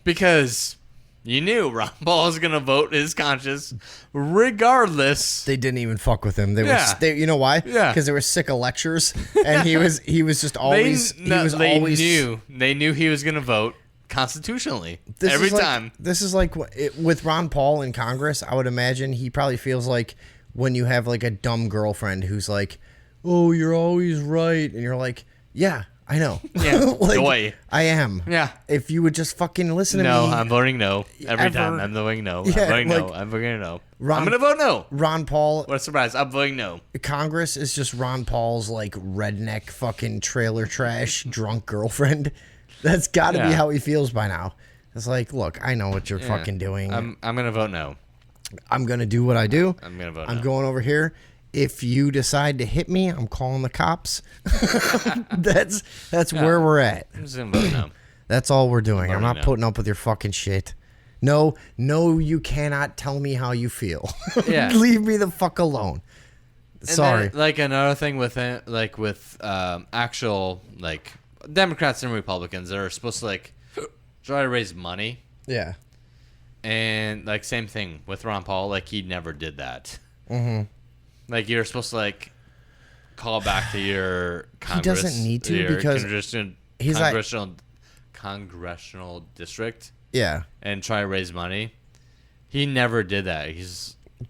Because you knew Ron Paul was going to vote his conscience regardless. They didn't even fuck with him. They you know why? Yeah. Because they were sick of lectures. And he was just always... They knew he was going to vote constitutionally every time. This is like with Ron Paul in Congress, I would imagine he probably feels like when you have like a dumb girlfriend who's like, "Oh, you're always right," and you're like, "Yeah, I know." Yeah, like, boy. I am. Yeah. If you would just fucking listen to me. No, I'm voting no every time. I'm voting no. Yeah, I'm voting no. like, I'm voting no. I'm gonna vote no. Ron Paul. What a surprise! I'm voting no. Congress is just Ron Paul's like redneck fucking trailer trash drunk girlfriend. That's got to be how he feels by now. It's like, look, I know what you're fucking doing. I'm gonna vote no. I'm gonna do what I do. I'm gonna vote. I'm no. going over here. If you decide to hit me, I'm calling the cops. That's where we're at. I'm just gonna vote no. That's all we're doing. I'm not no. putting up with your fucking shit. No, you cannot tell me how you feel. Yeah. Leave me the fuck alone. Sorry. Then, like another thing with actual like Democrats and Republicans that are supposed to like try to raise money. Yeah. And like same thing with Ron Paul, like he never did that. Mm-hmm. Like you're supposed to like call back to your Congress. He doesn't need to because he's congressional district. Yeah. And try to raise money. He never did that. He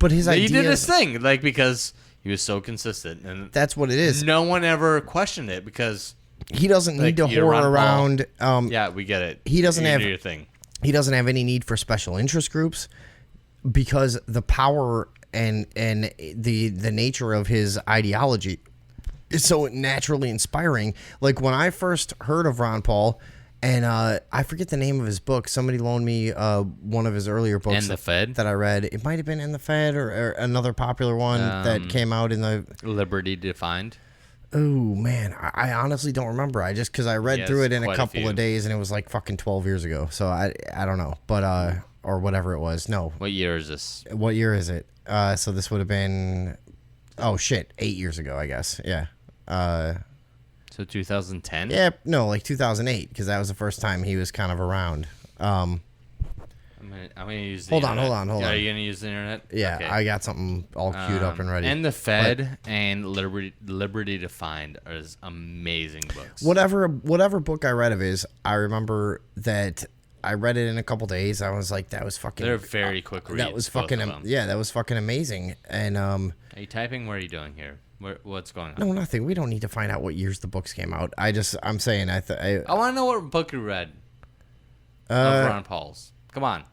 did his thing, like because he was so consistent, and that's what it is. No one ever questioned it because he doesn't need to whore around. Yeah, we get it. He doesn't have your thing. He doesn't have any need for special interest groups because the power and the nature of his ideology is so naturally inspiring. Like when I first heard of Ron Paul, and I forget the name of his book. Somebody loaned me one of his earlier books. In the Fed? That I read. It might have been In the Fed or another popular one that came out in the... Liberty Defined? Oh, man. I honestly don't remember. Because I read through it in a couple of days, and it was like fucking 12 years ago. So I don't know. But, or whatever it was. No. What year is this? What year is it? So this would have been... Oh, shit. 8 years ago, I guess. Yeah. So 2010? Yeah, no, like 2008, because that was the first time he was kind of around. I'm gonna use the hold internet. on. Are you gonna use the internet? Yeah, okay. I got something all queued up and ready. And the Fed and Liberty Defined is amazing books. Whatever book I read of his, I remember that I read it in a couple days. I was like, that was fucking... They're very quick reads. That was fucking... that was fucking amazing. And Are you typing? What are you doing here? What's going on? No, nothing. We don't need to find out what years the books came out. I'm saying I want to know what book you read of Ron Paul's. Come on.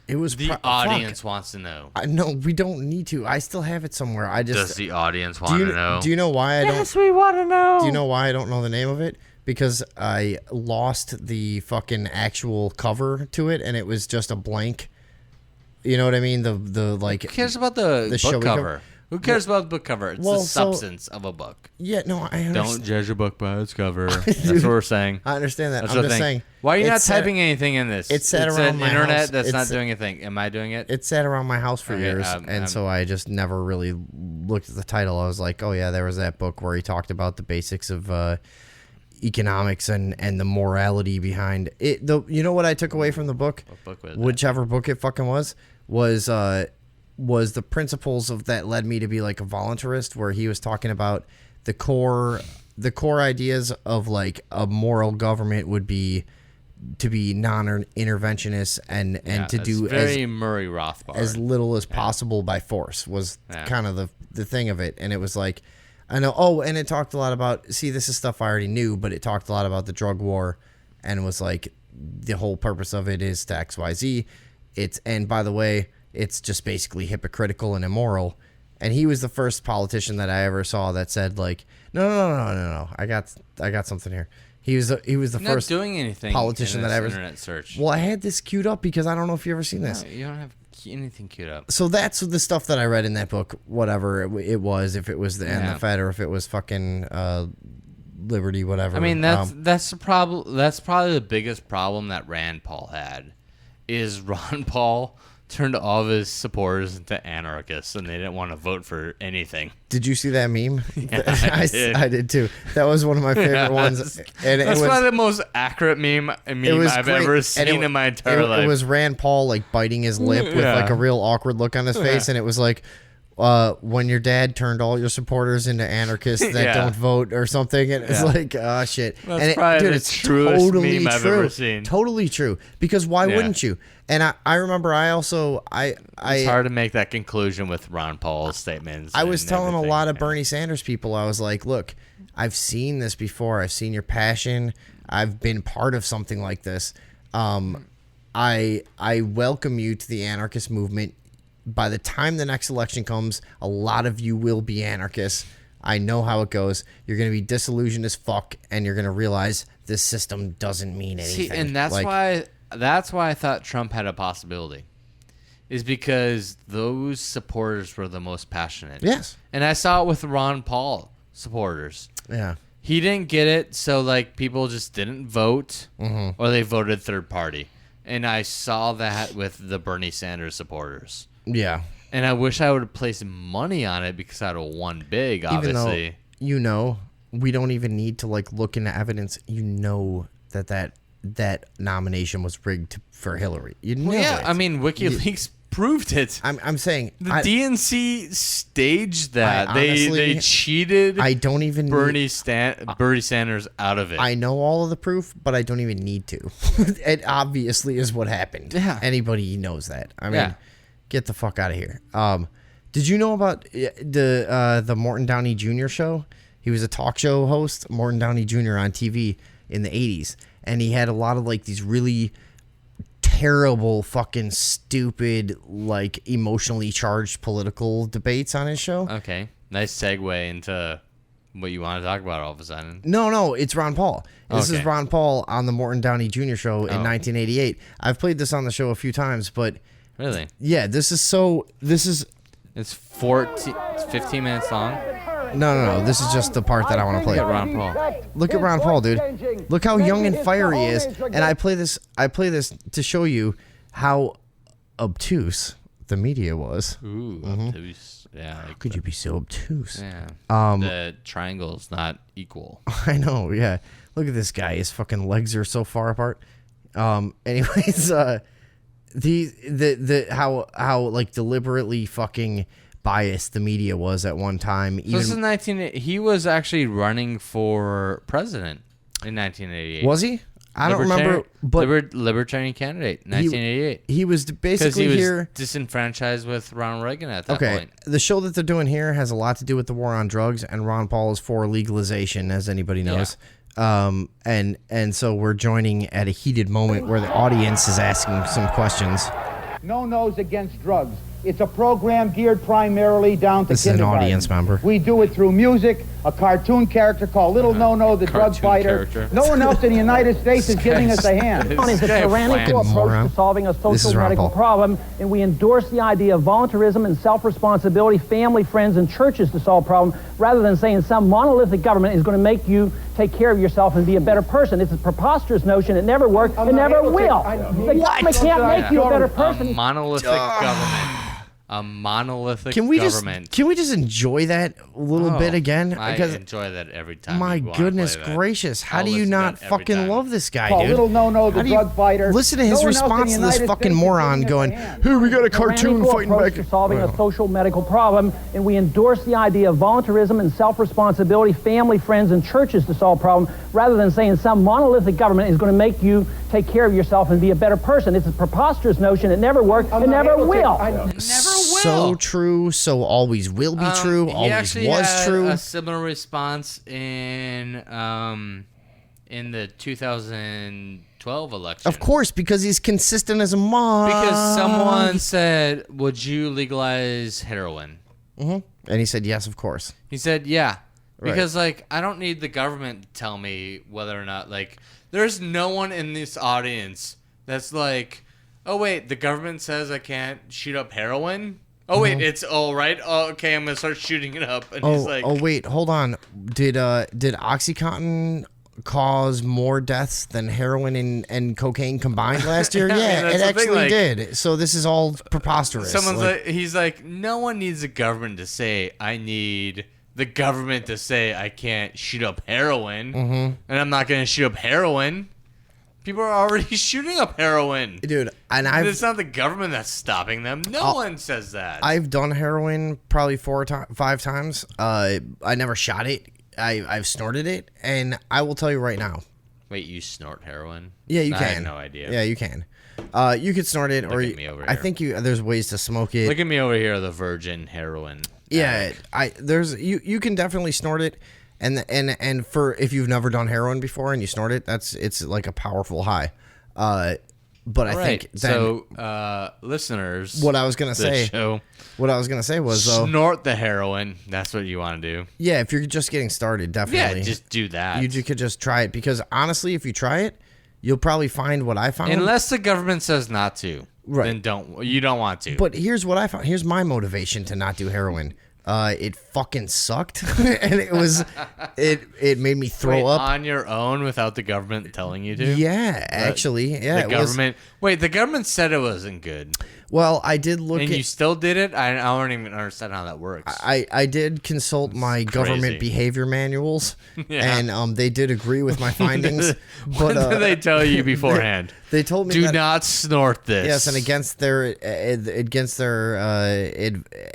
It was the audience wants to know. No, we don't need to. I still have it somewhere. Does the audience want to know? Do you know why I don't? Yes, we want to know. Do you know why I don't know the name of it? Because I lost the fucking actual cover to it, and it was just a blank. You know what I mean? The like. Who cares about the book cover? Who cares about the book cover? It's the substance of a book. Yeah, no, I understand. Don't judge a book by its cover. That's what we're saying. I understand that. That's I'm just saying. Why are you not typing anything in this? It's sat around an my internet house. that's not doing a thing. Am I doing it? It sat around my house for years, so I just never really looked at the title. I was like, oh yeah, there was that book where he talked about the basics of economics and the morality behind it. You know what I took away from the book? What book was Whichever book it fucking was the principles of that led me to be like a voluntarist, where he was talking about the core ideas of like a moral government would be to be non-interventionist and to do very Murray Rothbard as little as possible by force was kind of the thing of it. And it was like, I know. Oh, and it talked a lot about, see, this is stuff I already knew, but it talked a lot about the drug war, and it was like the whole purpose of it is to XYZ. And by the way, it's just basically hypocritical and immoral. And he was the first politician that I ever saw that said like, no. I got something here. He was the first doing anything politician that I ever internet search. Well, I had this queued up because I don't know if you ever seen this. No, you don't have anything queued up. So that's the stuff that I read in that book. Whatever it was, if it was the Fed or if it was fucking Liberty, whatever. I mean, that's the problem. That's probably the biggest problem that Rand Paul had, is Ron Paul turned all of his supporters into anarchists, and they didn't want to vote for anything. Did you see that meme? Yeah, I did too. That was one of my favorite ones. And that's probably the most accurate meme I've ever seen in my entire life. It was Rand Paul like biting his lip with like a real awkward look on his face, and it was like, when your dad turned all your supporters into anarchists that don't vote or something, and it's like, oh shit. That's probably the truest meme I've ever seen. Totally true. Because why wouldn't you? And I remember it's hard to make that conclusion with Ron Paul's statements. I was telling a lot of Bernie Sanders people, I was like, look, I've seen this before. I've seen your passion. I've been part of something like this. I welcome you to the anarchist movement. By the time the next election comes, a lot of you will be anarchists. I know how it goes. You're going to be disillusioned as fuck, and you're going to realize this system doesn't mean anything. See, and that's why I thought Trump had a possibility, is because those supporters were the most passionate. Yes. And I saw it with Ron Paul supporters. Yeah. He didn't get it, so like people just didn't vote, or they voted third party. And I saw that with the Bernie Sanders supporters. Yeah. And I wish I would have placed money on it because I'd have won big, obviously. Even though, we don't even need to like look into evidence. That nomination was rigged for Hillary. You know it. I mean, WikiLeaks proved it. I'm saying the DNC staged that. Honestly, they cheated. I don't even Bernie Sanders out of it. I know all of the proof, but I don't even need to. It obviously is what happened. Yeah. Anybody knows that. I mean, get the fuck out of here. Did you know about the Morton Downey Jr. show? He was a talk show host, Morton Downey Jr. on TV in the 80s, and he had a lot of like these really terrible, fucking stupid, like emotionally charged political debates on his show. Okay, nice segue into what you want to talk about all of a sudden. No, it's Ron Paul. This is Ron Paul on the Morton Downey Jr. show in 1988. I've played this on the show a few times, but really, yeah, it's 15 minutes long. No. This is just the part that I want to play. Look at Ron Paul. Look at Ron Paul, dude. Look how young and fiery he is. And I play this to show you how obtuse the media was. Ooh, obtuse. Yeah. How could you be so obtuse? Yeah. The triangle's not equal. I know. Yeah. Look at this guy. His fucking legs are so far apart. Anyways, how like deliberately fucking biased the media was at one time. So this is he was actually running for president in 1988. Was he? I don't remember. But libertarian candidate, 1988. He was basically he was here disenfranchised with Ronald Reagan at that point. The show that they're doing here has a lot to do with the war on drugs, and Ron Paul is for legalization, as anybody knows. Yeah. And so we're joining at a heated moment where the audience is asking some questions. No-nos against drugs. It's a program geared primarily down to This is an kindergarten. audience member. We do it through music, a cartoon character called Little No-No, the drug fighter. character. No one else in the United States is giving us a hand. This Is a guy tyrannical plans. Moron. approach to solving a This is social Ron medical Paul. problem, and we endorse the idea of voluntarism and self-responsibility, family, friends, and churches to solve problems, rather than saying some monolithic government is going to make you take care of yourself and be a better person. It's a preposterous notion. It never worked. It never will. The government can't make you a better person. A monolithic government. A monolithic Can we government. just enjoy that a little bit again? I Because enjoy that every time. my you wanna goodness play that. gracious, how I'll do you listen to not that every fucking time. love this guy, Called dude? Little No-No, the How do you drug fighter. listen to his No one else in the response to this United fucking States is moron giving us going, a hand. "Here we got a cartoon Tyrannical fighting approach back." to solving a social medical problem, and we endorse the idea of voluntarism and self-responsibility, family, friends, and churches to solve problems, rather than saying some monolithic government is going to make you take care of yourself and be a better person. It's a preposterous notion. It never worked. It never will. So true, so always will be true, He always actually was had true. a similar response in the 2012 election. Of course, because he's consistent as a mom. Because someone said, "Would you legalize heroin?" And he said, yes, of course. He said, "Yeah." Right. Because like I don't need the government to tell me whether or not like there's no one in this audience that's like, "Oh wait, the government says I can't shoot up heroin." Oh wait, it's all right. Oh, okay, I'm gonna start shooting it up. And he's like, Oh wait, hold on. Did OxyContin cause more deaths than heroin and cocaine combined last year? I mean, Yeah, that's it the thing, actually like- did. So this is all preposterous. Someone's like, he's like, no one needs the government to say I need the government to say I can't shoot up heroin, and I'm not gonna shoot up heroin. People are already shooting up heroin. dude, and It's not the government that's stopping them. No one says that. I've done heroin probably 5 times. I never shot it. I've snorted it, and I will tell you right now. Wait, you snort heroin? Yeah, you I can. had no idea. Yeah, you can. You could snort it, or at me over I here. think there's ways to smoke it. Look at me over here, the virgin heroin. Yeah, addict. you can definitely snort it, and for if you've never done heroin before and you snort it, it's like a powerful high. But I Right. think then So, listeners, what I was gonna the say show, was though, snort the heroin. That's what you want to do. yeah, if you're just getting started, definitely, Yeah, just do that. you could just try it, because honestly, if you try it, you'll probably find what I found. Unless the government says not to, Right. then you don't want to. But here's what I found. Here's my motivation to not do heroin. It fucking sucked, and it made me throw up. on your own without the government telling you to. Yeah, actually, yeah. The it was- government. Wait, the government said it wasn't good, well, I did look and at. you still did it. I don't even understand how that works. I did consult my government crazy. behavior manuals, Yeah. and they did agree with my findings. What but did they tell you beforehand? they told me Do that, not snort this. yes, and against their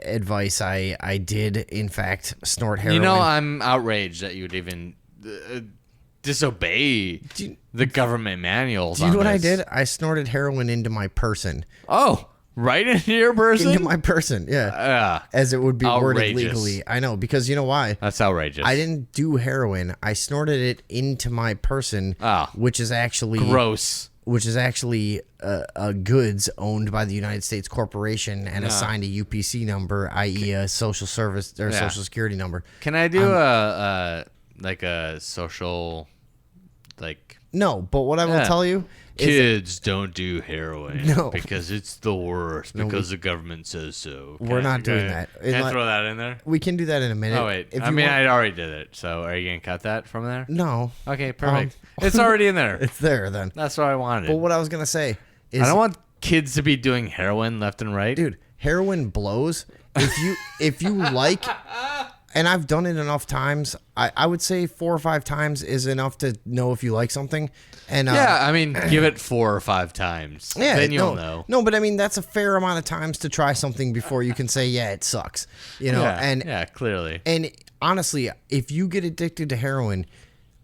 advice, I did in fact snort heroin. You know, I'm outraged that you would even disobey the government manuals. Do you know on what I this. did? I snorted heroin into my person. Oh, right into your person. Into my person, yeah. As it would be worded outrageous. legally. I know, because you know why? That's outrageous. I didn't do heroin. I snorted it into my person, Oh. which is actually Gross. Which is actually goods owned by the United States corporation and assigned a UPC number, i.e., a social service or social security number. Can I do a social, like, No, but what I will Yeah. tell you is kids don't do heroin No. because it's the worst because the government says so. We're not doing that. Can I Unless- throw that in there? we can do that in a minute. Oh wait, If I you mean want- I already did it. So are you gonna cut that from there? no, Okay, perfect. It's already in there. it's there then. That's what I wanted. But what I was gonna say is, I don't want kids to be doing heroin left and right. dude, heroin blows. If you like, and I've done it enough times, I would say 4 or 5 times is enough to know if you like something. And Yeah, I mean, give it 4 or 5 times. yeah, Then you'll know. No, but I mean that's a fair amount of times to try something before you can say, yeah, it sucks. You know, Yeah, clearly. and honestly, if you get addicted to heroin,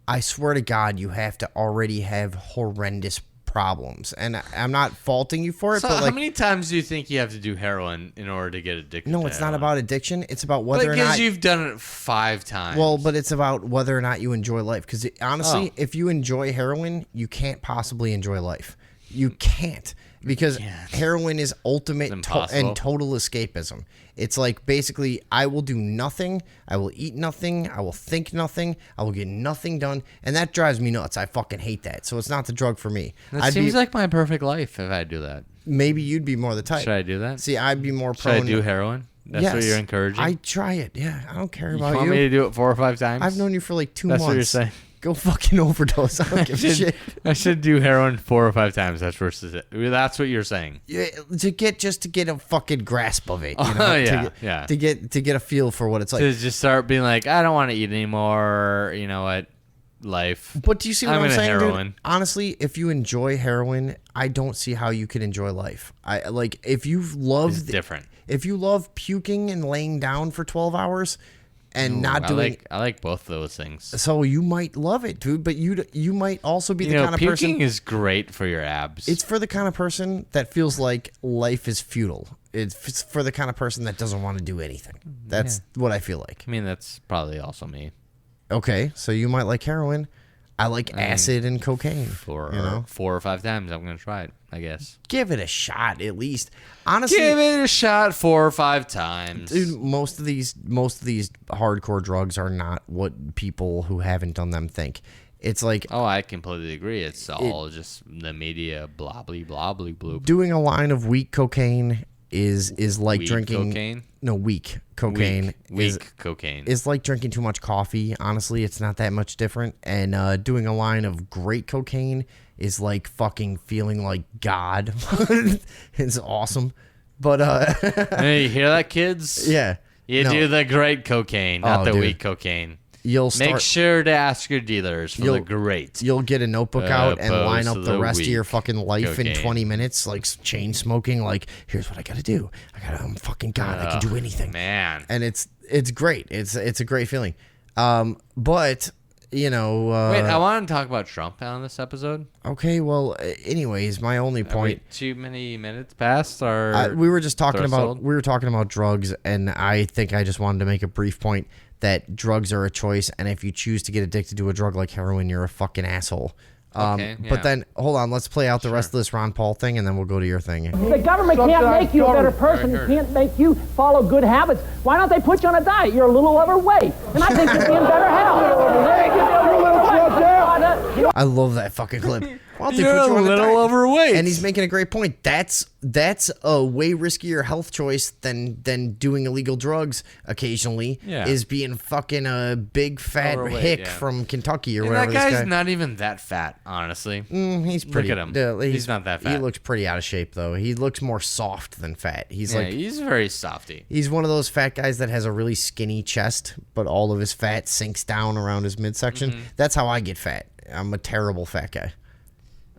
I swear to God, you have to already have horrendous problems. And I'm not faulting you for it, So but how like, many times do you think you have to do heroin in order to get addicted? no, to it's not heroin? about addiction. It's about whether or Because not you've done it 5 times. Well, but it's about whether or not you enjoy life. Because honestly, Oh. if you enjoy heroin, you can't possibly enjoy life. You can't. because heroin is ultimate and total escapism. It's like basically I will do nothing, I will eat nothing, I will think nothing, I will get nothing done, and that drives me nuts. I fucking hate that. So it's not the drug for me. That seems like my perfect life if I do that. Maybe you'd be more the type. Should I do that? See, I'd be more prone. Should I do heroin? That's what you're encouraging? I try it. Yeah, I don't care about you. You want me to do it 4 or 5 times? I've known you for like 2 months. That's what you're saying? Go fucking overdose. I don't give a shit. I should do heroin 4 or 5 times. That's what you're saying. Yeah, to get a fucking grasp of it. You know? To get a feel for what it's like. To just start being like, I don't want to eat anymore. You know what? Life. But do you see what I'm saying, heroin. dude? Honestly, if you enjoy heroin, I don't see how you can enjoy life. I like if you love different. If you love puking and laying down for 12 hours. And not doing. I like both of those things. So you might love it, dude. But you might also be the kind of person. Puking is great for your abs. It's for the kind of person that feels like life is futile. It's for the kind of person that doesn't want to do anything. That's what I feel like. I mean, that's probably also me. Okay, so you might like heroin. I like acid and cocaine. 4 or 5 times, I'm gonna try it. I guess. Give it a shot at least. Honestly, give it a shot 4 or 5 times. Dude, most of these hardcore drugs are not what people who haven't done them think. It's like I completely agree. It's all just the media blah blah blah blah blah. Doing a line of weak cocaine is like drinking cocaine? No, weak cocaine. Weak cocaine is like drinking too much coffee. Honestly, it's not that much different. And doing a line of great cocaine is like fucking feeling like God. It's awesome. But hey, you hear that, kids? Yeah. You do the great cocaine, not the weak cocaine. Make sure to ask your dealers for the great. You'll get a notebook out and line up the rest of your fucking life in 20 minutes, like chain smoking. Like, here's what I gotta do. I'm fucking God. I can do anything, man. And it's great. It's a great feeling. But wait, I want to talk about Trump on this episode. Okay, well, anyways, my only point. Too many minutes past, or we were just talking about drugs, and I think I just wanted to make a brief point that drugs are a choice, and if you choose to get addicted to a drug like heroin, you're a fucking asshole. But then, hold on, let's play out the rest of this Ron Paul thing, and then we'll go to your thing. The government can't make you a better person. It can't make you follow good habits. Why don't they put you on a diet? You're a little overweight, and I think you'd be in better health. I love that fucking clip. Why don't they You're put you a on little overweight. And he's making a great point. That's a way riskier health choice than doing illegal drugs occasionally. Yeah. Is being fucking a big fat hick from Kentucky or whatever. That guy's not even that fat, honestly. He's pretty. Look at him. He's not that fat. He looks pretty out of shape though. He looks more soft than fat. He's very softy. He's one of those fat guys that has a really skinny chest, but all of his fat sinks down around his midsection. Mm-hmm. That's how I get fat. I'm a terrible fat guy.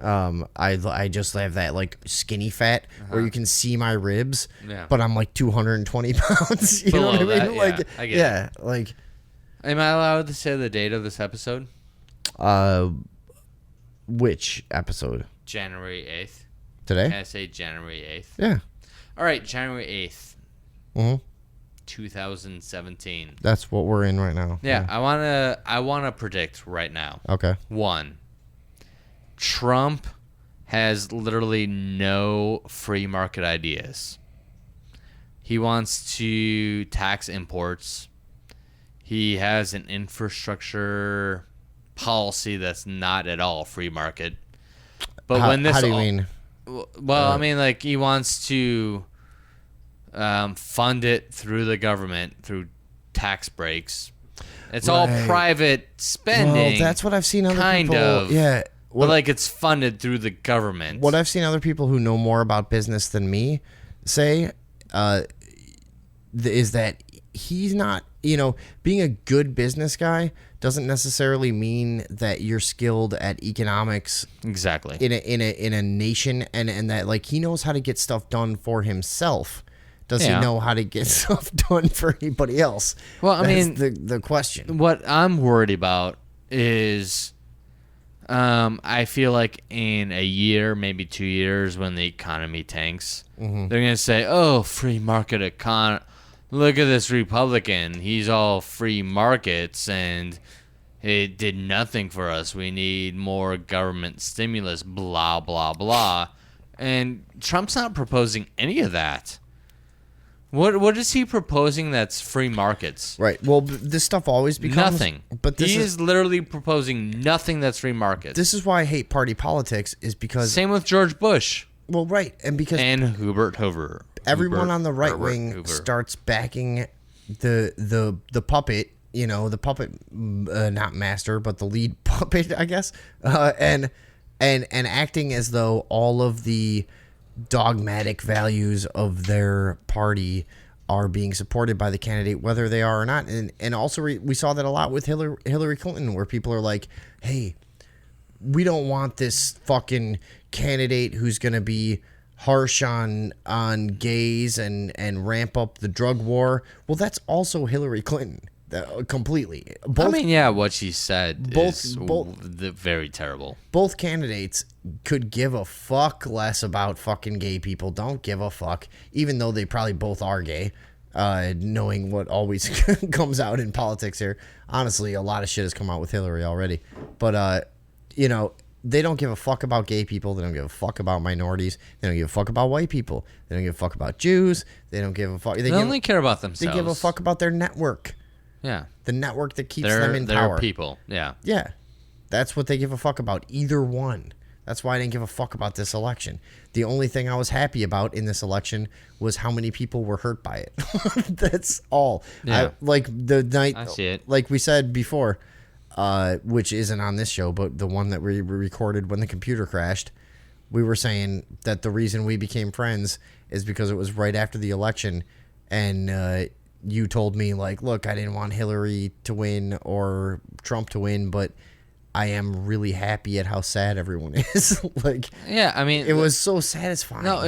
I just have that like skinny fat where you can see my ribs, but I'm like 220 pounds. You know what I mean? Like, I get it. Like, am I allowed to say the date of this episode? Which episode? January 8th. Today? Can I say January 8th? Yeah. All right, January 8th. Mm-hmm. 2017. That's what we're in right now. Yeah. I wanna predict right now. Okay. 1. Trump has literally no free market ideas. He wants to tax imports. He has an infrastructure policy that's not at all free market. But how do you mean? Well, I mean, like he wants to fund it through the government through tax breaks. It's all private spending. Well, that's what I've seen other kind people. Of. Yeah. But like it's funded through the government. What I've seen other people who know more about business than me say is that he's not, being a good business guy doesn't necessarily mean that you're skilled at economics. Exactly. In a nation, and that like he knows how to get stuff done for himself. Does he know how to get stuff done for anybody else? Well, That's the question. What I'm worried about is I feel like in a year, maybe 2 years, when the economy tanks, they're going to say, oh, free market economy. Look at this Republican. He's all free markets, and it did nothing for us. We need more government stimulus, blah, blah, blah. And Trump's not proposing any of that. What is he proposing that's free markets? Right. Well, this stuff always becomes nothing. But he is literally proposing nothing that's free markets. This is why I hate party politics. Is because same with George Bush. Well, right, and because Hubert Hoover. Everyone on the right wing starts backing the puppet. You know, the puppet, not master, but the lead puppet, I guess, and acting as though all of the dogmatic values of their party are being supported by the candidate, whether they are or not. And also we saw that a lot with Hillary Clinton, where people are like, hey, we don't want this fucking candidate who's going to be harsh on gays and ramp up the drug war. Well, that's also Hillary Clinton. Completely. What she said is very terrible. Both candidates could give a fuck less about fucking gay people. Don't give a fuck, even though they probably both are gay. Knowing what always comes out in politics here. Honestly, a lot of shit has come out with Hillary already. But, they don't give a fuck about gay people. They don't give a fuck about minorities. They don't give a fuck about white people. They don't give a fuck about Jews. They don't give a fuck. They only care about themselves. They give a fuck about their network. Yeah. The network that keeps them in power. They're people. Yeah. Yeah. That's what they give a fuck about. Either one. That's why I didn't give a fuck about this election. The only thing I was happy about in this election was how many people were hurt by it. That's all. Yeah. Like the night, I see it. Like we said before, which isn't on this show, but the one that we recorded when the computer crashed, we were saying that the reason we became friends is because it was right after the election, and you told me, like, look, I didn't want Hillary to win or Trump to win, but I am really happy at how sad everyone is. Like, yeah, I mean, it was so satisfying. No,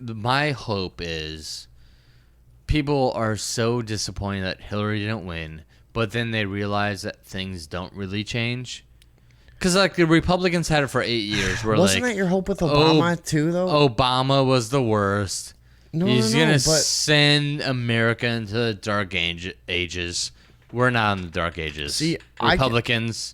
my hope is people are so disappointed that Hillary didn't win, but then they realize that things don't really change. Because, like, the Republicans had it for 8 years. Wasn't that your hope with Obama, too, though? Obama was the worst. He's going to send America into the dark ages. We're not in the dark ages. See, Republicans.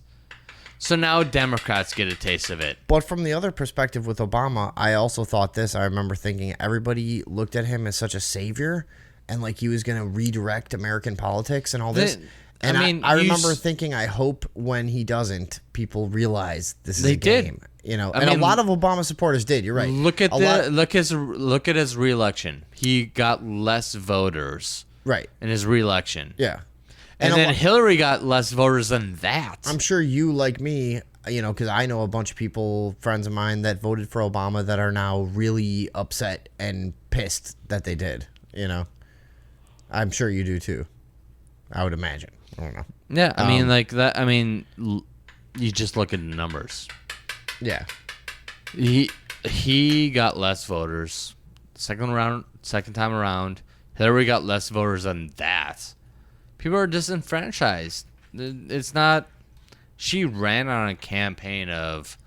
So now Democrats get a taste of it. But from the other perspective with Obama, I also thought this. I remember thinking everybody looked at him as such a savior and like he was going to redirect American politics and all this. And I remember thinking, I hope when he doesn't, people realize this is a game. You know, a lot of Obama supporters did. You're right. Look at his reelection. He got less voters. Right. In his reelection. Yeah. And then Hillary got less voters than that. I'm sure you, like me, because I know a bunch of people, friends of mine, that voted for Obama that are now really upset and pissed that they did. I'm sure you do too. I would imagine. I don't know. Yeah, I mean, like that. I mean, you just look at the numbers. Yeah. He got less voters. Second time around, Hillary got less voters than that. People are disenfranchised. It's not. She ran on a campaign of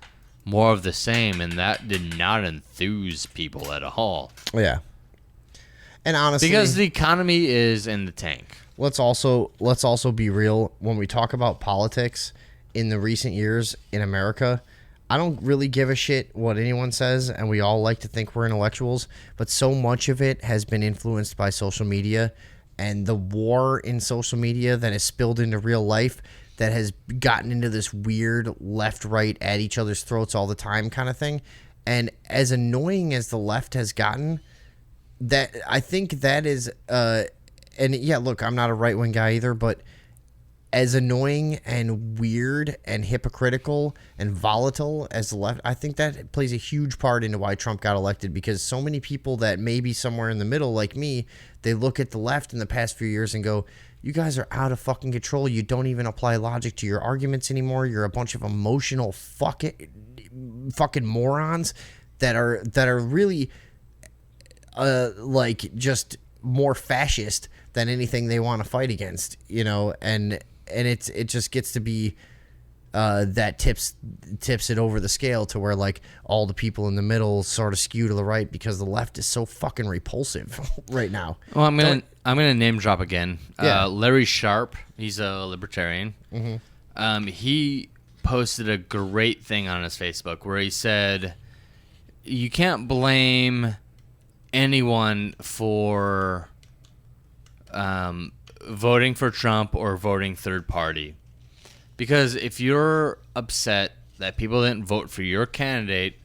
more of the same, and that did not enthuse people at all. Yeah. And honestly, because the economy is in the tank. Let's also be real. When we talk about politics in the recent years in America, I don't really give a shit what anyone says, and we all like to think we're intellectuals, but so much of it has been influenced by social media and the war in social media that has spilled into real life, that has gotten into this weird left-right at each other's throats all the time kind of thing. And as annoying as the left has gotten, that I think that is and yeah, look, I'm not a right-wing guy either, but as annoying and weird and hypocritical and volatile as the left, I think that plays a huge part into why Trump got elected, because so many people that may be somewhere in the middle like me, they look at the left in the past few years and go, you guys are out of fucking control. You don't even apply logic to your arguments anymore. You're a bunch of emotional fucking morons that are really like just more fascist than anything they want to fight against, and it just gets to be that tips it over the scale to where like all the people in the middle sort of skew to the right because the left is so fucking repulsive right now. Well, I'm gonna name drop again. Yeah. Larry Sharp, he's a libertarian. Mm-hmm. He posted a great thing on his Facebook where he said, you can't blame anyone for voting for Trump or voting third party. Because if you're upset that people didn't vote for your candidate,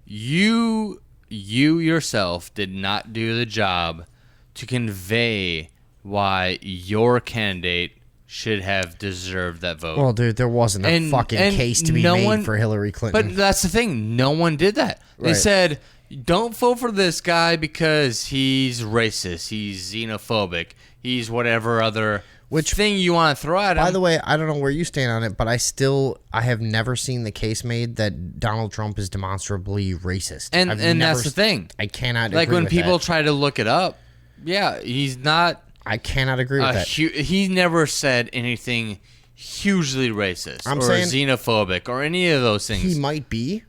you yourself did not do the job to convey why your candidate should have deserved that vote. Well, dude, there wasn't a fucking case to be made for Hillary Clinton. But that's the thing. No one did that. They said, don't vote for this guy because he's racist, he's xenophobic, he's whatever other thing you want to throw at him. By the way, I don't know where you stand on it, but I have never seen the case made that Donald Trump is demonstrably racist. And that's the thing. I cannot like agree when with people that. try to look it up. Yeah, he's not. I cannot agree with that. He never said anything hugely racist I'm or saying xenophobic or any of those things. He might be.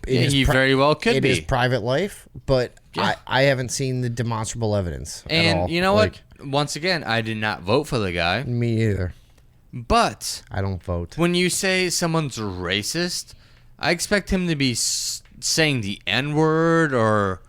He very well could be. In his private life, but I haven't seen the demonstrable evidence at all. And you know what? Once again, I did not vote for the guy. Me either. But I don't vote. When you say someone's racist, I expect him to be saying the N-word or,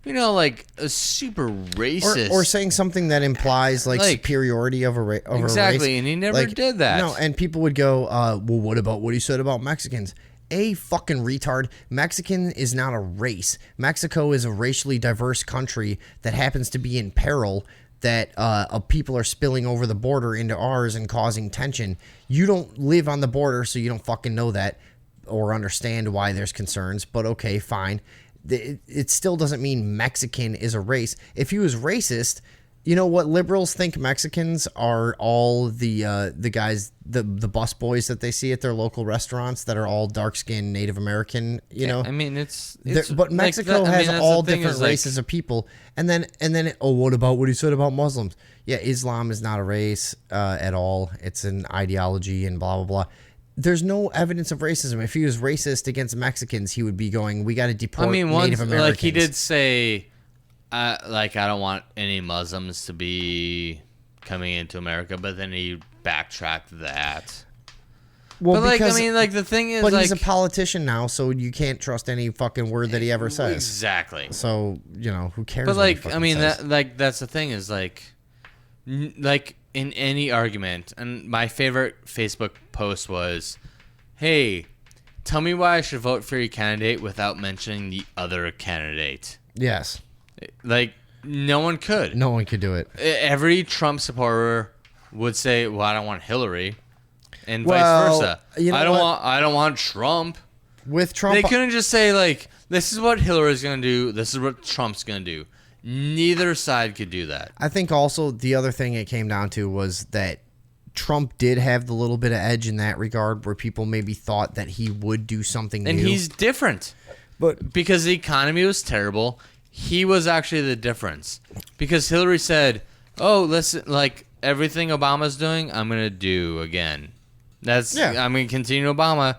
like a super racist. Or saying something that implies like superiority of a race. Exactly, and he never did that. No, and people would go, well, what about what he said about Mexicans? A fucking retard. Mexican is not a race. Mexico is a racially diverse country that happens to be in peril, that people are spilling over the border into ours and causing tension. You don't live on the border, so you don't fucking know that or understand why there's concerns, but okay, fine. It still doesn't mean Mexican is a race. If he was racist, you know what liberals think Mexicans are all the guys, the bus boys that they see at their local restaurants that are all dark-skinned Native American, I mean, it's but Mexico has all different races of people. And then what about what he said about Muslims? Yeah, Islam is not a race at all. It's an ideology and blah, blah, blah. There's no evidence of racism. If he was racist against Mexicans, he would be going, we got to deport Native Americans. Like he did say, I don't want any Muslims to be coming into America, but then he backtracked that. Well, but because, the thing is, but he's a politician now, so you can't trust any fucking word that he ever says. Exactly. So who cares? But says? that's the thing is in any argument, and my favorite Facebook post was, "Hey, tell me why I should vote for your candidate without mentioning the other candidate." Yes. No one could. No one could do it. Every Trump supporter would say, "Well, I don't want Hillary," and vice versa. I don't want Trump. With Trump, they couldn't just say this is what Hillary's gonna do. This is what Trump's gonna do. Neither side could do that. I think also the other thing it came down to was that Trump did have the little bit of edge in that regard, where people maybe thought that he would do something and new. He's different, but because the economy was terrible. He was actually the difference, because Hillary said, "Oh, listen, everything Obama's doing, I'm gonna do again. I'm gonna continue Obama."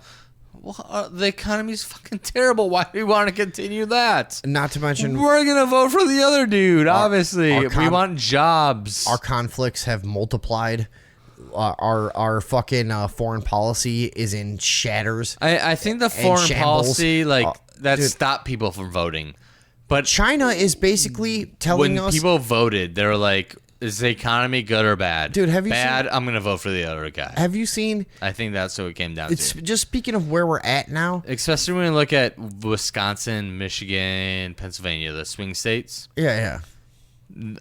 Well, the economy's fucking terrible. Why do we want to continue that? Not to mention, we're gonna vote for the other dude. Obviously, we want jobs. Our conflicts have multiplied. Our fucking foreign policy is in shatters. I think the foreign policy stopped people from voting. But China is basically telling us... When people voted, they were like, is the economy good or bad? Dude, have you bad, seen... I'm going to vote for the other guy. Have you seen... I think that's what it came down to. Just speaking of where we're at now... Especially when you look at Wisconsin, Michigan, Pennsylvania, the swing states. Yeah.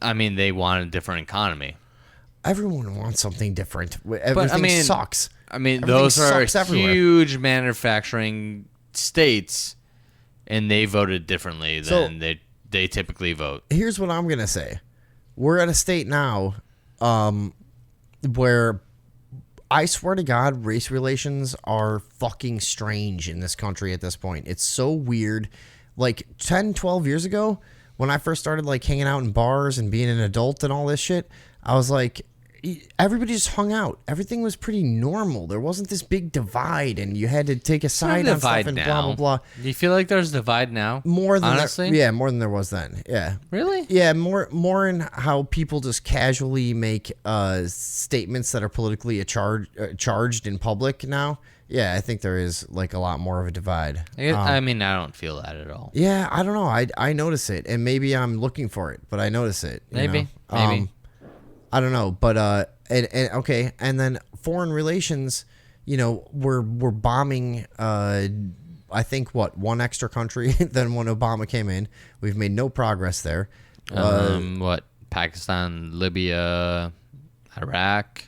I mean, they want a different economy. Everyone wants something different. Everything sucks. I mean, Everything those are everywhere. Huge manufacturing states... And they voted differently than they typically vote. Here's what I'm going to say. We're at a state now where I swear to God, race relations are fucking strange in this country at this point. It's so weird. 10, 12 years ago, when I first started hanging out in bars and being an adult and all this shit, I was like, everybody just hung out. Everything was pretty normal. There wasn't this big divide, and you had to take a side on stuff and blah blah blah. Do you feel like there's a divide now? More than honestly, more than there was then. Yeah. Really? Yeah, more in how people just casually make statements that are politically charged in public now. Yeah, I think there is like a lot more of a divide. I mean, I don't feel that at all. Yeah, I don't know. I notice it, and maybe I'm looking for it, but I notice it. Maybe. I don't know, but okay, and then foreign relations, we're bombing. I think one extra country than when Obama came in. We've made no progress there. What? Pakistan, Libya, Iraq.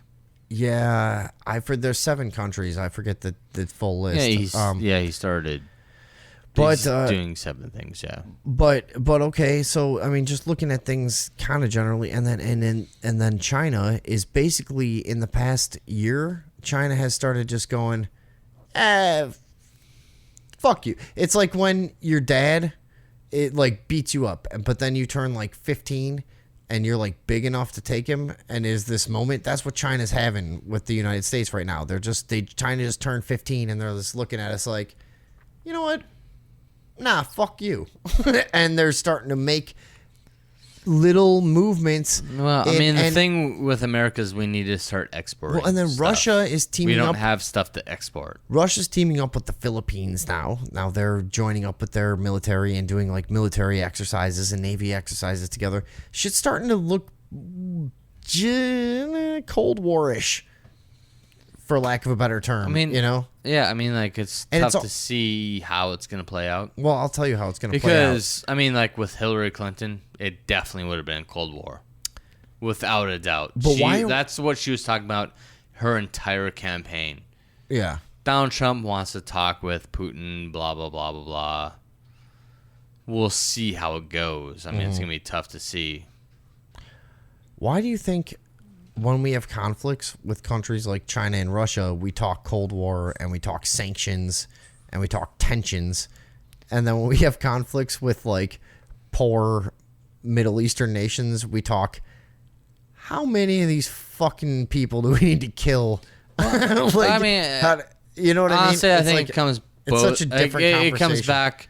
Yeah, there's 7 countries. I forget the full list. He started. But he's doing 7 things, yeah. But okay, so I mean, just looking at things kind of generally, and then China is basically in the past year, China has started just going, fuck you. It's like when your dad, it like beats you up, but then you turn like 15, and you're like big enough to take him, and is this moment. That's what China's having with the United States right now. China just turned 15, and they're just looking at us like, you know what? Nah, fuck you. And they're starting to make little movements. Well, the thing with America is we need to start exporting. Well, and then stuff. Russia is teaming up. We don't have stuff to export. Russia's teaming up with the Philippines now. Now they're joining up with their military and doing like military exercises and Navy exercises together. Shit's starting to look Cold War-ish, for lack of a better term. Yeah, it's tough to see how it's going to play out. Well, I'll tell you how it's going to play out. Because, with Hillary Clinton, it definitely would have been a Cold War. Without a doubt. But that's what she was talking about her entire campaign. Yeah. Donald Trump wants to talk with Putin, blah, blah, blah, blah, blah. We'll see how it goes. It's going to be tough to see. Why do you think when we have conflicts with countries like China and Russia, we talk Cold War and we talk sanctions and we talk tensions, and then when we have conflicts with like poor Middle Eastern nations, we talk, how many of these fucking people do we need to kill? You know what I mean? Honestly, I think it comes both. It's such a different conversation. It comes back.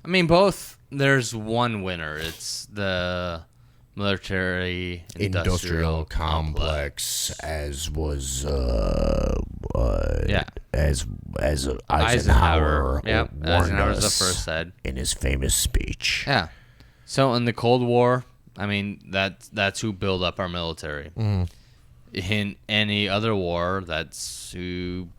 Both. There's one winner. It's the military industrial complex, as was as Eisenhower Eisenhower's the first said in his famous speech. Yeah. So in the Cold War, that's who built up our military. In any other war, that's who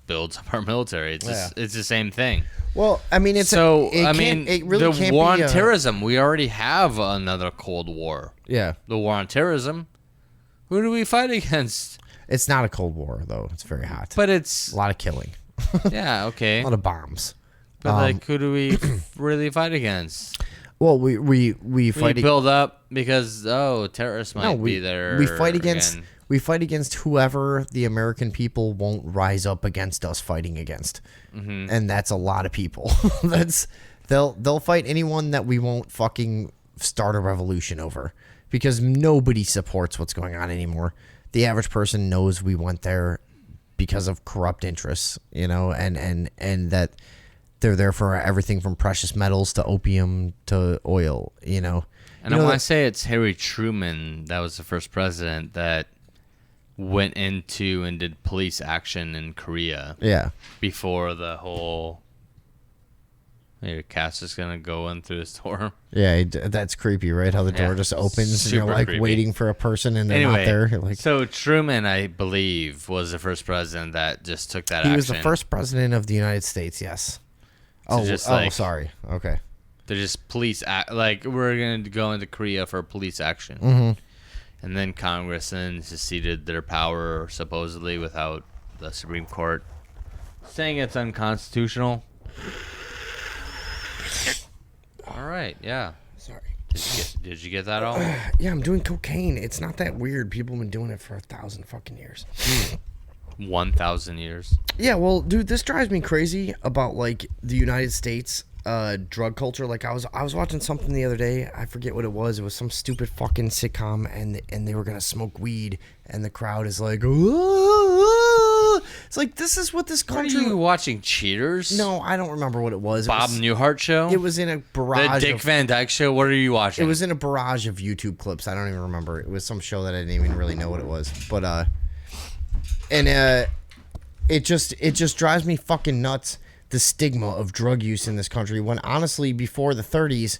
builds up our military. It's the same thing. Well, it really the can't war be on terrorism, we already have another Cold War. Yeah. The war on terrorism. Who do we fight against? It's not a Cold War, though. It's very hot. But it's a lot of killing. Yeah, okay. A lot of bombs. But who do we really fight against? Well, we build up because terrorists might be there. We fight against whoever the American people won't rise up against us fighting against. And that's a lot of people. They'll fight anyone that we won't fucking start a revolution over, because nobody supports what's going on anymore. The average person knows we went there because of corrupt interests, and that they're there for everything from precious metals to opium to oil, And I want to say it's Harry Truman that was the first president that went into and did police action in Korea. Yeah. Before the whole, your cat's just gonna go in through the door. Yeah, that's creepy, right? How the door just opens and you're like creepy. Waiting for a person and they're not there. You're like, so Truman, I believe, was the first president that just took that action. He was the first president of the United States, yes. Sorry. Okay. They're just police we're going to go into Korea for police action. And then Congress then seceded their power, supposedly, without the Supreme Court saying it's unconstitutional. All right, yeah. Sorry. Did you get that all? Yeah, I'm doing cocaine. It's not that weird. People have been doing it for 1,000 fucking years. 1,000 years. Yeah, well, dude, this drives me crazy about, the United States. drug culture. Like I was watching something the other day. I forget what it was. It was some stupid fucking sitcom, and they were gonna smoke weed, and the crowd is like, "Whoa!" It's like, this is what this country. What are you watching? Cheaters? No, I don't remember what it was. Bob Newhart show. It was in a barrage. The Dick Van Dyke show. What are you watching? It was in a barrage of YouTube clips. I don't even remember. It was some show that I didn't even really know what it was. But it just drives me fucking nuts, the stigma of drug use in this country, when honestly before the 30s,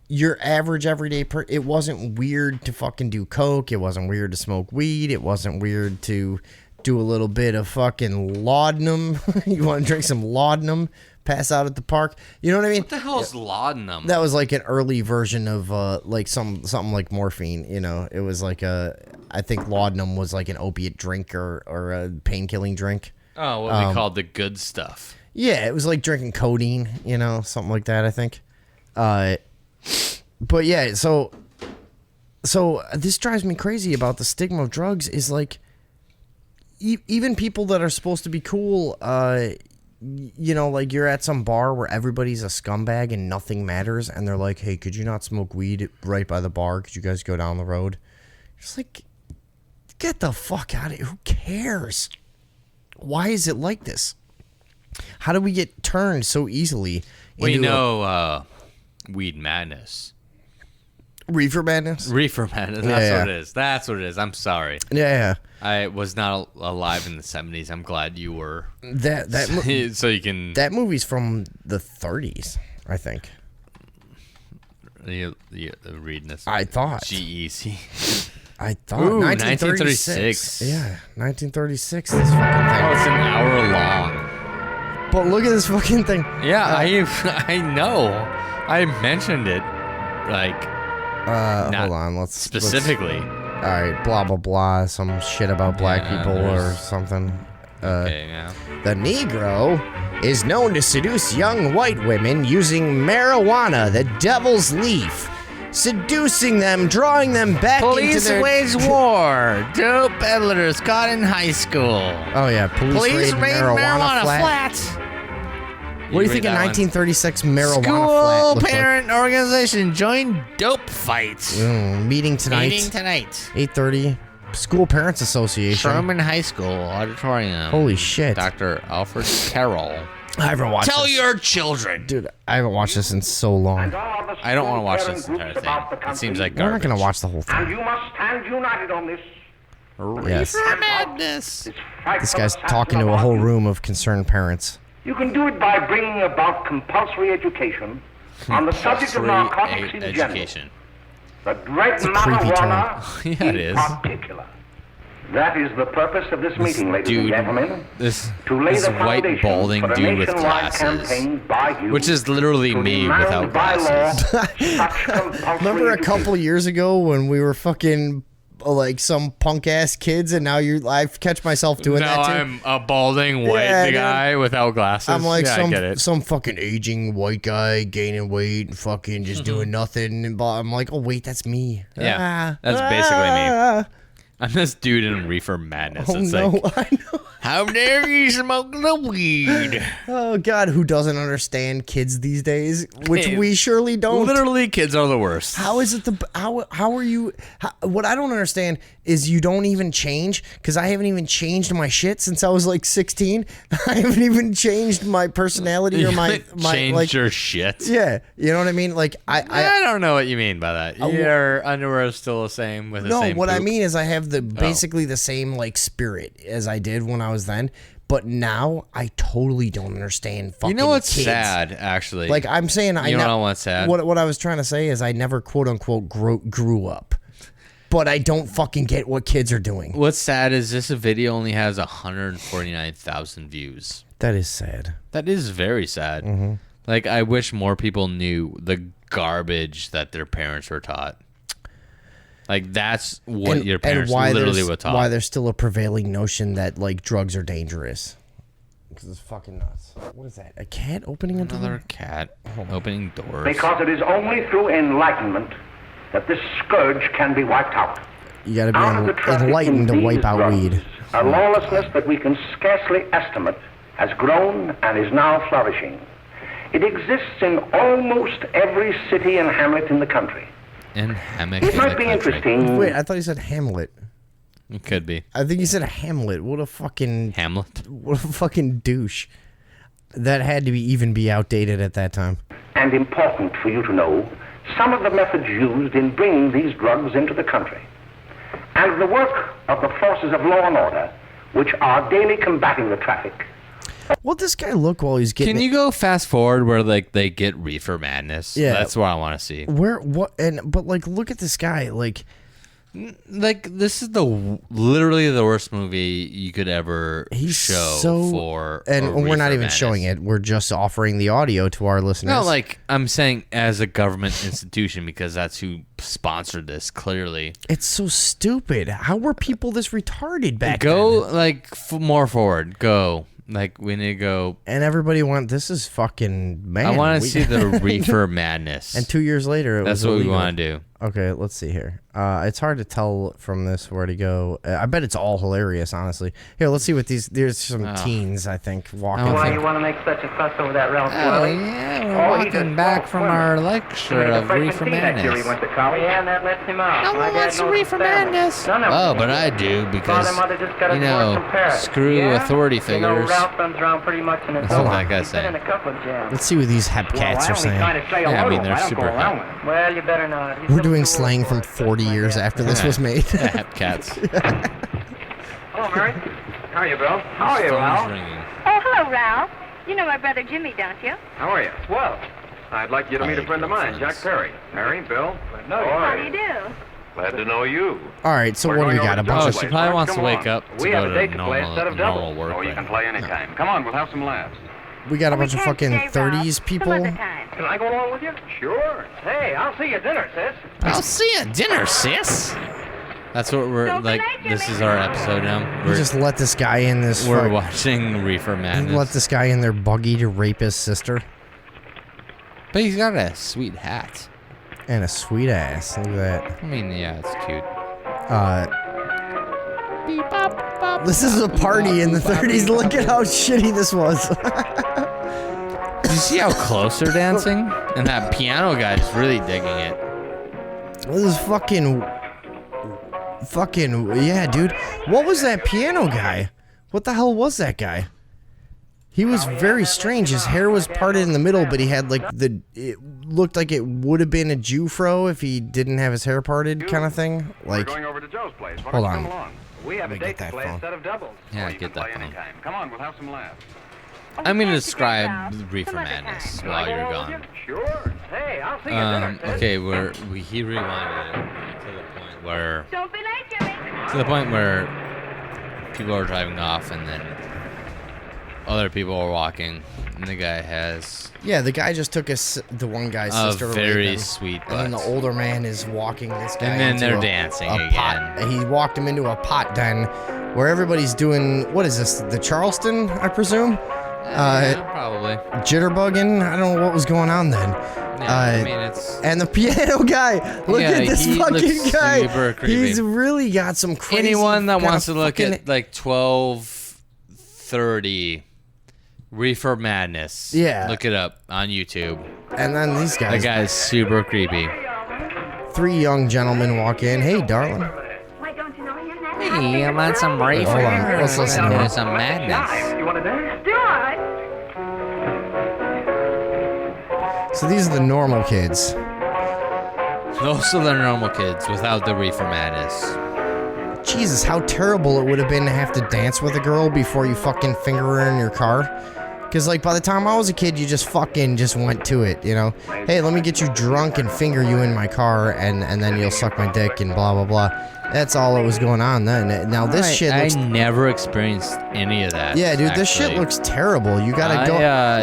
your average everyday it wasn't weird to fucking do coke, it wasn't weird to smoke weed, it wasn't weird to do a little bit of fucking laudanum. You want to drink some laudanum, pass out at the park, you know what I mean? What the hell is laudanum? That was like an early version of like something like morphine, you know. It was like I think laudanum was like an opiate drink or a pain-killing drink. Oh, what we called the good stuff. Yeah, it was like drinking codeine, you know, something like that, I think. But yeah, so this drives me crazy about the stigma of drugs is like, even people that are supposed to be cool, you know, like you're at some bar where everybody's a scumbag and nothing matters, and they're like, hey, could you not smoke weed right by the bar? Could you guys go down the road? It's like, get the fuck out of here. Who cares? Why is it like this? How do we get turned so easily? We know weed madness. Reefer madness? Reefer madness. That's what it is. That's what it is. I'm sorry. Yeah. I was not alive in the 70s. I'm glad you were. So you can. That movie's from the 30s, I think. You reading this? I thought. GEC. I thought. Ooh, 1936. Yeah, 1936. This fucking thing. Oh, it's an hour long. But look at this fucking thing. Yeah, I know. I mentioned it. Like. Hold on. Let's specifically. All right, blah blah blah. Some shit about black people or something. Okay, yeah. The Negro is known to seduce young white women using marijuana, the devil's leaf, seducing them, drawing them back into their... Police wage war. Dope peddlers caught in high school. Oh yeah, police raid marijuana flat. What do you think of 1936 marijuana School flat parent organization join dope fights. Meeting tonight. 8:30. School Parents Association. Sherman High School auditorium. Holy shit. Dr. Alfred Carroll. I haven't watched Tell this. your children. Dude, I haven't watched this in so long. I don't want to watch this entire thing. It seems like We're garbage. not going to watch the whole thing. And you must stand united on this. Yes. Madness. This guy's talking to a whole room of concerned parents. You can do it by bringing about compulsory education on the subject of narcotics in general. The drug marijuana in particular. That is the purpose of this meeting, ladies and gentlemen. This white balding dude with glasses, which is literally me without glasses. Remember a couple years ago when we were fucking like some punk ass kids, and now I catch myself doing that too. I'm a balding white guy without glasses. I'm like I get it. some fucking aging white guy gaining weight and fucking just doing nothing. And I'm like, oh wait, that's me. Yeah, that's basically me. I'm this dude in reefer madness. Oh it's no, like, I know. How dare you smoke the weed? Oh God, who doesn't understand kids these days? Which we surely don't. Literally, kids are the worst. How is it how are you? What I don't understand is you don't even change, because I haven't even changed my shit since I was like 16. I haven't even changed my personality or my changed like your shit. Yeah, you know what I mean. Like I don't know what you mean by that. Your underwear is still the same with the same. No, what I poop. mean is I have basically the same like spirit as I did when I was then, but now I totally don't understand fucking. You know what's kids. sad, actually? Like I'm saying, you know what's sad? What I was trying to say is I never quote unquote grew up, but I don't fucking get what kids are doing. What's sad is this video only has 149,000 views. That is sad. That is very sad. Mm-hmm. Like I wish more people knew the garbage that their parents were taught. Like that's what your parents literally were taught. Why there's still a prevailing notion that like drugs are dangerous. Because it's fucking nuts. What is that? A cat opening a door? Another cat opening doors. Because it is only through enlightenment that this scourge can be wiped out. You gotta be enlightened to wipe out weed. A lawlessness that we can scarcely estimate has grown and is now flourishing. It exists in almost every city and hamlet in the country. It might be interesting. Wait, I thought you said Hamlet. It could be. I think you said Hamlet. What a fucking Hamlet. What a fucking douche. That had to even be outdated at that time. And important for you to know some of the methods used in bringing these drugs into the country, and the work of the forces of law and order, which are daily combating the traffic. What does this guy look while he's getting? Can you go fast forward where like they get reefer madness? Yeah, that's what I want to see. But like, look at this guy. Like this is literally the worst movie you could ever show for. And we're not even madness. showing it. We're just offering the audio to our listeners. No, like I'm saying as a government institution because that's who sponsored this. Clearly, it's so stupid. How were people this retarded back Go then? like more forward. Go. Like we need to go. And everybody this is fucking man. I want to see the reefer madness. And 2 years later, that's what we want to do. Okay, let's see here. It's hard to tell from this where to go. I bet it's all hilarious, honestly. Here, let's see what there's some teens, I think, walking. Why you want to make such a fuss over that Ralph Willie? Yeah, we're walking back from our lecture of reefer madness. Yeah, and that lets him out. No one wants reefer madness. Oh, but I do because, screw authority figures. Ralph runs around pretty much in his That's what that guy's saying. Let's see what these hep cats are saying. Yeah, I mean, they're super hep. Well, you better not. We're doing slang from 40 years after this was made. Yeah, hep cats. Hello, Mary. How are you, Bill? How are you, Ralph? Oh, hello, Ralph. You know my brother Jimmy, don't you? How are you? Well, I'd like you to meet a friend of mine, Jack Perry. Mary, Bill. How do you do? Glad to know you. All right, so what do we got? A bunch she probably wants to wake up to go to normal work. Oh, you can play anytime. Come on, we'll have some laughs. We got a bunch of fucking 30s people. Can I go along with you? Sure. Hey, I'll see you at dinner, sis. I'll see you at dinner, sis. That's what we're like. This is our episode now. We just let this guy in this. We're watching Reefer Madness. Let this guy in their buggy to rape his sister. But he's got a sweet hat. And a sweet ass. Look at that. I mean, yeah, it's cute. This is a party in the 30s. Look at how shitty this was. Did you see how close they're dancing? And that piano guy's really digging it. This is fucking, yeah, dude. What was that piano guy? What the hell was that guy? He was very strange. His hair was parted in the middle, but he had like it looked like it would have been a Jew fro if he didn't have his hair parted, kind of thing. Like, We're going over to Joe's place. Hold on. We have a date to play phone. a set of doubles. Yeah, get that phone. Come on, we'll have some laughs. I'm gonna describe Reefer Madness while you're gone. Sure. Hey, I'll see you at dinner. Okay, he rewinded it to the point where people are driving off and then other people are walking, and the guy has the guy just took the one guy's sister a to rape very him, sweet butt. and then the older man is walking this guy And then into they're dancing again. pot. He walked him into a pot den where everybody's doing, what is this, the Charleston, I presume? Yeah, probably. Jitterbugging. I don't know what was going on then. Yeah, I mean, it's... And the piano guy. Look at this fucking guy. Super creepy. He's really got some crazy. Anyone that wants to look at like 12:30 Reefer Madness. Yeah. Look it up on YouTube. And then these guys. The guy's super creepy. 3 young gentlemen walk in. Hey, darling. Hey, I want some Reefer. Hold on. Let's listen to some madness. You want to dance? Do it. So these are the normal kids. Those are the normal kids without the Reefer Madness. Jesus, how terrible it would have been to have to dance with a girl before you fucking finger her in your car. Because, like, by the time I was a kid, you just went to it, you know? Hey, let me get you drunk and finger you in my car, and then you'll suck my dick and blah, blah, blah. That's all that was going on then. Now, this shit looks... I never experienced any of that. Yeah, dude, this shit looks terrible. You gotta go...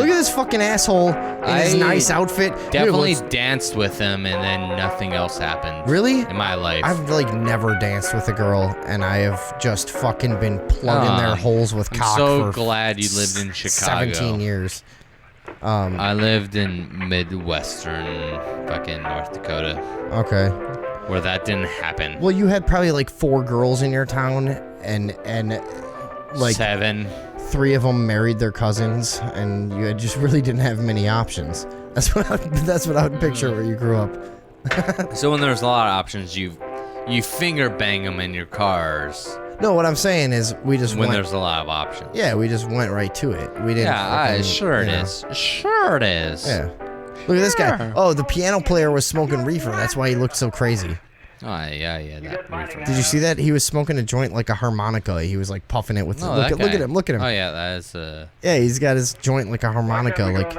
Look at this fucking asshole in his nice outfit. Definitely danced with him, and then nothing else happened. Really? In my life. I've, like, never danced with a girl, and I have just fucking been plugging their holes with cock so for glad you lived in Chicago. 17 years. I lived in Midwestern fucking North Dakota. Okay. Where that didn't happen. Well, you had probably like 4 girls in your town, and like 7. 3 of them married their cousins, and you just really didn't have many options. That's what I would picture where you grew up. So when there's a lot of options, you finger bang them in your cars. No, what I'm saying is we just when there's a lot of options. Yeah, we just went right to it. We didn't. Yeah, sure it is. Sure it is. Yeah. Look at this guy. Oh, the piano player was smoking reefer. That's why he looked so crazy. Oh, yeah, that reefer. Did you see that? He was smoking a joint like a harmonica. He was like puffing it with. Look at him. Look at him. Oh yeah, that is. Yeah, he's got his joint like a harmonica. Like.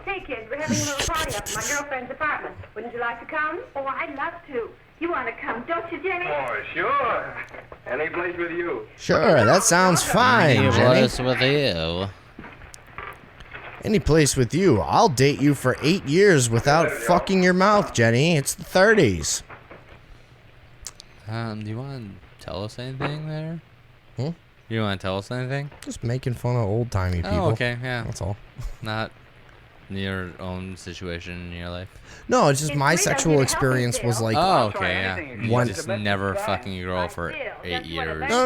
Hey kids, we're having a little party up at my girlfriend's apartment. Wouldn't you like to come? Oh, I'd love to. You want to come, don't you, Jenny? Oh, sure. Any place with you. Sure, that sounds fine, Any Jenny. place with you. Any place with you. I'll date you for 8 years without fucking your mouth, Jenny. It's the 30s. Do you want to tell us anything there? Hmm? You want to tell us anything? Just making fun of old-timey people. Oh, okay, yeah. That's all. Not your own situation in your life? No, it's just my sexual experience was like... Oh, okay, yeah. You just never fucking a girl for 8 years. No.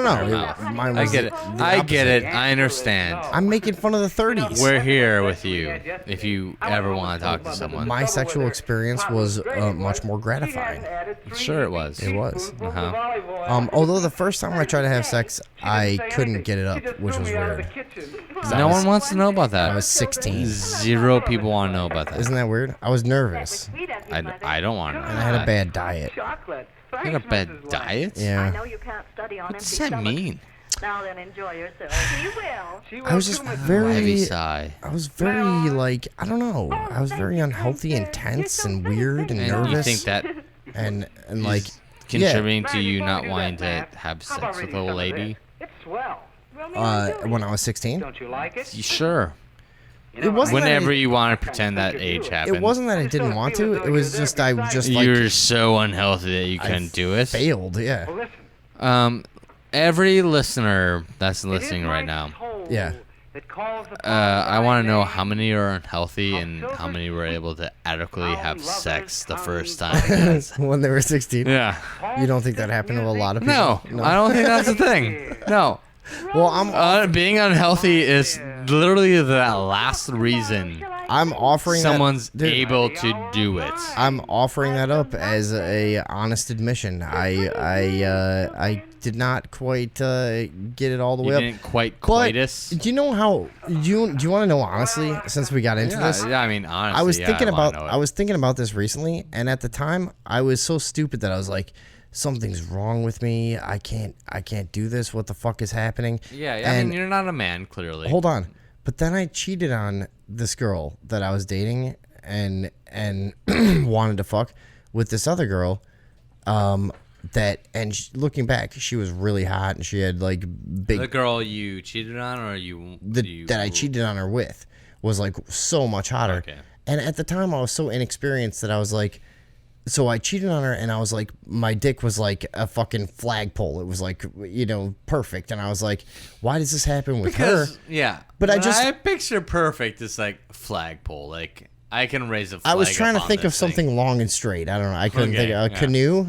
I get it. I get it. I understand. I'm making fun of the 30s. We're here with you if you ever want to talk to someone. My sexual experience was much more gratifying. Sure it was. It was. Uh-huh. Although the first time I tried to have sex, I couldn't get it up, which was weird. No one wants to know about that. I was 16. 0 people want to know about that. Isn't that weird? I was nervous. I don't want to know. And I had a bad diet. You had a bad diet? Yeah. What does that mean? Now then, enjoy yourself. You will. I was just very... Heavy sigh. I was very, like, I don't know. I was very unhealthy and tense and weird and nervous. You think that and like contributing to you not wanting to have sex with a lady? It's swell. When I was 16? Don't you like it? Sure. It wasn't whenever you want to pretend that age happened. It wasn't that I didn't want to. It was just I was just like... You're so unhealthy that you couldn't do it. Failed, yeah. Every listener that's listening right now. Yeah. I want to know how many are unhealthy and how many were able to adequately have sex the first time. When they were 16? Yeah. You don't think that happened to a lot of people? No, I don't think that's a thing. No. Well, I'm being unhealthy is literally the last reason I'm offering someone's that, able to do it. I'm offering that up as a honest admission. I did not quite get it all the way up. You didn't quite coitus. Do you know how? Do you want to know honestly? Since we got into this, yeah. I mean, honestly, I was thinking about this recently, and at the time, I was so stupid that I was like, something's wrong with me. I can't do this. What the fuck is happening? Yeah, I mean, you're not a man, clearly. Hold on. But then I cheated on this girl that I was dating and wanted to fuck with this other girl. Looking back, she was really hot and she had like big. The girl you cheated on, or that I cheated on her with was like so much hotter. Okay. And at the time, I was so inexperienced that I was like. So I cheated on her, and I was like, my dick was like a fucking flagpole. It was like, perfect. And I was like, why does this happen with her? Yeah. But I picture perfect as like flagpole. Like, I can raise a flag. I was trying to think of thing. something long and straight. I don't know. I couldn't think of a canoe.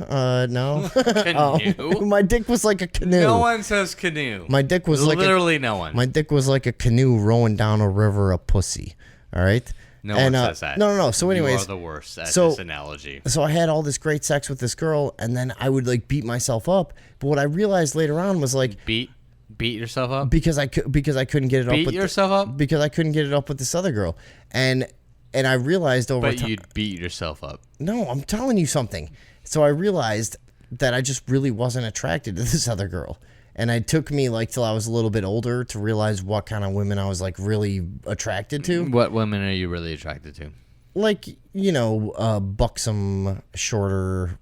No. Canoe? My dick was like a canoe. No one says canoe. My dick was literally no one. My dick was like a canoe rowing down a river of pussy. All right. No one says that. No. So anyways, you are the worst at this analogy. So I had all this great sex with this girl, and then I would like beat myself up. But what I realized later on was like beat yourself up because I couldn't get it up. Beat yourself up because I couldn't get it up with this other girl, and I realized over time. But you'd beat yourself up. No, I'm telling you something. So I realized that I just really wasn't attracted to this other girl. And it took me like till I was a little bit older to realize what kind of women I was like really attracted to. What women are you really attracted to? Like, buxom, shorter,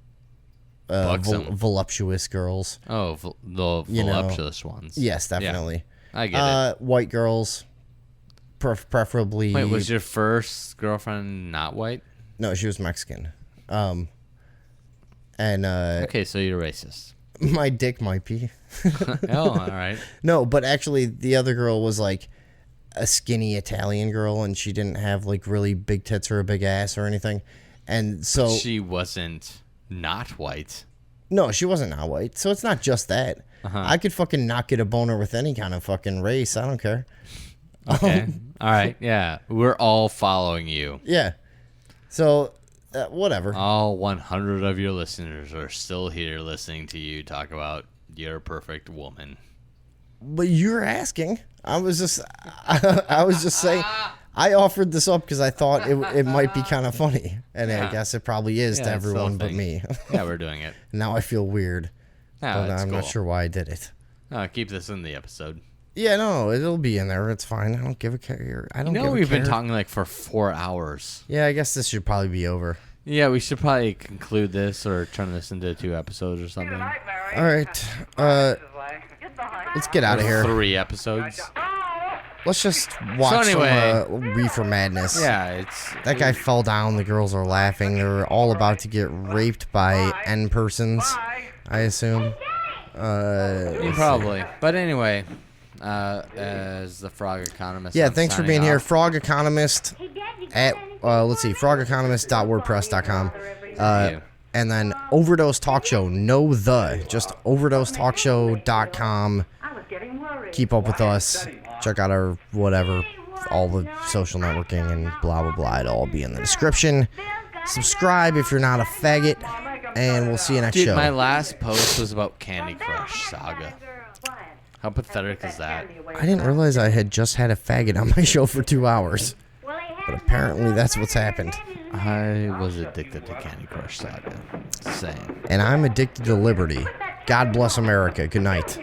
voluptuous girls. Oh, the voluptuous ones. Yes, definitely. Yeah, I get it. White girls, preferably. Wait, was your first girlfriend not white? No, she was Mexican. Okay, so you're racist. My dick might be. Oh, all right. No, but actually the other girl was like a skinny Italian girl, and she didn't have like really big tits or a big ass or anything. And so she wasn't not white. No, she wasn't not white. So it's not just that. I could fucking not get a boner with any kind of fucking race. I don't care. Okay. All right. Yeah. We're all following you. Yeah. So, whatever. All 100 of your listeners are still here listening to you talk about your perfect woman. But you're asking. I was just saying. I offered this up because I thought it might be kind of funny, and I guess it probably is to everyone but me. Yeah, we're doing it. Now I feel weird, but I'm not sure why I did it. Keep this in the episode. Yeah, no, it'll be in there. It's fine. I don't give a care. I don't. We've been talking like for 4 hours. Yeah, I guess this should probably be over. Yeah, we should probably conclude this or turn this into 2 episodes or something. All right, let's get out of here. 3 episodes. Let's just watch some Reefer Madness. Yeah, that guy fell down. The girls are laughing. They're all about to get raped by N persons, I assume. Probably. But anyway, as the Frog Economist. Yeah, thanks for being here, Frog Economist at froggeconomist.wordpress.com. And then Overdose Talk Show. Just overdosetalkshow.com. Keep up with us. Check out our whatever, all the social networking and blah, blah, blah. It'll all be in the description. Subscribe if you're not a faggot, and we'll see you next show. My last post was about Candy Crush Saga. How pathetic is that? I didn't realize I had just had a faggot on my show for 2 hours. But apparently that's what's happened. I was addicted to Candy Crush Saga. Same. And I'm addicted to liberty. God bless America. Good night.